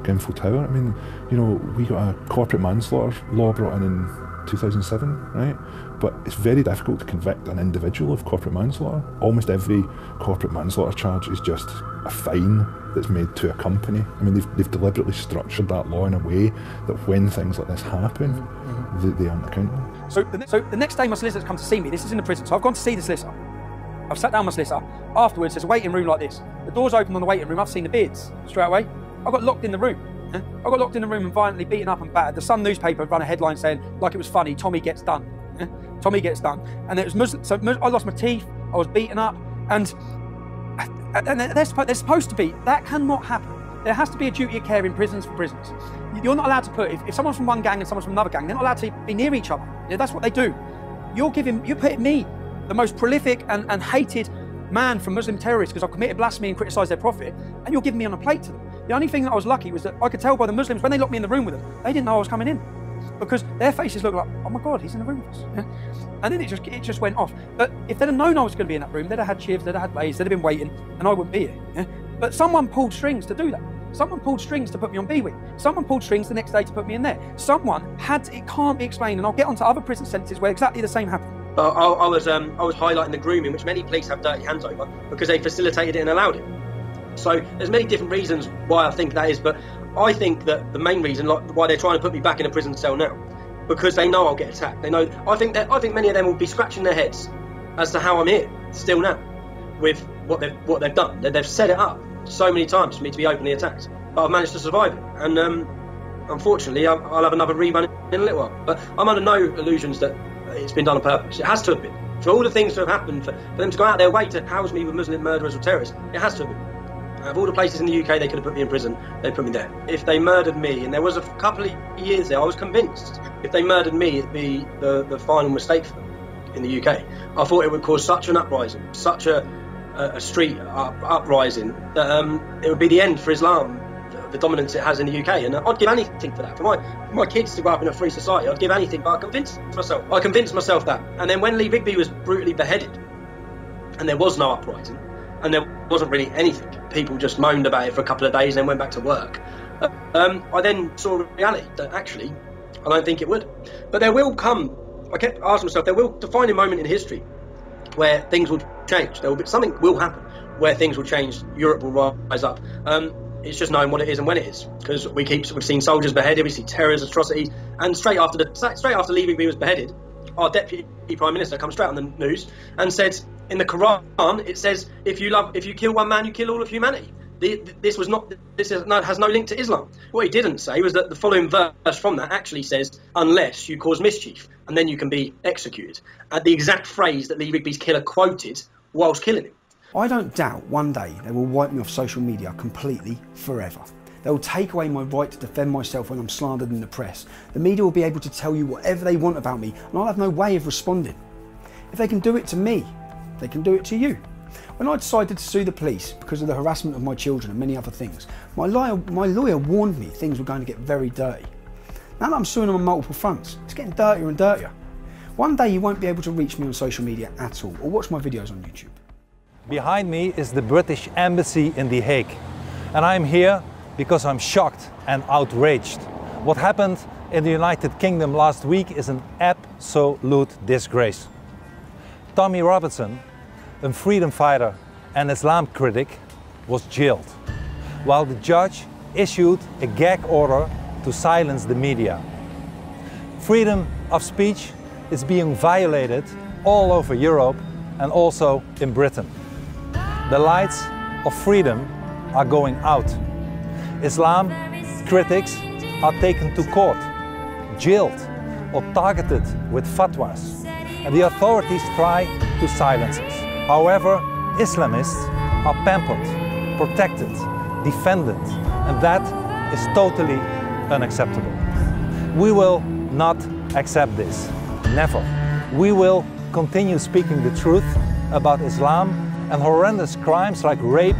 Grenfell Tower, I mean, you know, we got a corporate manslaughter law brought in 2007, right? But it's very difficult to convict an individual of corporate manslaughter. Almost every corporate manslaughter charge is just a fine that's made to a company. I mean, they've deliberately structured that law in a way that when things like this happen, they aren't accountable. So the next day my solicitor's come to see me. This is in the prison. So I've gone to see the solicitor. I've sat down with my solicitor. Afterwards, there's a waiting room like this. The door's open on the waiting room. I've seen the beards straight away. I got locked in the room. I got locked in the room and violently beaten up and battered. The Sun newspaper had run a headline saying, like it was funny, Tommy gets done. Tommy gets done. And it was Muslim. So I lost my teeth. I was beaten up. And there's supposed to be, that cannot happen. There has to be a duty of care in prisons for prisoners. You're not allowed to put, if someone's from one gang and someone's from another gang, they're not allowed to be near each other. Yeah, that's what they do. You're putting me, the most prolific and hated man from Muslim terrorists, because I've committed blasphemy and criticised their prophet, and you're giving me on a plate to them. The only thing that I was lucky was that I could tell by the Muslims, when they locked me in the room with them, they didn't know I was coming in. Because their faces looked like, oh my God, he's in the room with us. Yeah? And then it just went off. But if they'd have known I was going to be in that room, they'd have had chivs, they'd have had blaze, they'd have been waiting, and I wouldn't be here. Yeah? But someone pulled strings to do that. Someone pulled strings to put me on B-Wing. Someone pulled strings the next day to put me in there. It can't be explained, and I'll get onto other prison sentences where exactly the same happened. I was highlighting the grooming, which many police have dirty hands over, because they facilitated it and allowed it. So there's many different reasons why I think that is, but I think that the main reason why they're trying to put me back in a prison cell now, because they know I'll get attacked. They know. I think many of them will be scratching their heads as to how I'm here still now, with what they've done. They've set it up so many times for me to be openly attacked, but I've managed to survive it. And unfortunately, I'll have another rerun in a little while. But I'm under no illusions that it's been done on purpose. It has to have been. For all the things to have happened, for them to go out their way to house me with Muslim murderers or terrorists, it has to have been. Of all the places in the UK they could have put me in prison, they put me there. If they murdered me, and there was a couple of years there, I was convinced if they murdered me, it'd be the final mistake for them in the UK. I thought it would cause such an uprising, such a street uprising, that it would be the end for Islam, the dominance it has in the UK, and I'd give anything for that. For my kids to grow up in a free society, I'd give anything, but I convinced myself that. And then when Lee Rigby was brutally beheaded, and there was no uprising, and there wasn't really anything, people just moaned about it for a couple of days and then went back to work, I then saw reality that actually, I don't think it would. But there will come, I kept asking myself, there will define a moment in history where things will change. Something will happen where things will change. Europe will rise up. It's just knowing what it is and when it is, because we've seen soldiers beheaded, we see terrorist atrocities, and straight after Lee Rigby was beheaded, our deputy prime minister comes straight on the news and said, in the Quran it says, if you kill one man, you kill all of humanity. This has no link to Islam. What he didn't say was that the following verse from that actually says, unless you cause mischief, and then you can be executed. The exact phrase that Lee Rigby's killer quoted whilst killing him. I don't doubt one day they will wipe me off social media completely, forever. They will take away my right to defend myself when I'm slandered in the press. The media will be able to tell you whatever they want about me, and I'll have no way of responding. If they can do it to me, they can do it to you. When I decided to sue the police because of the harassment of my children and many other things, my lawyer warned me things were going to get very dirty. Now that I'm suing them on multiple fronts, it's getting dirtier and dirtier. One day you won't be able to reach me on social media at all, or watch my videos on YouTube. Behind me is the British Embassy in The Hague, and I'm here because I'm shocked and outraged. What happened in the United Kingdom last week is an absolute disgrace. Tommy Robinson, a freedom fighter and Islam critic, was jailed, while the judge issued a gag order to silence the media. Freedom of speech is being violated all over Europe and also in Britain. The lights of freedom are going out. Islam critics are taken to court, jailed or targeted with fatwas, and the authorities try to silence us. However, Islamists are pampered, protected, defended, and that is totally unacceptable. We will not accept this, never. We will continue speaking the truth about Islam and horrendous crimes like rape,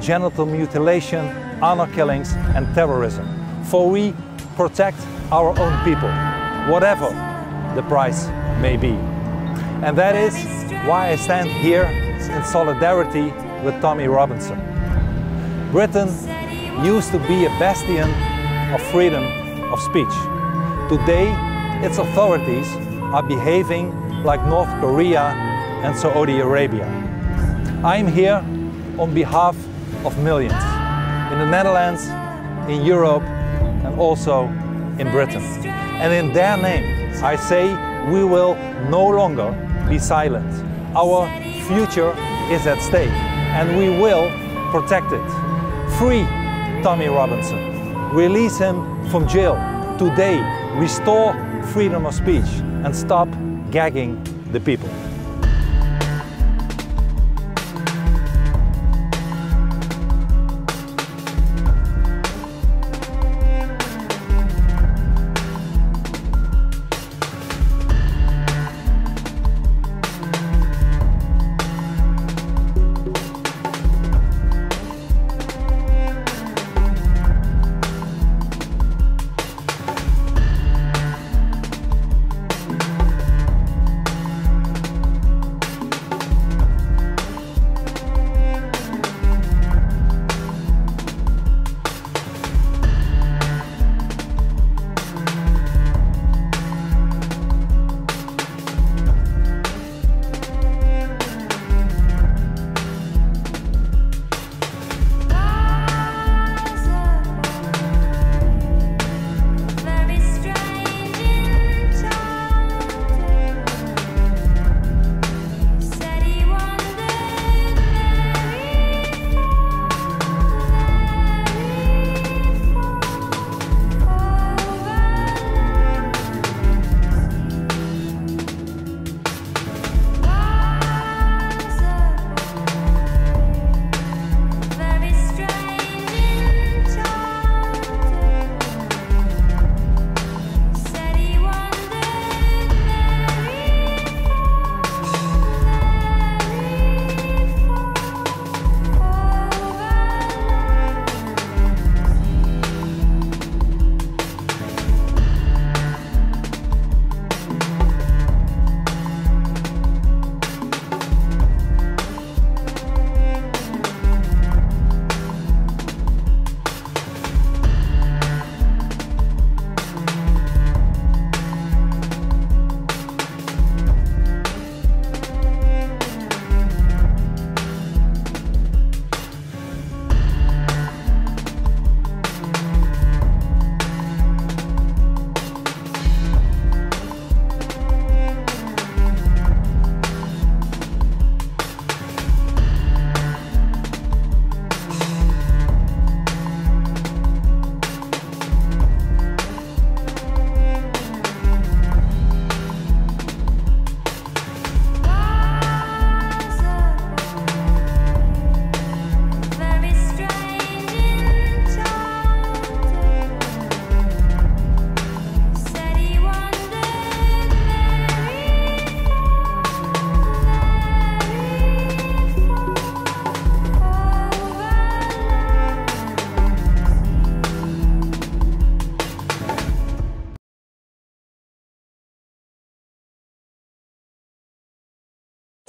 genital mutilation, honor killings and terrorism. For we protect our own people, whatever the price may be. And that is why I stand here in solidarity with Tommy Robinson. Britain used to be a bastion of freedom of speech. Today, its authorities are behaving like North Korea and Saudi Arabia. I am here on behalf of millions in the Netherlands, in Europe, and also in Britain. And in their name, I say we will no longer be silent. Our future is at stake, and we will protect it. Free Tommy Robinson. Release him from jail today. Restore freedom of speech and stop gagging the people.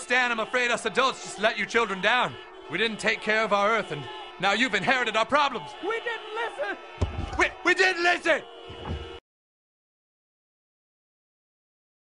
understand, I'm afraid us adults just let you children down. We didn't take care of our Earth, and now you've inherited our problems. We didn't listen!